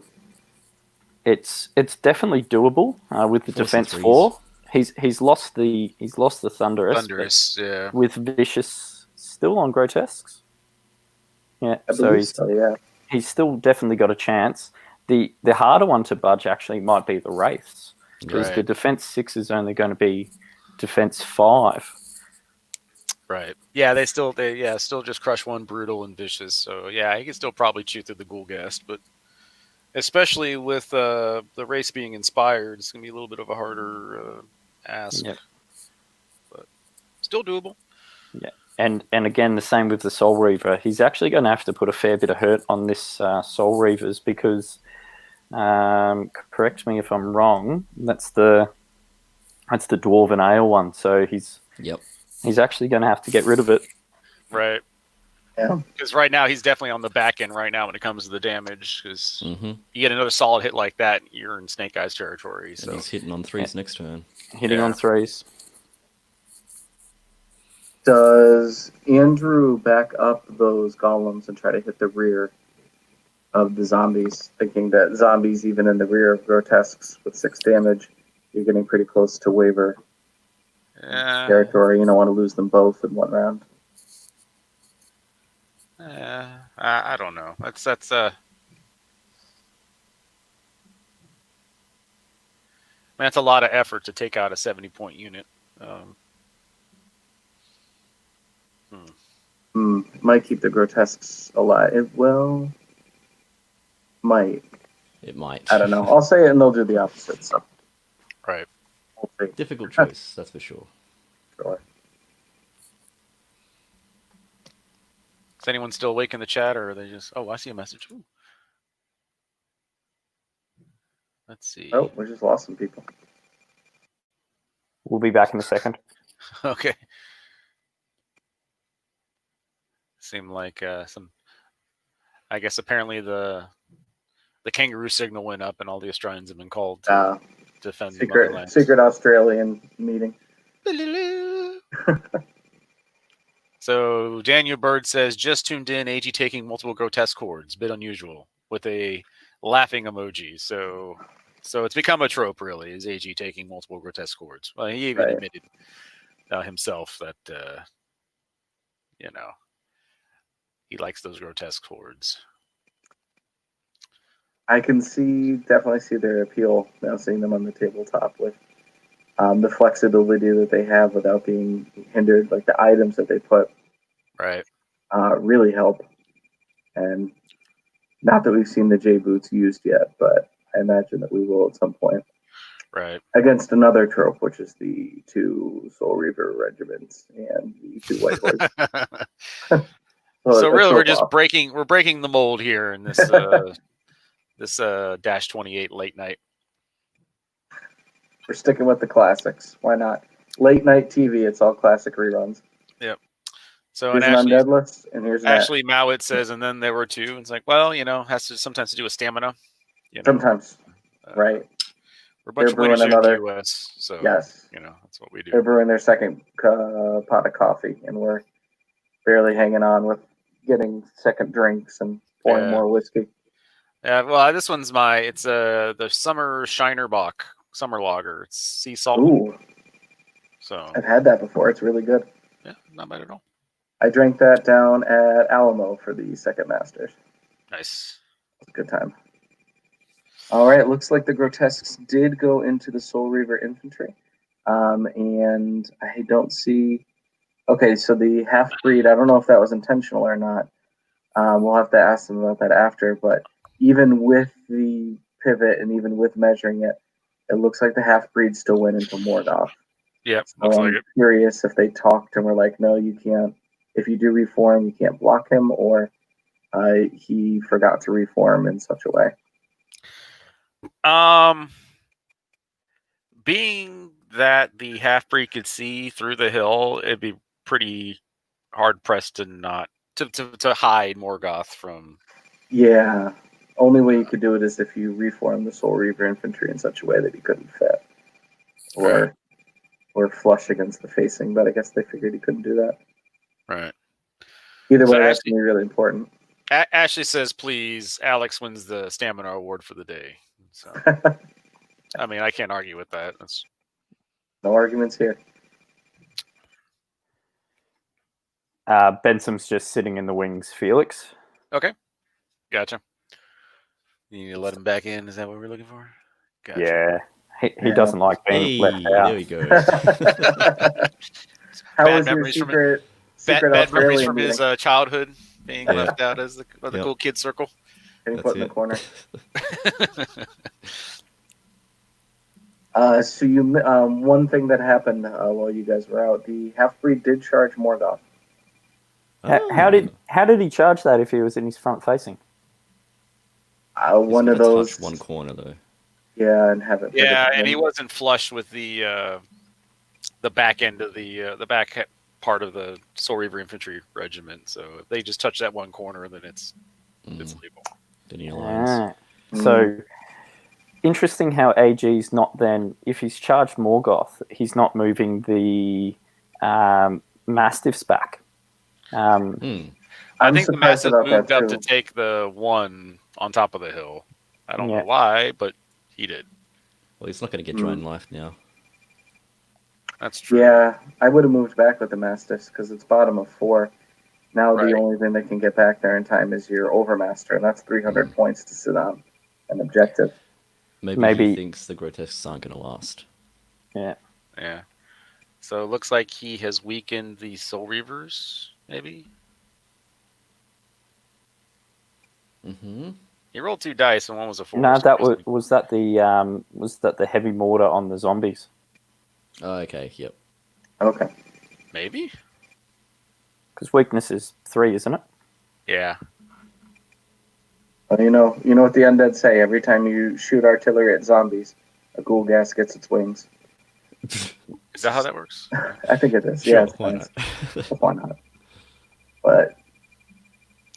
Defense it's definitely doable with the Force and defense 4. He's lost the Thunderous. Thunderous, yeah. With Vicious still on grotesques. Yeah, I so believe so. Yeah. he's still definitely got a chance. The harder one to budge actually might be the wraiths, because the defense 6 is only going to be defense 5. Right. Yeah, they still just crush 1 brutal and vicious. So yeah, he can still probably chew through the Ghoulgast, but especially with the race being inspired, it's gonna be a little bit of a harder ask. Yep. But still doable. Yeah. And again, the same with the Soul Reaver. He's actually going to have to put a fair bit of hurt on this Soul Reavers because, correct me if I'm wrong, that's the Dwarven Ale one. So he's actually going to have to get rid of it. Right. Yeah. Because right now he's definitely on the back end right now when it comes to the damage. Because you get another solid hit like that, you're in Snake Eyes territory. So and he's hitting on 3s next turn. Hitting on 3s. Does Andrew back up those golems and try to hit the rear of the zombies, thinking that zombies, even in the rear of grotesques with 6 damage, you're getting pretty close to waiver territory. You don't want to lose them both in one round. I don't know. That's a lot of effort to take out a 70-point unit. Might keep the grotesques alive. Might. It might. I don't know. I'll say it and they'll do the opposite. So. Right. We'll see. Difficult choice, that's for sure. Sure. Is anyone still awake in the chat, or are they just? Oh, I see a message. Ooh. Let's see. Oh, we just lost some people. We'll be back in a second. Okay. Seemed like some. I guess apparently the kangaroo signal went up, and all the Australians have been called to defend the motherland. Secret Australian meeting. So Daniel Bird says, just tuned in, AG taking multiple grotesque hordes, bit unusual, with a laughing emoji. So it's become a trope, really, is AG taking multiple grotesque hordes. Well, he even admitted himself that, he likes those grotesque hordes. I can definitely see their appeal now, seeing them on the tabletop with the flexibility that they have without being hindered. Like the items that they put, really help. And not that we've seen the J boots used yet, but I imagine that we will at some point. Right. Against another trope, which is the 2 Soul Reaver regiments and the 2 White Horse. So really, we're breaking the mold here in this this Dash 28 late night. We're sticking with the classics. Why not? Late night TV. It's all classic reruns. Yep. So here's an undead list, and here's Ashley Mowat says, and then there were 2. It's like, well, has to sometimes to do with stamina. Sometimes, right? We're a bunch They're of winners brewing here in the another- U.S., so Yes. that's what we They're do. brewing their second pot of coffee, and we're barely hanging on with getting second drinks and pouring Yeah. more whiskey. Yeah, well, this one's it's the Summer Shiner Bock Summer Lager. It's sea salt. Ooh, So I've had that before. It's really good. yeah, not bad at all. I drank that down at Alamo for the second Masters. Nice. It was a good time. All right, looks like the Grotesques did go into the Soul Reaver Infantry. And I don't see. Okay, so the half breed, I don't know if that was intentional or not. We'll have to ask them about that after. But even with the pivot and even with measuring it, it looks like the half breed still went into Morgoth. Yep, So looks like I'm it. curious if they talked and were like, no, you can't. If you do reform, you can't block him, or he forgot to reform in such a way. Being that the half breed could see through the hill, it'd be pretty hard pressed to not to hide Morgoth from. Yeah. Only way you could do it is if you reform the Soul Reaver infantry in such a way that he couldn't fit. Or flush against the facing, but I guess they figured he couldn't do that. Right. Either So way, that's Ashley- going to be really important. Ashley says, "Please, Alex wins the stamina award for the day." So, I mean, I can't argue with that. That's No arguments here. Benson's just sitting in the wings, Felix. okay. Gotcha. You need to let him back in. Is that what we're looking for? Gotcha. Yeah. He Yeah. doesn't like being Hey, left out. there we go. How Bad was your memories from secret Bad memories Australian from his meeting? childhood being Yeah. left out as the Yep. cool kid circle. Getting That's put in the it. corner. So you one thing that happened while you guys were out, the half breed did charge Morgoth. How did he charge that if he was in his front facing? He's One gotta of those, touch one corner though. yeah, and have it. Yeah, and he wasn't flush with the back end of the back part of the Soul Reaver infantry regiment. So if they just touch that one corner, then it's legal. Then he aligns. So interesting how AG's not then, if he's charged Morgoth, he's not moving the Mastiffs back. I I'm think the surprised Mastiff about moved that up too. to take the one on top of the hill. I don't Yeah. know why, but he did. Well, he's not going to get drain life now. That's true. Yeah, I would have moved back with the Mastiffs because it's bottom of 4. Now Right. the only thing that can get back there in time is your Overmaster, and that's 300 points to sit on an objective. Maybe he thinks the Grotesques aren't going to last. Yeah. Yeah. So it looks like he has weakened the Soul Reavers, maybe? Mm-hmm. He rolled 2 dice and one was a 4. No, so that he's- was that the heavy mortar on the zombies. Oh, okay, yep. Okay. maybe? Because weakness is 3, isn't it? Yeah. Well, you know what the undead say. Every time you shoot artillery at zombies, a ghoul gas gets its wings. Is that how that works? I think it is. Sure, Yeah, it's why nice. not? Why not? But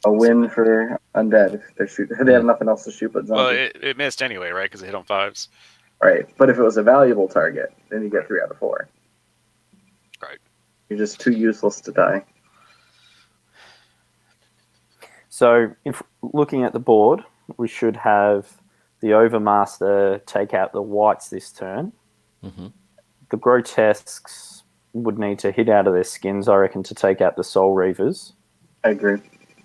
a win for undead if they're shooting. They have nothing else to shoot but Well, zombies. it missed anyway, right? Because it hit on 5s. Right. But if it was a valuable target, then you get 3 out of 4. Right. You're just too useless to die. So, if looking at the board, we should have the Overmaster take out the whites this turn. Mm-hmm. The Grotesques would need to hit out of their skins, I reckon, to take out the Soul Reavers. I agree.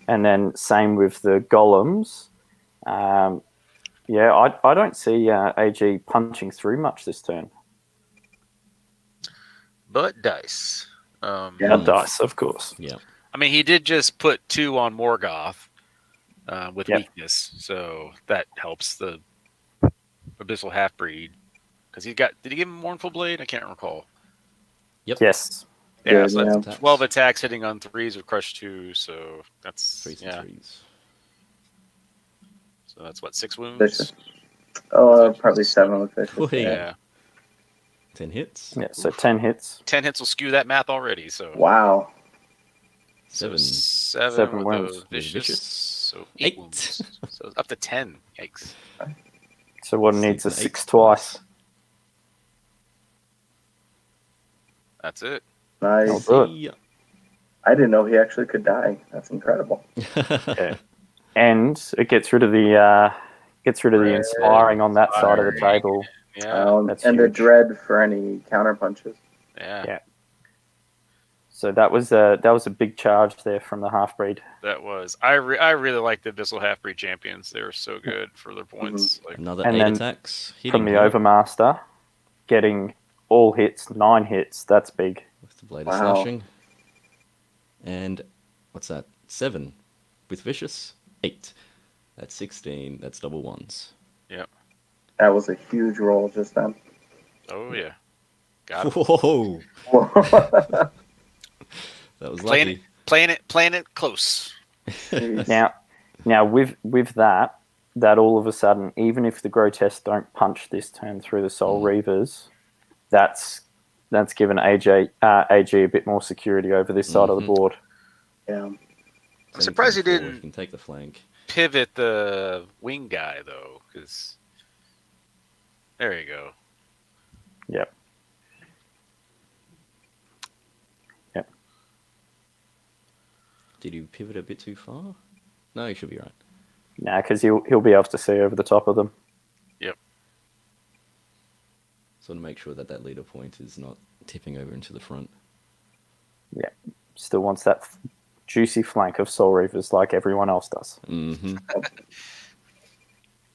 And then same with the Golems. I don't see AG punching through much this turn. But dice. Yeah. Dice, of course. Yeah. I mean, he did just put 2 on Morgoth with Yep. weakness, so that helps the Abyssal Half-Breed. Because did he give him Mournful Blade? I can't recall. Yes. Yeah, Good, so that's yeah. 12 attacks hitting on 3s with Crush 2, so that's 3s yeah. and 3s. So that's what, 6 wounds? Vicious. Probably 7 with vicious. Wait. Yeah. 10 hits. Yeah, so 10 hits. 10 hits will skew that math already, so Wow. 7. 7 with wounds. the vicious, Vicious. so 8 8. wounds. So up to 10. Yikes. So one 6 needs a and 6 8 twice. That's it. Nice. Good. See ya. I didn't know he actually could die. That's incredible. Yeah. And it gets rid of the inspiring on that side of the Inspiring. table. Yeah. That's and the huge. dread for any counter punches. Yeah. Yeah. So that was a big charge there from the half-breed. That was. I really like the Abyssal Half-Breed champions. They were so good for their points. Like, Another And 8 then attacks. From the point Overmaster, getting all hits, 9 hits, that's big. with the blade Wow. of slashing. And what's that? 7 with vicious. 8. That's 16. That's double ones. That was a huge roll just then. oh yeah. Got it. Whoa! Jeez. That was Playing lucky. Playing it close. Now with that all of a sudden, even if the Grotesque don't punch this turn through the Soul Reavers, that's given AG a bit more security over this side of the board. Yeah. I'm surprised he 17-4, didn't You can take the flank. pivot the wing guy though, because there you go. Yep. Did you pivot a bit too far? No, you should be right. Nah, because he'll be able to see over the top of them. So to make sure that that leader point is not tipping over into the front. Yeah. Still wants that juicy flank of Soul Reavers like everyone else does. Mm-hmm.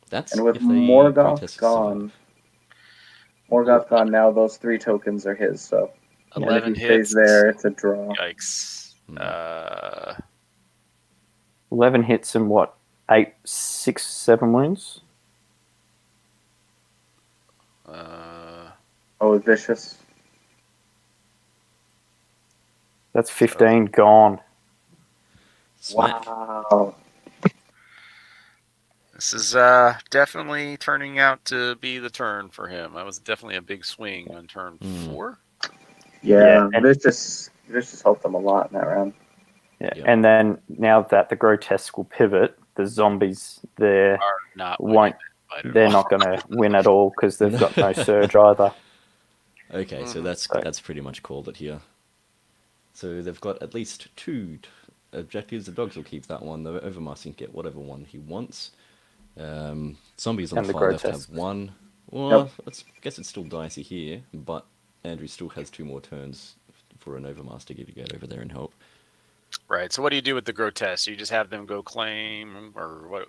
That's And with if they Morgoth grotesque gone, survive. now those 3 tokens are his. So if 11 he hits. stays there, it's a draw. Yikes. 11 hits and what? 8, 6, 7 wounds? Oh, vicious. That's 15 gone. Smack. Wow. This is definitely turning out to be the turn for him. That was definitely a big swing on turn 4. Yeah, and- vicious helped them a lot in that round. Yeah. Yep. And then now that the Grotesque will pivot, the zombies there Are not won't. winning They're at all. not going to win at all because they've got no surge either. Okay, so Mhm. that's pretty much called it here. So they've got at least 2 objectives. The dogs will keep that one. The Overmaster can get whatever one he wants. Zombies on And the 5 have to grotesques. have 1. Well, Yep. I guess it's still dicey here, but Andrew still has 2 more turns for an Overmaster to get over there and help. Right. So what do you do with the grotesque? You just have them go claim, or what?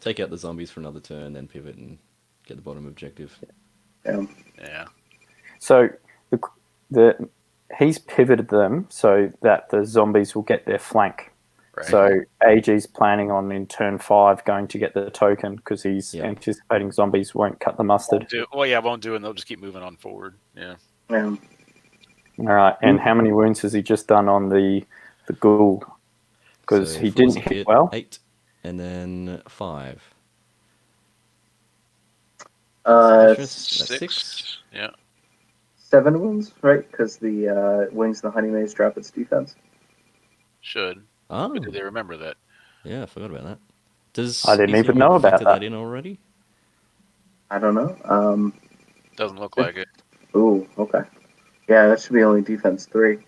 Take out the zombies for another turn, then pivot and get the bottom objective. Yeah. Yeah. So he's pivoted them so that the zombies will get their flank. Right. So AG's planning on in turn 5 going to get the token because he's Yeah. anticipating zombies won't cut the mustard. Won't do, and they'll just keep moving on forward. Yeah. Yeah. All right. And how many wounds has he just done on the ghoul? Because So he 4's didn't a hit well. 8, and then 5. That's That's 6. Yeah. 7 wounds, right? Because the wings and the honey maze drop its defense. Should. Oh, But do they remember that? yeah, I forgot about that. Does I didn't even Ethiopia know about factor that. in already? I don't know. Doesn't look like it. Ooh, okay. Yeah, that should be only defense 3.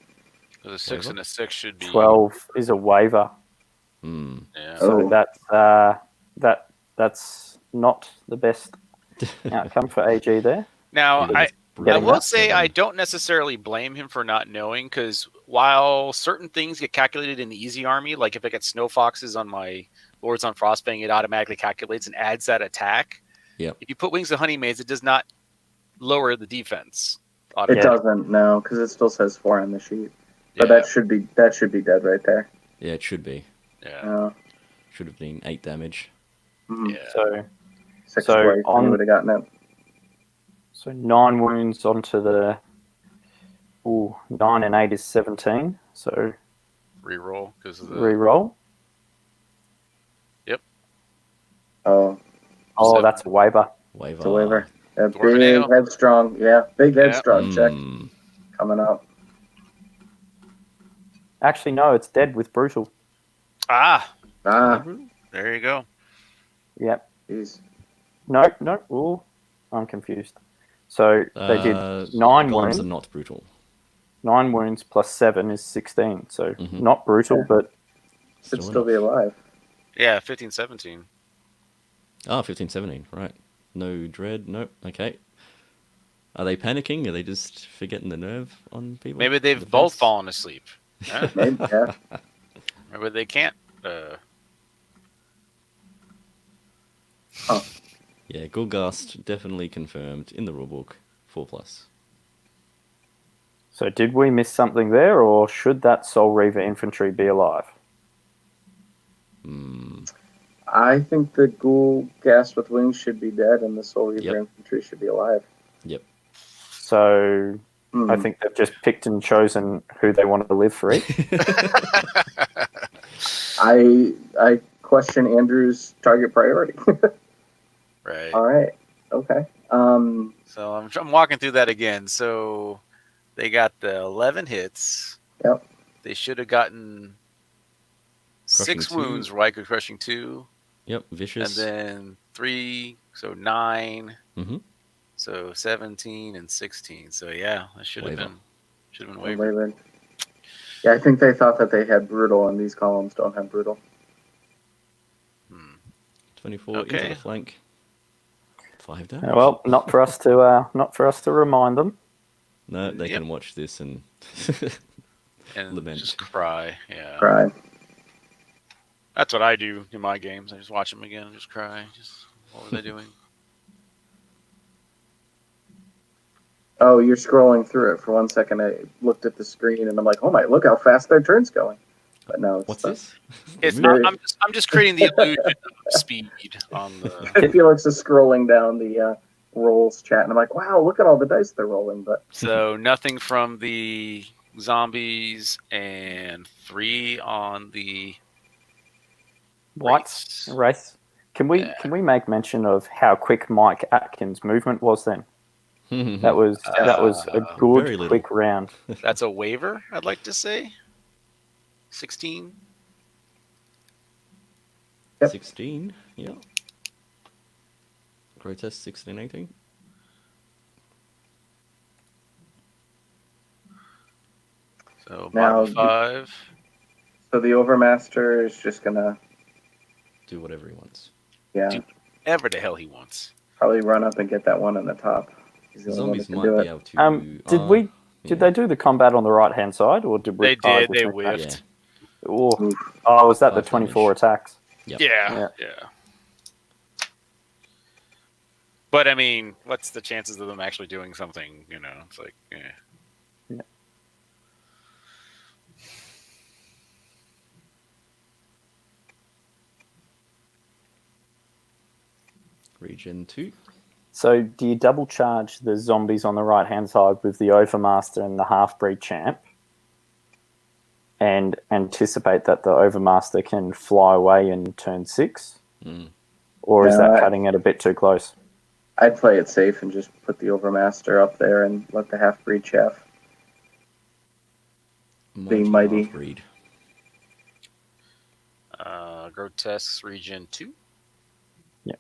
A 6 Waiver? and a 6 should be 12 is a waiver. Hmm. Yeah. Oh. So that's not the best outcome for AG there. Now Either I just bring will it say up I or- don't necessarily blame him for not knowing, because while certain things get calculated in the easy army, like if I get snow foxes on my Lords on Frostbang, it automatically calculates and adds that attack. Yep. If you put Wings of Honey Maze, it does not lower the defense. It automatically. doesn't, no, because it still says 4 on the sheet. But Yeah. that should be dead right there. Yeah, it should be. Yeah. Should have been 8 damage. Mhm. Yeah. So 6 So twice, on- you would have gotten it. 9 wounds onto the 9 and 8 is 17. So Reroll because of the re-roll. Oh, Oh, 7. that's a waiver. Waiver. it's a waiver. A Dwarven big ale. headstrong, big headstrong check Mm. coming up. Actually, no, it's dead with brutal. Ah, there you go. Yep. Jeez. No. Ooh, I'm confused. So they did 9 Golems wounds. are not brutal. 9 wounds plus 7 is 16. So not brutal, but Should still be enough. alive. Yeah, 15, 17. Ah, 15, 17, right. No dread, nope, okay. Are they panicking? Are they just forgetting the nerve on people? Maybe they've The both fence? fallen asleep. Huh? Maybe, yeah. Maybe they can't. Yeah, Gulgast definitely confirmed in the rulebook. 4+. so did we miss something there, or should that Soul Reaver infantry be alive? I think the Ghoul Gas with Wings should be dead and the Soul Reaver Yep. Infantry should be alive. Yep. So I think they've just picked and chosen who they wanted to live for each. I question Andrew's target priority. Right. All right. Okay. So I'm walking through that again. So they got the 11 hits. Yep. They should have gotten Crushing 6 2. wounds, right? Good crushing 2. Yep, And vicious. then 3, so 9. Mm-hmm. So 17 and 16. So yeah, that should have been wavered. Wavered. Yeah, I think they thought that they had brutal, and these columns don't have brutal. 24 Okay. into the flank. 5 damage. Well, not for us to remind them. No, they Yep. can watch this and And lament. just cry. Yeah. Cry. That's what I do in my games. I just watch them again and just cry. Just what were they doing? Oh, you're scrolling through it. For 1 second, I looked at the screen, and I'm like, oh my, look how fast their turn's going. But no, it's What's the, this? It's Very- not, I'm just creating the illusion of speed on the. Felix is scrolling down the rolls chat, and I'm like, wow, look at all the dice they're rolling. But So nothing from the zombies and 3 on the What? Race? Can we make mention of how quick Mike Adkins' movement was then? That was a very good little. quick round. That's a waiver, I'd like to say. 16. Yep. 16, yeah. Grotesque 16, 18. So Now, 5. so the Overmaster is just gonna, Do whatever he wants. yeah, Do whatever the hell he wants. probably run up and get that one on the top. He's the The only one zombies that can might do be it. able to. Did they do the combat on the right hand side, or did we? They did. They Yeah. whiffed. Oh, was that the 5 24 damage. attacks? Yep. Yeah. But I mean, what's the chances of them actually doing something? You know, it's like, Yeah. Regen 2. So, do you double charge the zombies on the right hand side with the Overmaster and the half-breed champ, and anticipate that the Overmaster can fly away in turn 6? Or is No, that cutting it a bit too close? I'd play it safe and just put the Overmaster up there and let the half-breed chef. Being mighty. Half-breed. Grotesque Region 2. Yeah.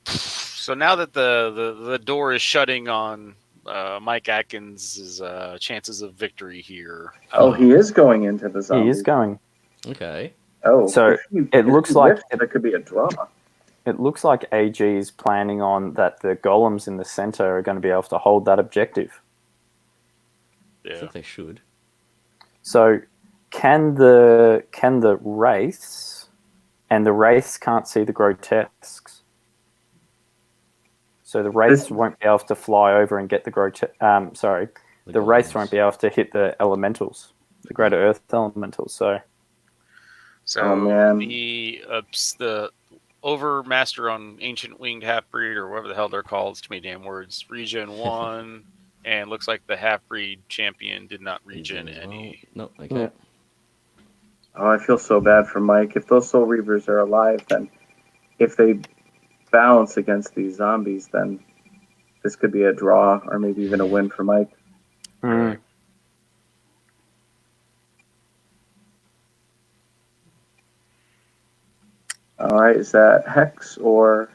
So now that the door is shutting on Mike Atkins' chances of victory here. Oh, he is going into the zombies. He is going. Okay. Oh, So, it looks like- there could be a draw. It looks like AG is planning on that the golems in the center are going to be able to hold that objective. I Yeah. think they should. So, can the wraiths, and the wraiths can't see the grotesques. So the wraiths won't be able to fly over and get the the wraiths won't be able to hit the elementals, the greater earth elementals. So So man. the Overmaster on Ancient Winged Half-Breed, or whatever the hell they're called, it's too many damn words, Regen 1, and looks like the Half-Breed champion did not regen any. No, okay. Yeah. Oh, I feel so bad for Mike. If those Soul Reavers are alive, then if they bounce against these zombies, then this could be a draw or maybe even a win for Mike. All right, is that Hex or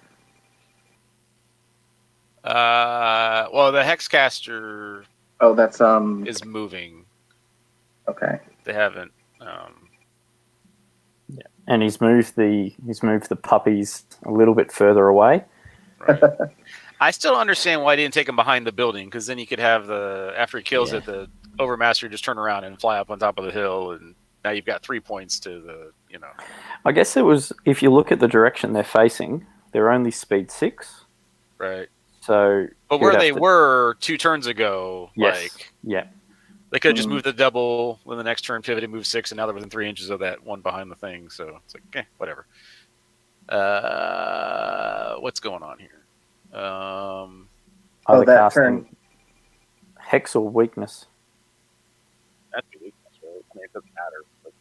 Well, the Hexcaster oh, that's is moving. okay. They haven't. And he's moved the puppies a little bit further away. Right. I still don't understand why he didn't take him behind the building, because then you could have after he kills Yeah. it, the Overmaster just turn around and fly up on top of the hill, and now you've got 3 points to the. I guess it was, if you look at the direction they're facing, they're only speed 6. Right. So, But where they were 2 turns ago, yes, yeah, they could have just moved the double when the next turn pivoted, moved 6, and now they're within 3 inches of that one behind the thing. So it's like, whatever. What's going on here? Are they that casting turn. Hex or Weakness? That's a weakness, right? I mean, it doesn't matter. But...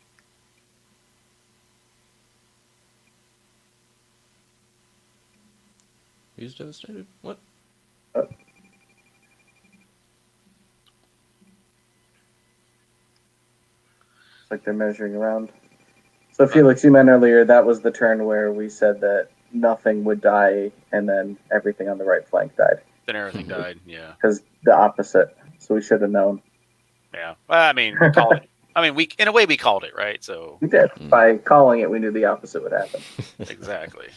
Who's devastated? What? It's like they're measuring around. So Felix, you meant earlier that was the turn where we said that nothing would die, and then everything on the right flank died. Then everything died. Yeah. Because the opposite. So we should have known. Yeah. Well, I mean, we called it. I mean, in a way, we called it, right? So We did. By calling it, we knew the opposite would happen. exactly.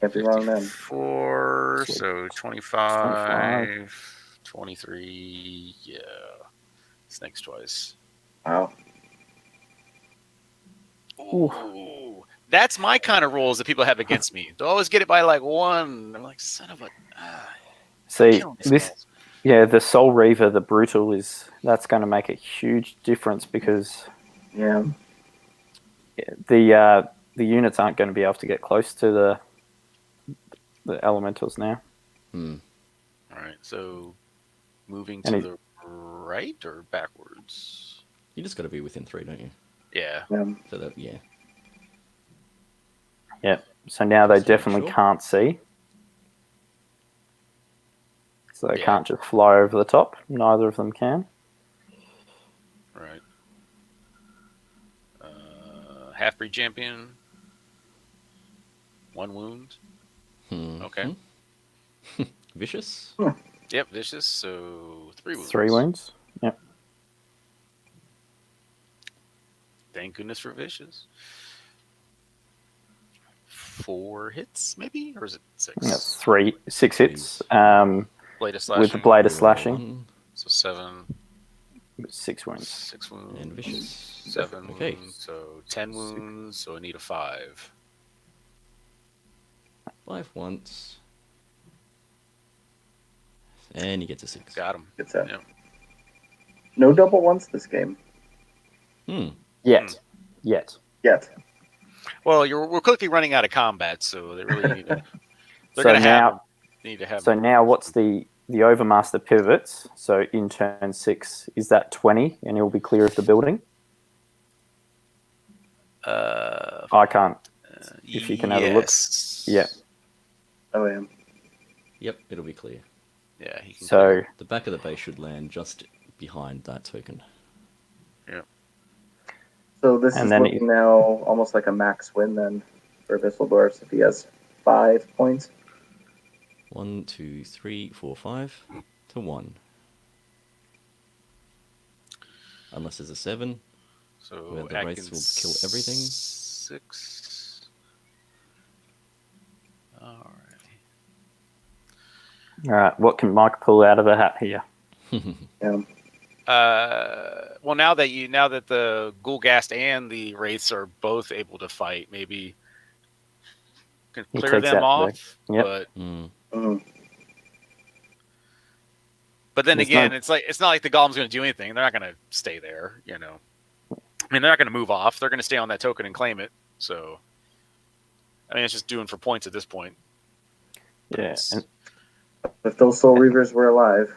Can't be wrong then. 4, so 25, 23. Yeah. Snakes twice. Wow. Ooh. That's my kind of rolls that people have against me. They'll always get it by like 1. I'm like, son of a. See, the Soul Reaver, the Brutal, that's going to make a huge difference, because Yeah. the units aren't going to be able to get close to the elementals now. All right, so moving to the right or backwards? You just got to be within 3, don't you? Yeah. So that, yeah. Yeah. So now they Just to make definitely sure. can't see. So they can't just fly over the top. Neither of them can. Right. Half-breed champion. 1 wound. Okay. Vicious? Yep, vicious. So 3 wounds. 3 wounds. Yep. Thank goodness for vicious. 4 hits, maybe? Or is it 6? That's 6 hits. Blade of slashing. With the Blade of Slashing. So 7. 6 wounds. 6 wounds. And vicious. 7 Okay. wounds. So 10 wounds. So I need a 5. 5 once. And he gets a 6. Got him. It's a Yep. no double once this game. Yet. Yet. Well, we're quickly running out of combat, so they really need to. Need to have. So now, what's the Overmaster pivots? So in turn 6, is that 20, and he'll be clear of the building? I can't. If you can have a look. Yeah. Oh, yeah. Yep, it'll be clear. Yeah, he can. So The back of the base should land just behind that token. Yeah. So this And is then looking now almost like a max win then for Whistledorf if he has 5 points. 1, 2, 3, 4, 5 to 1. Unless there's a 7. So where the Adkins race will kill everything. 6. All all right, what can Mike pull out of the hat here? Yeah. Well, now that the Ghoulgast and the Wraiths are both able to fight, maybe can He clear takes them that off. Yep. But Mhm. then There's again, no- it's not like the Golem's going to do anything. They're not going to stay there, I mean, they're not going to move off. They're going to stay on that token and claim it. So, I mean, it's just doing for points at this point. Yeah. And, If those Soul Reavers were alive.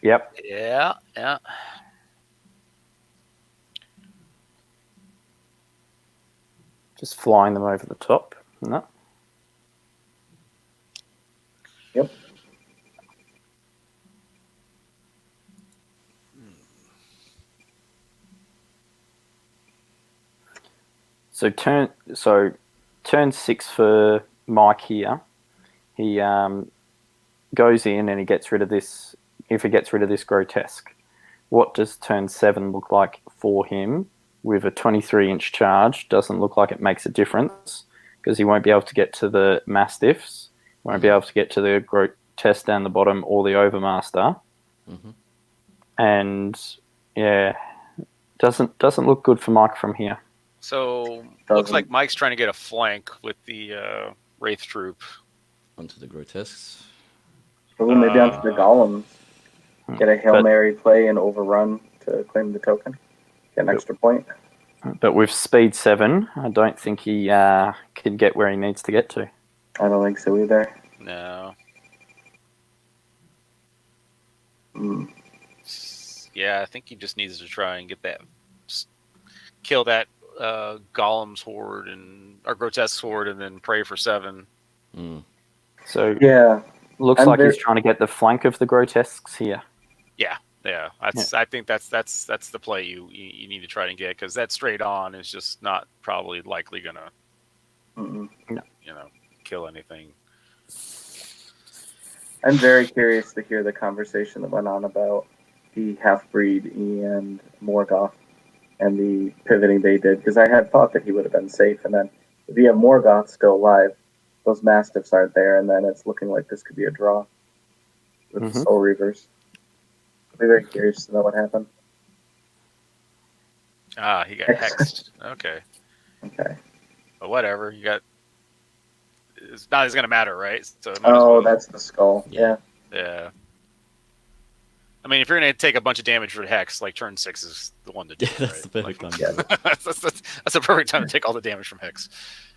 yep. Yeah. Just flying them over the top. No. Yep. So turn 6 for Mike here. He goes in and he gets rid of this. If he gets rid of this grotesque, what does turn 7 look like for him? With a 23-inch charge, doesn't look like it makes a difference because he won't be able to get to the Mastiffs, won't be able to get to the grotesque down the bottom or the Overmaster, and yeah, doesn't look good for Mike from here. So looks like Mike's trying to get a flank with the Wraith Troop onto the grotesques. Ooh, maybe onto the golems. Get a Hail Mary play and overrun to claim the token. Get an extra point. But with speed 7, I don't think he can get where he needs to get to. I don't think so either. No. Yeah, I think he just needs to try and get that, kill that Golem's horde or Grotesque horde, and then pray for 7. So yeah, looks like he's trying to get the flank of the grotesques here. Yeah. I think that's the play you need to try and get, because that straight on is just not probably likely gonna, kill anything. I'm very curious to hear the conversation that went on about the half-breed and Morgoth and the pivoting they did, because I had thought that he would have been safe, and then if you have Morgoth still alive, those Mastiffs aren't there, and then it's looking like this could be a draw with the Soul Reavers. I'll be very curious to know what happened. He got hexed. Okay. But whatever. It's not going to matter, right? So that's the skull. Yeah. Yeah. I mean, if you're going to take a bunch of damage for hex, like turn 6 is the one to do. That's the perfect time. That's the perfect time to take all the damage from hex.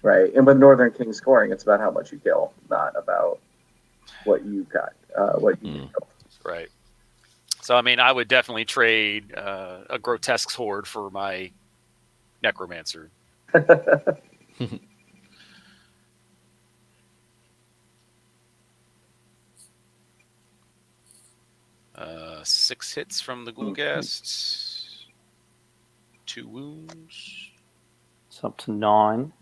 Right. And with Northern King scoring, it's about how much you kill, not about what you got, what you kill. Right. So, I mean, I would definitely trade a Grotesque horde for my Necromancer. 6 hits from the Ghoulghast. 2 wounds. It's up to 9.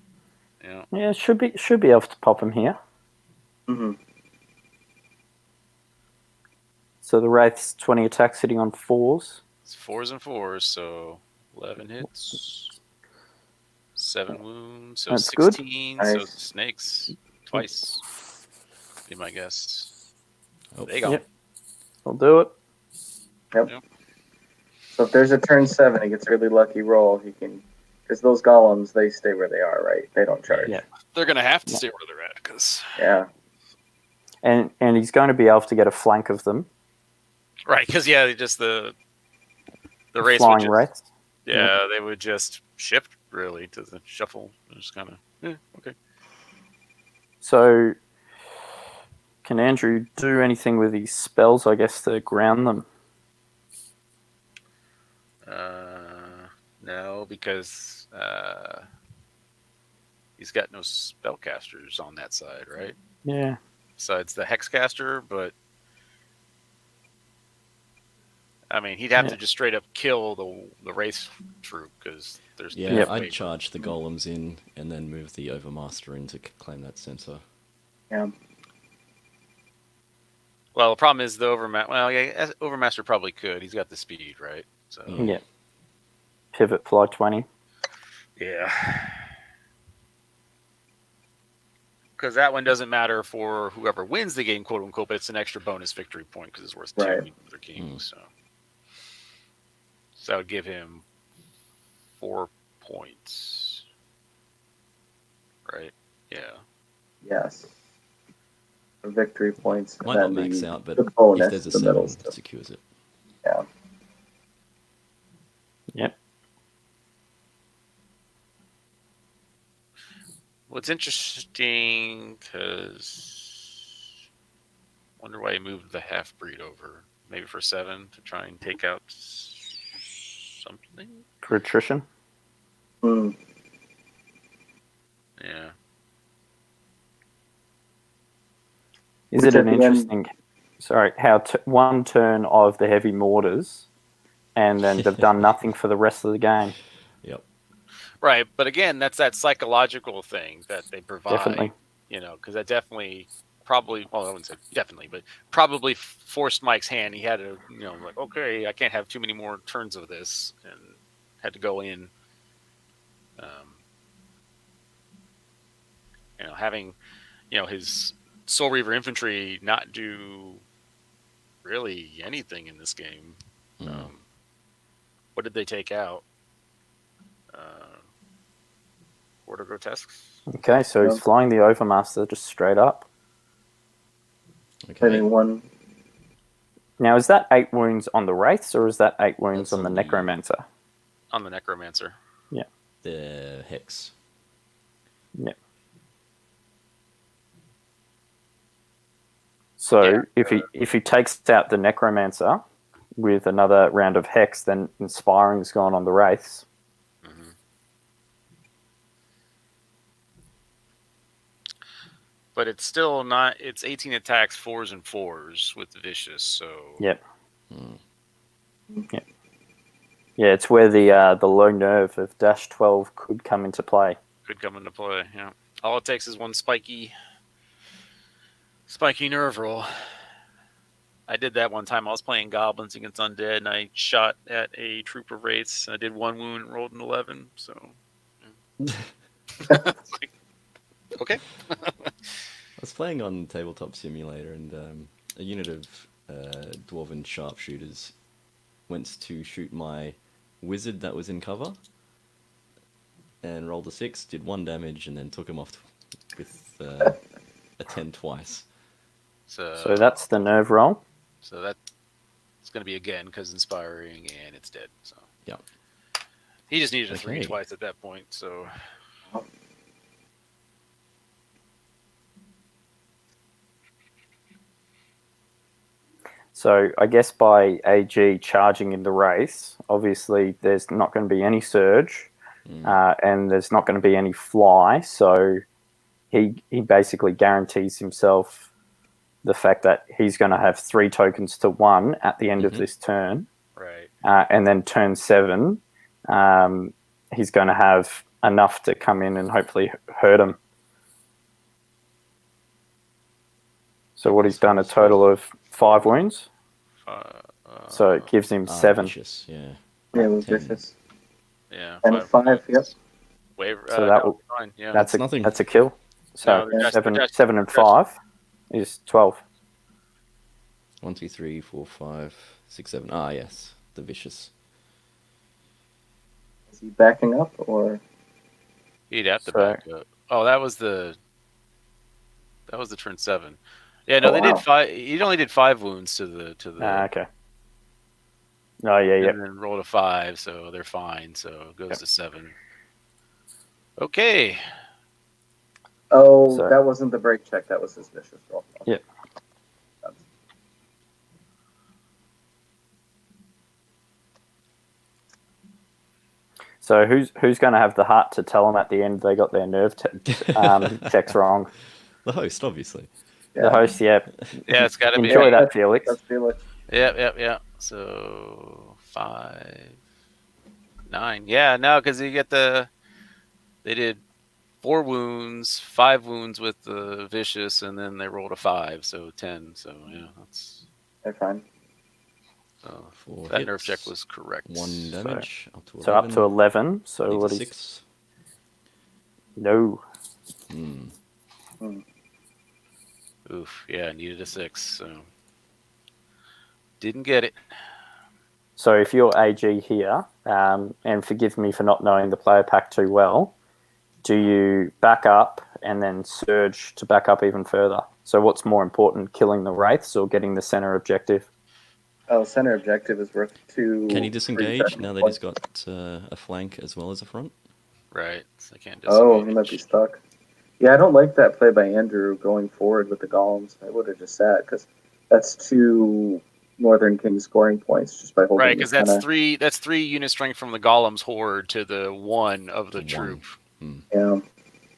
Yeah, should be able to pop him here. So the Wraith's 20 attacks sitting on 4s. It's 4s and 4s, so 11 hits. 7 wounds, so That's 16. Good. So Nice. snakes twice. Be my guess. Oh, There you go. Yep. I'll do it. Yep. So if there's a turn 7, he gets a really lucky roll. He can, because those golems, they stay where they are, right? They don't charge. Yeah. They're going to have to stay where they're at, because... Yeah. And he's going to be able to get a flank of them. Right, because, just the race Flying would just... Wraiths. Yeah, they would just shift, really, to the shuffle. Just kind of, okay. So, can Andrew do anything with his spells, I guess, to ground them? No, because he's got no spellcasters on that side, right? Yeah. Besides the Hexcaster, but I mean, he'd have to just straight up kill the Wraith troop, because there's I'd charge the golems in and then move the Overmaster in to claim that center. Yeah. Well, the problem is the Overmaster probably could. He's got the speed, right? So Yeah. Pivot fly 20. yeah. Because that one doesn't matter for whoever wins the game, quote unquote, but it's an extra bonus victory point because it's worth 2 Right. for their king. So that would give him 4 points. Right? Yeah. Yes. Victory points. Might not max out, but the bonus, if there's a the 7, middle it secures it. Yeah. Yep. What's interesting, because I wonder why he moved the half-breed over. Maybe for 7 to try and take out something? For attrition. Mm. Yeah. Is it an interesting... Sorry, how one turn of the heavy mortars, and then they've done nothing for the rest of the game. Yep. Right, but again, that's that psychological thing that they provide. Definitely. Because that definitely probably, well, I wouldn't say definitely, but probably forced Mike's hand. He had to, like, okay, I can't have too many more turns of this, and had to go in. Having, his Soul Reaver infantry not do really anything in this game. What did they take out? Horde of Grotesques. Okay, so he's flying the Overmaster just straight up. Okay. One. Now, is that 8 wounds on the Wraiths, or is that 8 wounds That's on the on the- Necromancer? On the Necromancer. Yeah. The Hex. Yeah. So if he takes out the Necromancer with another round of Hex, then Inspiring's gone on the Wraiths. Mm-hmm. But it's still not. It's 18 attacks, 4s and 4s with the Vicious. So. Yep. Yep. Yeah, it's where the low nerve of -12 could come into play. Could come into play. Yeah. All it takes is one spiky nerve roll. I did that one time. I was playing Goblins against Undead, and I shot at a troop of Wraiths. I did 1 wound and rolled an 11. So. Yeah. Okay. I was playing on Tabletop Simulator, and a unit of Dwarven sharpshooters went to shoot my wizard that was in cover, and rolled a 6, did 1 damage, and then took him off with a 10 twice. So that's the nerve roll. So that's going to be again because Inspiring, and it's dead. So yeah, he just needed a 3 twice at that point. So. So I guess by AG charging in the race, obviously there's not going to be any surge, and there's not going to be any fly. So he basically guarantees himself the fact that he's going to have 3 tokens to 1 at the end of this turn. Right. And then turn 7, he's going to have enough to come in and hopefully hurt him. So what he's done, a total of 5 wounds. So it gives him 7. Vicious, yeah. Yeah, with Vicious. Yeah. And 5, yep. Waiver, so that will fine. Yeah. that's nothing. That's a kill. So No, 7 and 5 is 12. 1, 2, 3, 4, 5, 6, 7. Ah, yes, the Vicious. Is he backing up or? He'd have to back up. Oh, that was the turn 7. Yeah, no, they did 5. He only did 5 wounds to the. Okay. Oh yeah. And then rolled a 5, so they're fine. So it goes to 7. Okay. Oh, that wasn't the break check. That was his Vicious roll. Okay. Yep. So who's going to have the heart to tell them at the end they got their nerve checks wrong? The host, obviously. Yeah. The host, yeah. Yeah, it's got to be. Enjoy that, Felix. That's Felix. Yeah. So 5, 9. Yeah, no, because you get they did 4 wounds, 5 wounds with the Vicious, and then they rolled a 5, so 10. So yeah, They're fine. Four that hits, nerve check was correct. 1 damage, up to 11. So up to 11. So Needs what a is 6. No. Oof, yeah, needed a 6, so didn't get it. So if you're AG here, and forgive me for not knowing the player pack too well, do you back up and then surge to back up even further? So what's more important, killing the Wraiths or getting the center objective? Oh, center objective is worth 2. Can he disengage now that he's got a flank as well as a front? Right, so I can't Oh, he might be stuck. Yeah, I don't like that play by Andrew going forward with the Golems. I would have just sat because that's 2 Northern King scoring points just by holding. Right, because that's 3 unit strength from the Golem's horde to the 1 of the troop. Yeah.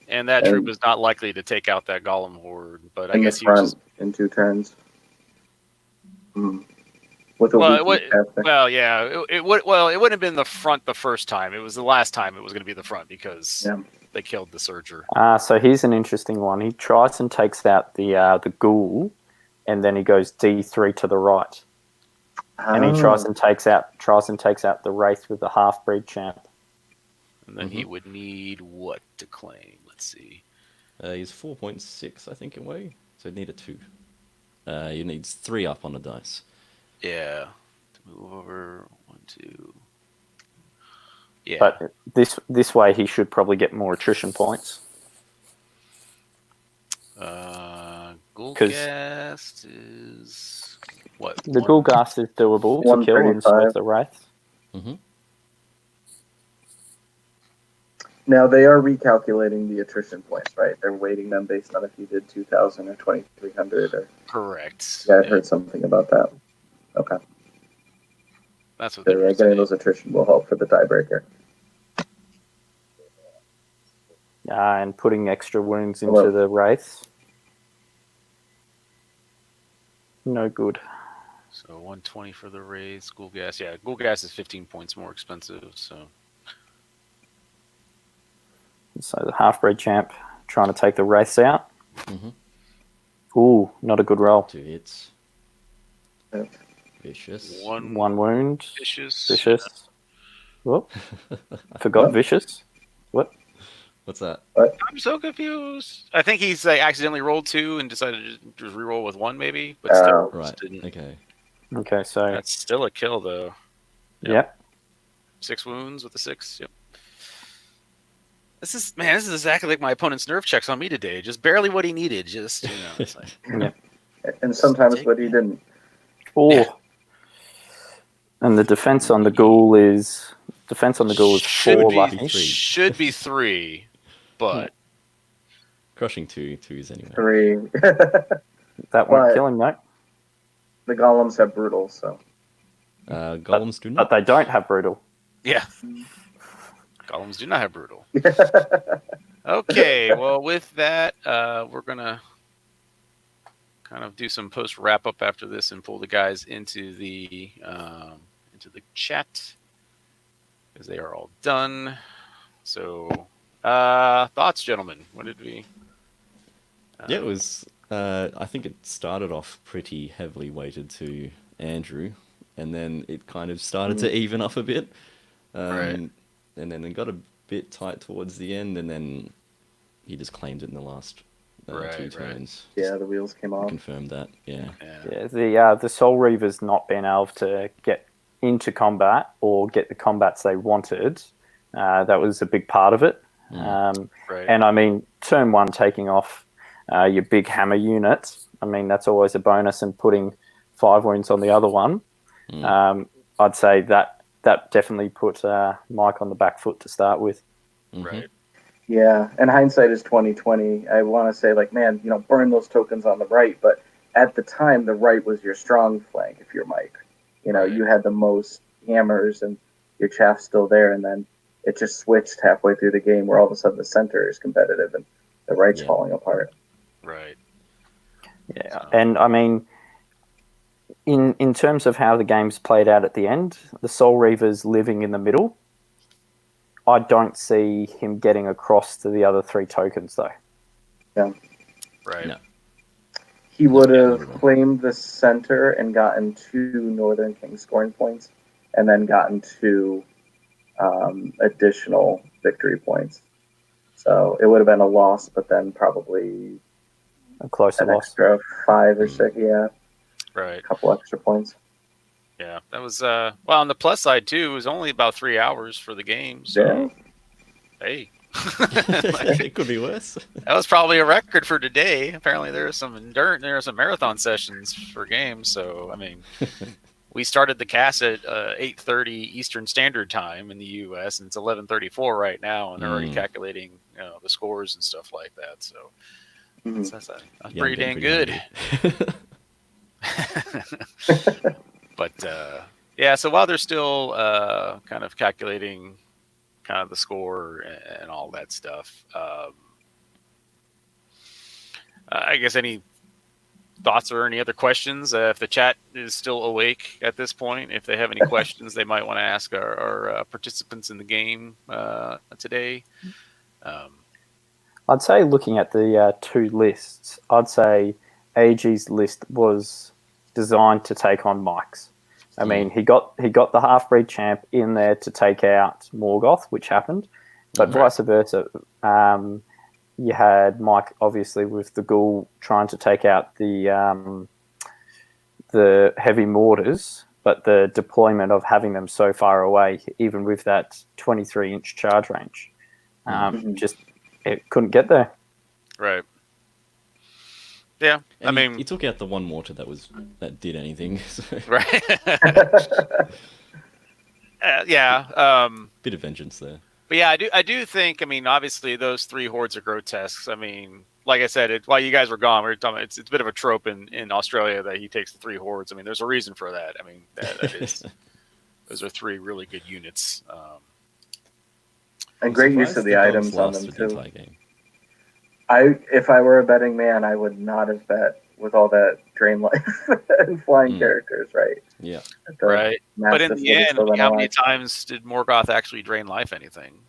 And that troop is not likely to take out that Golem horde, but I in guess the front in 2 turns. with a Well, weak casting. well, yeah, it would. Well, it wouldn't have been the front the first time. It was the last time it was going to be the front because Yeah. they killed the Surger. So here's an interesting one. He tries and takes out the ghoul, and then he goes D3 to the right, and he tries and takes out the wraith with the half-breed champ. And then he would need what to claim? Let's see. He's 4.6, I think, away. So he'd need a 2. He needs 3 up on the dice. Yeah, to move over 1, 2. Yeah, But this way, he should probably get more attrition points. Ghoulgast is what? The Ghoulgast is doable to kill and 135. sweep the wraith. Mm-hmm. Now they are recalculating the attrition points, right? They're weighting them based on if you did 2,000 or 2,300 or. Correct. Yeah, I've heard something about that. Okay. That's what So, they were getting saying. those attrition will help for the tiebreaker. And putting extra wounds into the wraiths. No good. So 120 for the raise. Ghoulgast, yeah, Ghoulgast is 15 points more expensive. So the half-breed champ trying to take the wraiths out. Mm-hmm. Ooh, not a good roll. 2 hits. Yeah. Vicious. One wound. vicious. Vicious. Whoop. Forgot What? vicious. What? What's that? I'm so confused. I think he's accidentally rolled 2 and decided to just reroll with 1, maybe. But still, Right. didn't. Okay. Okay, so That's still a kill, though. yep. 6 wounds with the 6. Yep. This is exactly like my opponent's nerve checks on me today. Just barely what he needed. Just it's like, Yep. And sometimes what he didn't. Oh. Yeah. And the defense on the ghoul is 4 lucky. Should be 3, but Crushing 2s anyway. 3. That won't kill him, though. The golems have brutal, so. Golems do But not. they don't have brutal. yeah. Golems do not have brutal. Okay, well, with that, we're going to kind of do some post wrap-up after this and pull the guys into the chat because they are all done. So, thoughts, gentlemen? What did we... Yeah, it was... I think it started off pretty heavily weighted to Andrew, and then it kind of started to even up a bit. Right. And then it got a bit tight towards the end, and then he just claimed it in the last 2 turns. Yeah, the wheels came off. Confirmed that, yeah. Yeah, the Soul Reavers not being able to get into combat or get the combats they wanted, that was a big part of it. Right. And I mean, turn 1 taking off your big hammer unit, I mean, that's always a bonus, and putting 5 wounds on the other one. I'd say that definitely put Mike on the back foot to start with. Right. Yeah, and hindsight is 20/20. I want to say, man, burn those tokens on the right, but at the time, the right was your strong flank. If you're Mike, you had the most hammers, and your chaff's still there, and then it just switched halfway through the game, where all of a sudden the center is competitive and the right's falling apart. Right. Yeah, and I mean, in terms of how the game's played out at the end, the Soul Reavers living in the middle, I don't see him getting across to the other 3 tokens, though. Yeah. Right. No. He would have claimed the center and gotten 2 Northern King scoring points, and then gotten 2 additional victory points. So it would have been a loss, but then probably A closer an loss. extra 5 or 6, Right. a couple extra points. Yeah, that was well. On the plus side too, it was only about 3 hours for the game. So, Yeah. hey, It could be worse. that was probably a record for today. Apparently, there are some marathon sessions for games. So, I mean, we started the cast at 8:30 Eastern Standard Time in the U.S. and it's 11:34 right now, and they're already calculating the scores and stuff like that. So, that's pretty dang good. But yeah, so while they're still kind of calculating kind of the score and all that stuff, I guess any thoughts or any other questions? If the chat is still awake at this point, if they have any questions they might want to ask our participants in the game today. I'd say looking at the two lists, I'd say AG's list was designed to take on Mike's. I mean, he got the half-breed champ in there to take out Morgoth, which happened, but vice versa. You had Mike, obviously, with the Ghoul trying to take out the heavy mortars, but the deployment of having them so far away, even with that 23-inch charge range, just it couldn't get there. Right. Yeah, And I mean, he took out the one mortar that did anything. So. right. Yeah. Bit of vengeance there. But yeah, I do think. I mean, obviously, those three hordes are grotesques. I mean, like I said, while you guys were gone, we were talking. It's a bit of a trope in Australia that he takes the three hordes. I mean, there's a reason for that. I mean, that is those are three really good units. And great use of the items on them the too. game. If I were a betting man, I would not have bet with all that drain life and flying characters, right? Yeah. Right. But in the end, how many times did Morgoth actually drain life anything?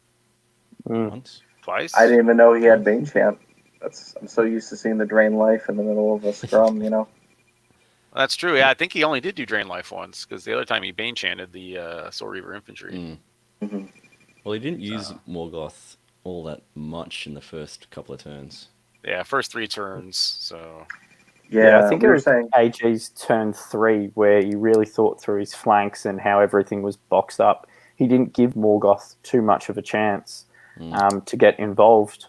Once. Twice? I didn't even know he had Bane Champ. I'm so used to seeing the drain life in the middle of a scrum, you know? That's true. Yeah, I think he only did do drain life once, because the other time he Bane chanted the Soul Reaver infantry. Well, he didn't use Morgoth all that much in the first couple of turns. Yeah, first 3 turns, so... Yeah, I think it was AG's turn 3 where he really thought through his flanks and how everything was boxed up. He didn't give Morgoth too much of a chance to get involved.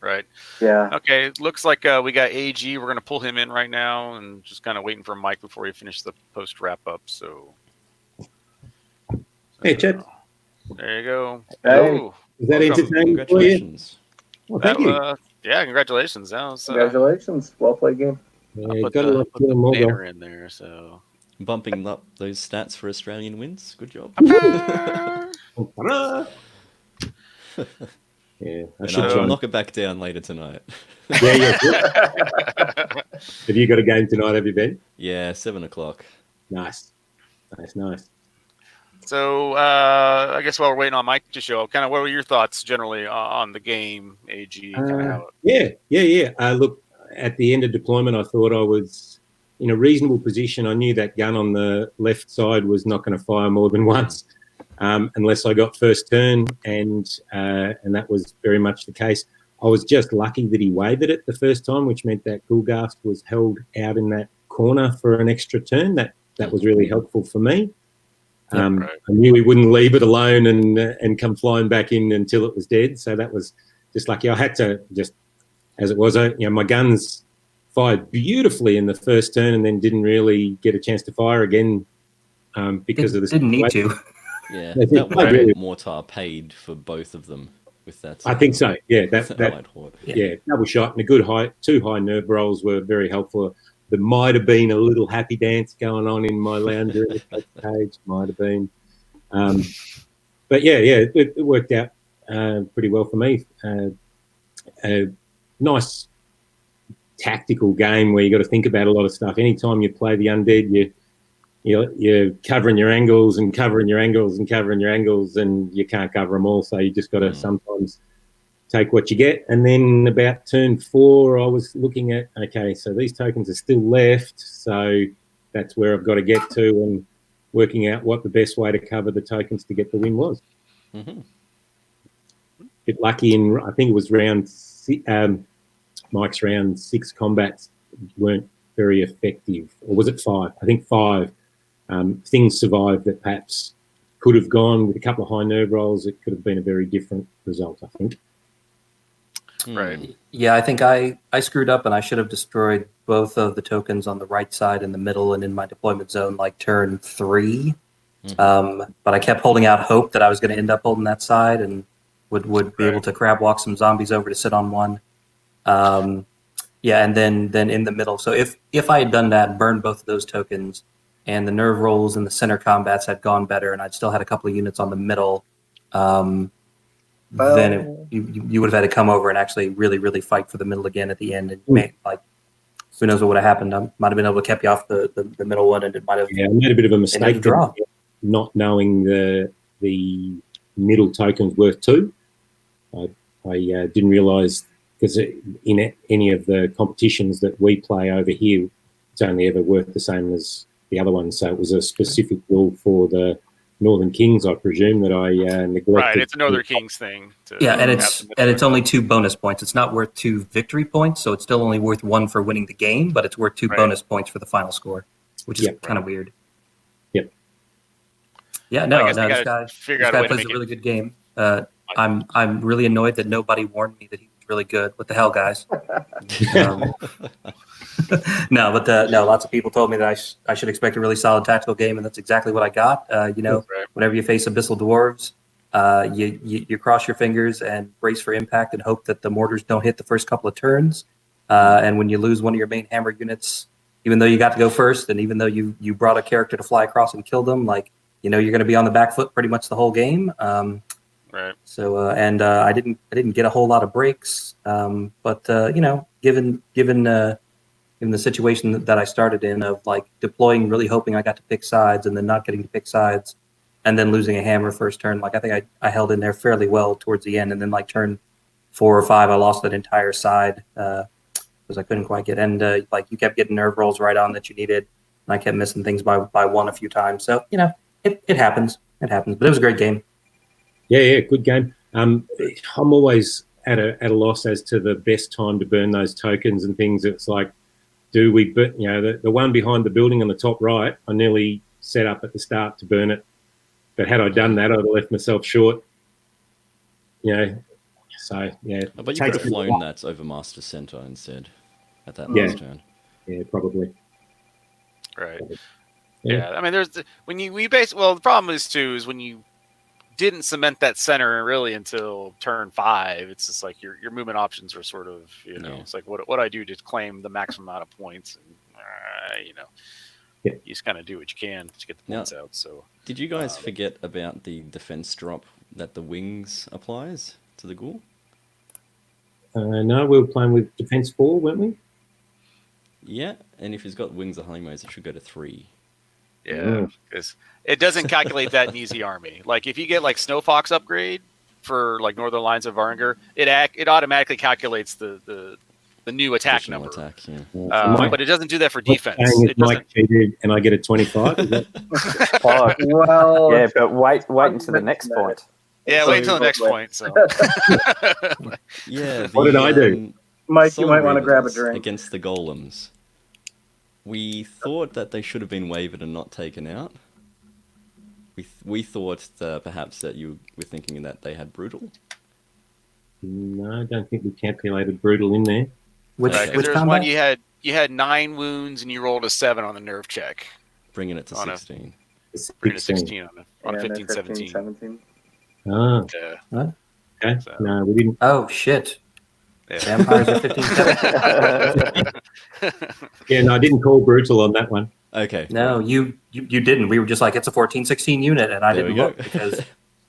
Right. Yeah. Okay, looks like we got AG. We're going to pull him in right now and just kind of waiting for Mike before we finish the post wrap-up, so... Hey, Chad. There you go. Hey. Oh, Is that entertaining for you? Congratulations. Well, thank you. yeah, congratulations. That was, Congratulations. Well played game. I put got a lot the more banner in there, so... Bumping up those stats for Australian wins. Good job. Ta-da! Yeah, I And should I'll try. knock it back down later tonight. Yeah. Have you got a game tonight? Have you been? Yeah, 7 o'clock. Nice. So, I guess while we're waiting on Mike to show up, kind of what were your thoughts generally on the game, AG? How Yeah. Look, at the end of deployment, I thought I was in a reasonable position. I knew that gun on the left side was not going to fire more than once, unless I got first turn, and that was very much the case. I was just lucky that he wavered it the first time, which meant that Gulgast was held out in that corner for an extra turn. That was really helpful for me. I knew he wouldn't leave it alone and come flying back in until it was dead. So that was just lucky. I had to just, as it was, my guns fired beautifully in the first turn and then didn't really get a chance to fire again because of the didn't need to. Yeah, They that played really- mortar paid for both of them with that. I think so. Yeah, that Allied horde. double shot and a good two high nerve rolls were very helpful. There might have been a little happy dance going on in my lounge room at that stage. Might have been, but it worked out pretty well for me. A nice tactical game where you got to think about a lot of stuff. Anytime you play the undead, you're covering your angles and covering your angles and covering your angles, and you can't cover them all. So you just got to sometimes take what you get. And then about turn 4, I was looking at, okay, so these tokens are still left. So that's where I've got to get to and working out what the best way to cover the tokens to get the win was. Mm-hmm. Bit lucky in, I think it was Mike's round 6 combats weren't very effective. Or was it 5? I think 5. Things survived that perhaps could have gone with a couple of high nerve rolls. It could have been a very different result, I think. Right. Yeah, I think I screwed up and I should have destroyed both of the tokens on the right side in the middle and in my deployment zone like turn 3. But I kept holding out hope that I was going to end up holding that side and would be able to crab walk some zombies over to sit on one. And then in the middle. So if I had done that, burned both of those tokens, and the nerve rolls and the center combats had gone better, and I'd still had a couple of units on the middle, then you would have had to come over and actually really, really fight for the middle again at the end. And who knows what would have happened? I might have been able to keep you off the middle one, and it might have. Yeah, I made a bit of a ended mistake a draw. there, not knowing the middle token's worth 2. I didn't realise, because in any of the competitions that we play over here, it's only ever worth the same as the other one. So it was a specific rule for the Northern Kings, I presume, that I neglected. Right, it's a Northern Kings thing. Yeah, and it's only 2 bonus points. It's not worth 2 victory points, so it's still only worth 1 for winning the game, but it's worth 2 bonus points for the final score, which is kind of weird. Yep. Yeah, this guy plays a really good game. I'm really annoyed that nobody warned me that he was really good. What the hell, guys? No, lots of people told me that I should expect a really solid tactical game, and that's exactly what I got. Whenever you face Abyssal Dwarves, you cross your fingers and brace for impact and hope that the mortars don't hit the first couple of turns. And when you lose one of your main hammer units, even though you got to go first, and even though you brought a character to fly across and kill them, you're going to be on the back foot pretty much the whole game. Right. So I didn't get a whole lot of breaks, but given the situation that I started in of deploying, really hoping I got to pick sides, and then not getting to pick sides, and then losing a hammer first turn, I think I held in there fairly well towards the end, and then turn 4 or 5, I lost that entire side because I couldn't quite get. And you kept getting nerve rolls right on that you needed, and I kept missing things by 1 a few times. So it happens. It happens, but it was a great game. Yeah, good game. I'm always at a loss as to the best time to burn those tokens and things. It's like, do we burn? The one behind the building on the top right, I nearly set up at the start to burn it, but had I done that, I'd have left myself short. So yeah. But you could have flown that over Master Center instead at that last turn. Yeah, probably. Right. Yeah. I mean, the problem is when you didn't cement that center really until turn 5. It's just like your movement options are sort of, it's like what I do to claim the maximum amount of points, and you just kind of do what you can to get the points out. So did you guys forget about the defense drop that the wings applies to the ghoul? No, we were playing with defense 4, weren't we? Yeah, and if he's got wings of Honeymows, it should go to 3. Yeah, because it doesn't calculate that in Easy Army. If you get Snow Fox upgrade for Northern Lines of Varnger, it automatically calculates the new attack Additional number. Attack, yeah. But it doesn't do that for defense. It Mike cheated and I get a 25. Well, yeah, but wait until the next point. Yeah, wait until the next point. So yeah. What did I do? Mike, you might want to grab a drink. Against the golems. We thought that they should have been wavered and not taken out. We thought perhaps that you were thinking that they had brutal. No, I don't think we calculated brutal in there. Which there's one you had 9 wounds and you rolled a 7 on the nerve check. Bringing it to 16. Bringing it to 16 on a 15-17. Ah. Yeah. What? Okay. So. No, we didn't. Oh shit. Yeah. Vampires are 15-17. Yeah, no, I didn't call brutal on that one. Okay. No, you didn't. We were just it's a 14-16 unit, and I There didn't we go. look because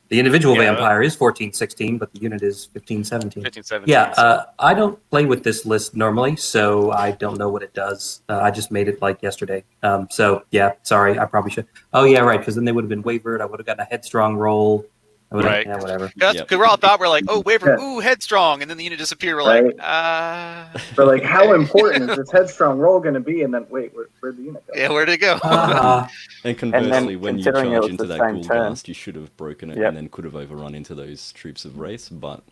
the individual vampire is 14-16, but the unit is 15-17. 15-17. Yeah, I don't play with this list normally, so I don't know what it does. I just made it yesterday. So yeah, sorry, I probably should. Oh yeah, right, because then they would have been wavered. I would have gotten a headstrong roll. Right. Yeah, whatever. Because we're all thought waver, ooh, headstrong, and then the unit disappeared. We're We're how important is this headstrong roll going to be? And then where'd the unit go? Yeah, where'd it go? And conversely, when you considering charge it was into the that same ghoul turn. blast, you should have broken it and then could have overrun into those troops of wraiths, but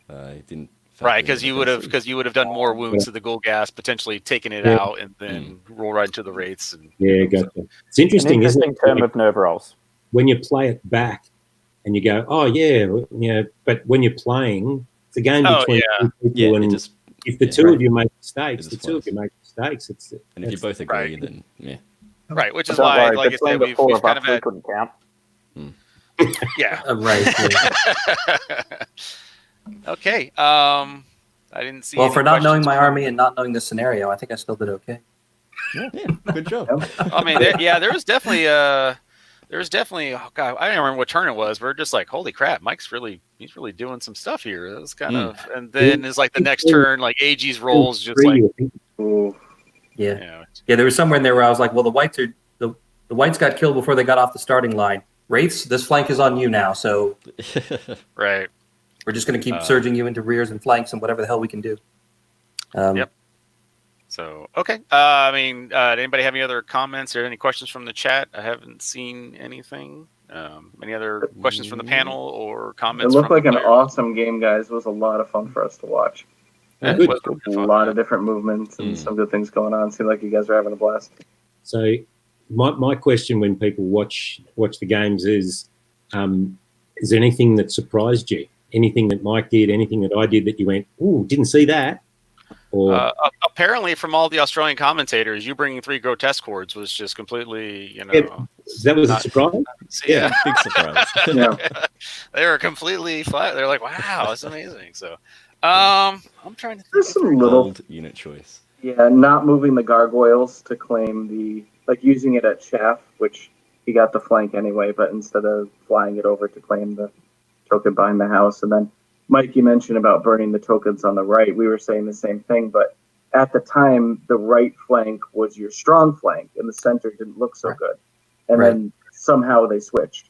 it didn't. Right, because you would have done more wounds to the ghoul gas, potentially taken it out, and then roll right into the wraiths. And Yeah, gotcha. It's interesting, isn't it? term of nerve rolls. When you play it back and you go, oh yeah, but when you're playing, it's a game between two people, and if the two of you make mistakes, It's and if you both agree, then right, which is why, like I said, we've kind of had. Couldn't count. Yeah. Right. Okay. I didn't see. Well, any for not knowing questions my from- army and not knowing the scenario, I think I still did okay. yeah, good job. I mean, there was definitely. Oh God, I don't remember what turn it was. We're just like, holy crap, he's really doing some stuff here. It was kind of, and then it's like the next turn, like AG's rolls just like, Ooh. Yeah. You know, Yeah, there was somewhere in there where I was like, well, the whites got killed before they got off the starting line. Wraiths, this flank is on you now, so right. we're just going to keep surging you into rears and flanks and whatever the hell we can do. Yep. So, okay. I mean, did anybody have any other comments or any questions from the chat? I haven't seen anything. Any other questions from the panel or It comments? looked from like the an players? awesome game, guys. It was a lot of fun for us to watch. Yeah, Good. it was A good fun, lot yeah. of different movements and some good things going on. Seemed like you guys were having a blast. So my question when people watch the games is there anything that surprised you? Anything that Mike did, anything that I did that you went, ooh, didn't see that? Or Apparently, from all the Australian commentators, you bringing 3 grotesque hordes was just completely, that was a not- surprise? yeah. Big surprise. Yeah. They were completely flat. They're like, wow, that's amazing. So, I'm trying to think. There's of some three- little, Bold unit choice. yeah, not moving the gargoyles to claim using it at chaff, which he got the flank anyway, but instead of flying it over to claim the token behind the house. And then, Mike, you mentioned about burning the tokens on the right. We were saying the same thing, but at the time, the right flank was your strong flank, and the center didn't look so good. And then somehow they switched,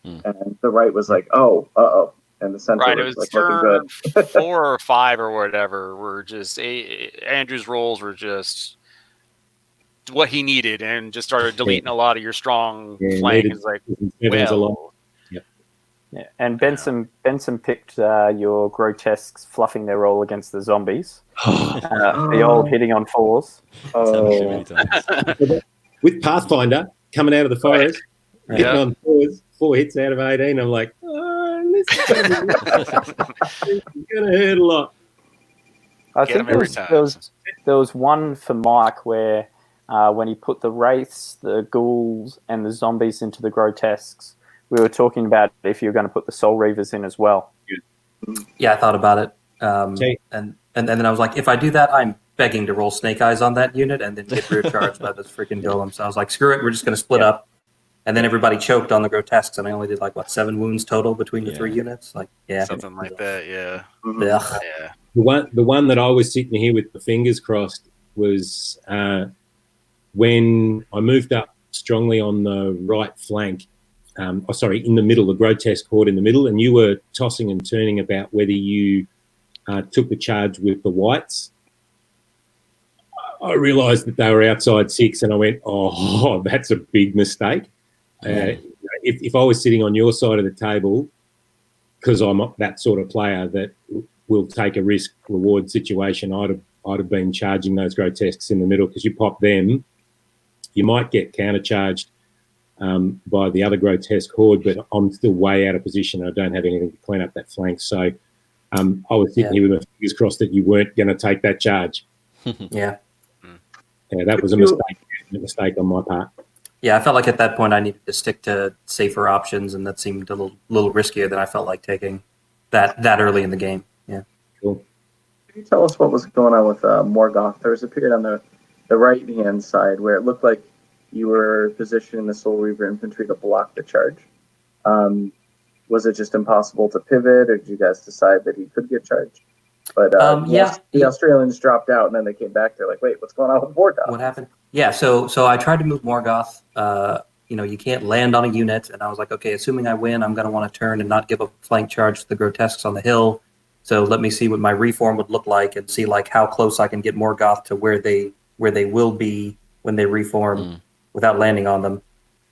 and the right was like, oh, and the center Right, it was was like looking good. 4 or 5 or whatever. Were just Andrew's rolls were just what he needed, and just started deleting a lot of your strong flank. It's like, Sevens a lot. well, Yeah, and Benson picked your grotesques fluffing their roll against the zombies. The old hitting on 4s. It's happened too many times. With Pathfinder coming out of the forest, hitting Yeah. on 4 hits out of 18, I'm like, this is going to hurt a lot. I Get think them every time. there was one for Mike where when he put the wraiths, the ghouls, and the zombies into the grotesques, we were talking about if you're going to put the soul reavers in as well. Yeah, I thought about it. And then I was like, if I do that, I'm begging to roll snake eyes on that unit and then get rear charged by this freaking golem. So I was like, screw it, we're just going to split up. And then everybody choked on the grotesques, and I only did 7 wounds total between the 3 units. Something like that, yeah. Yeah. Yeah. The one that I was sitting here with the fingers crossed was when I moved up strongly on the right flank. In the middle, the grotesque horde in the middle, and you were tossing and turning about whether you took the charge with the whites. I realised that they were outside 6, and I went, oh, that's a big mistake. If I was sitting on your side of the table, because I'm that sort of player that will take a risk-reward situation, I'd have been charging those grotesques in the middle, because you pop them, you might get countercharged by the other grotesque horde, but I'm still way out of position. I don't have anything to clean up that flank. So I was sitting here with my fingers crossed that you weren't going to take that charge. Yeah. Yeah, that was a mistake on my part. Yeah, I felt like at that point I needed to stick to safer options, and that seemed a little riskier than I felt like taking that early in the game. Yeah. Cool. Can you tell us what was going on with Morgoth? There was a period on the right-hand side where it looked like you were positioning the Soul Reaver infantry to block the charge. Was it just impossible to pivot, or did you guys decide that he could get charged? But the Australians dropped out, and then they came back. They're like, wait, what's going on with Morgoth? What happened? Yeah, so I tried to move Morgoth. You can't land on a unit, and I was like, okay, assuming I win, I'm going to want to turn and not give a flank charge to the grotesques on the hill. So let me see what my reform would look like, and see how close I can get Morgoth to where they will be when they reform without landing on them,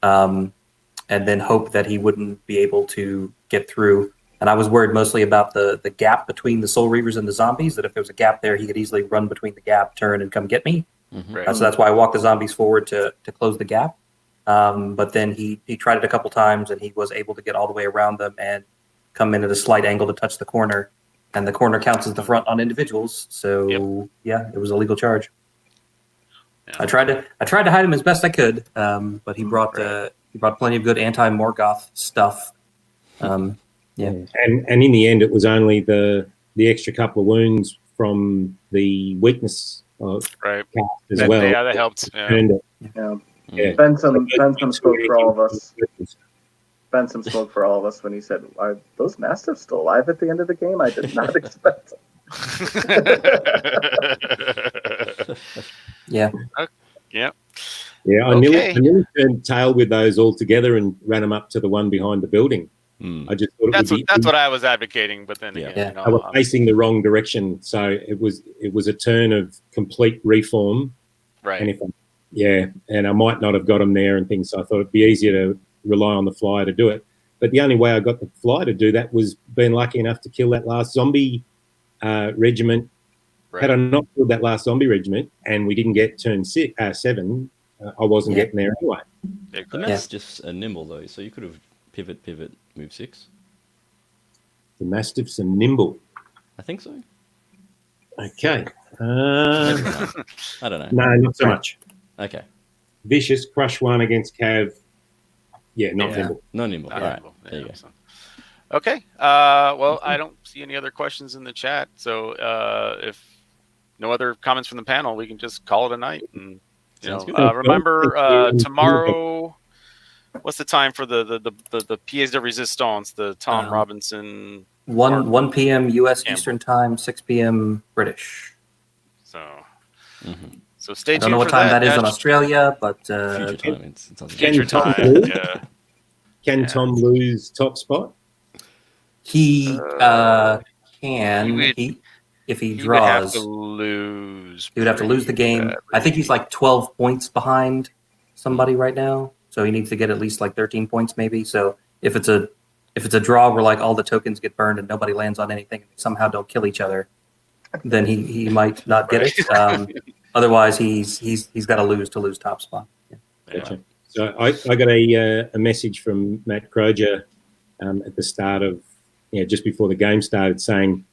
and then hope that he wouldn't be able to get through. And I was worried mostly about the gap between the Soul Reavers and the zombies, that if there was a gap there, he could easily run between the gap, turn, and come get me. Right. So that's why I walked the zombies forward to close the gap. But then he tried it a couple times, and he was able to get all the way around them and come in at a slight angle to touch the corner. And the corner counts as the front on individuals. So yeah, it was a legal charge. Yeah. I tried to hide him as best I could, but he brought plenty of good anti-Morgoth stuff. Yeah. And in the end, it was only the extra couple of wounds from the weakness as well. Yeah, that helped. Yeah. Ben some spoke for all of us. Ben some spoke for all of us when he said, "Are those Mastiffs still alive at the end of the game?" I did not expect them. Yeah. Yeah. Yeah, I Okay. nearly turned tail with those all together and ran them up to the one behind the building. I just thought That's what I was advocating, but then Yeah. again, they were facing the wrong direction, so it was a turn of complete reform. right. And I might not have got them there and things. So I thought it'd be easier to rely on the flyer to do it. But the only way I got the flyer to do that was being lucky enough to kill that last zombie regiment. Right. Had I not killed that last zombie regiment and we didn't get turn 7, I wasn't getting there anyway. The math's just a nimble though, so you could have pivot, move 6. The Mastiffs are nimble. I think so. Okay. I don't know. No, not so much. Okay. Vicious, crush 1 against Cav. Yeah, not nimble. Not nimble. Not All right. nimble. There you go. So. Okay. Well, I don't see any other questions in the chat. So if no other comments from the panel, we can just call it a night. And Sounds good. remember tomorrow. What's the time for the pièce de résistance? The Tom Robinson. 1 p.m. U.S. Campbell. Eastern Time, 6 p.m. British. So stay tuned. I don't know what time that is in Australia, but Future time. It's future time. Yeah. Can Tom lose top spot? he can. If he He would have draws, to lose. he would have to lose the game. I think he's like 12 points behind somebody right now, so he needs to get at least like 13 points, maybe. So if it's a draw where like all the tokens get burned and nobody lands on anything and they somehow don't kill each other, then he might not get it. Otherwise, he's got to lose top spot. Yeah. Gotcha. So I got a message from Matt Croger at the start of just before the game started saying,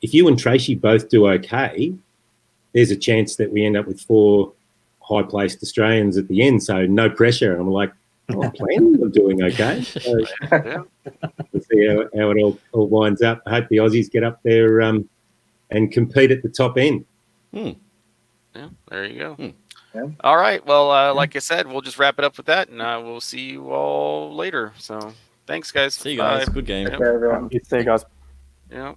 if you and Tracy both do okay, there's a chance that we end up with 4 high-placed Australians at the end. So no pressure. And I'm like, I'm planning on doing okay. So we'll see how it all winds up. I hope the Aussies get up there and compete at the top end. Yeah, there you go. Yeah. All right. Well, like I said, we'll just wrap it up with that, and we'll see you all later. So thanks, guys. See you guys. Bye. Good game. Take care, everyone. See you guys. Yeah.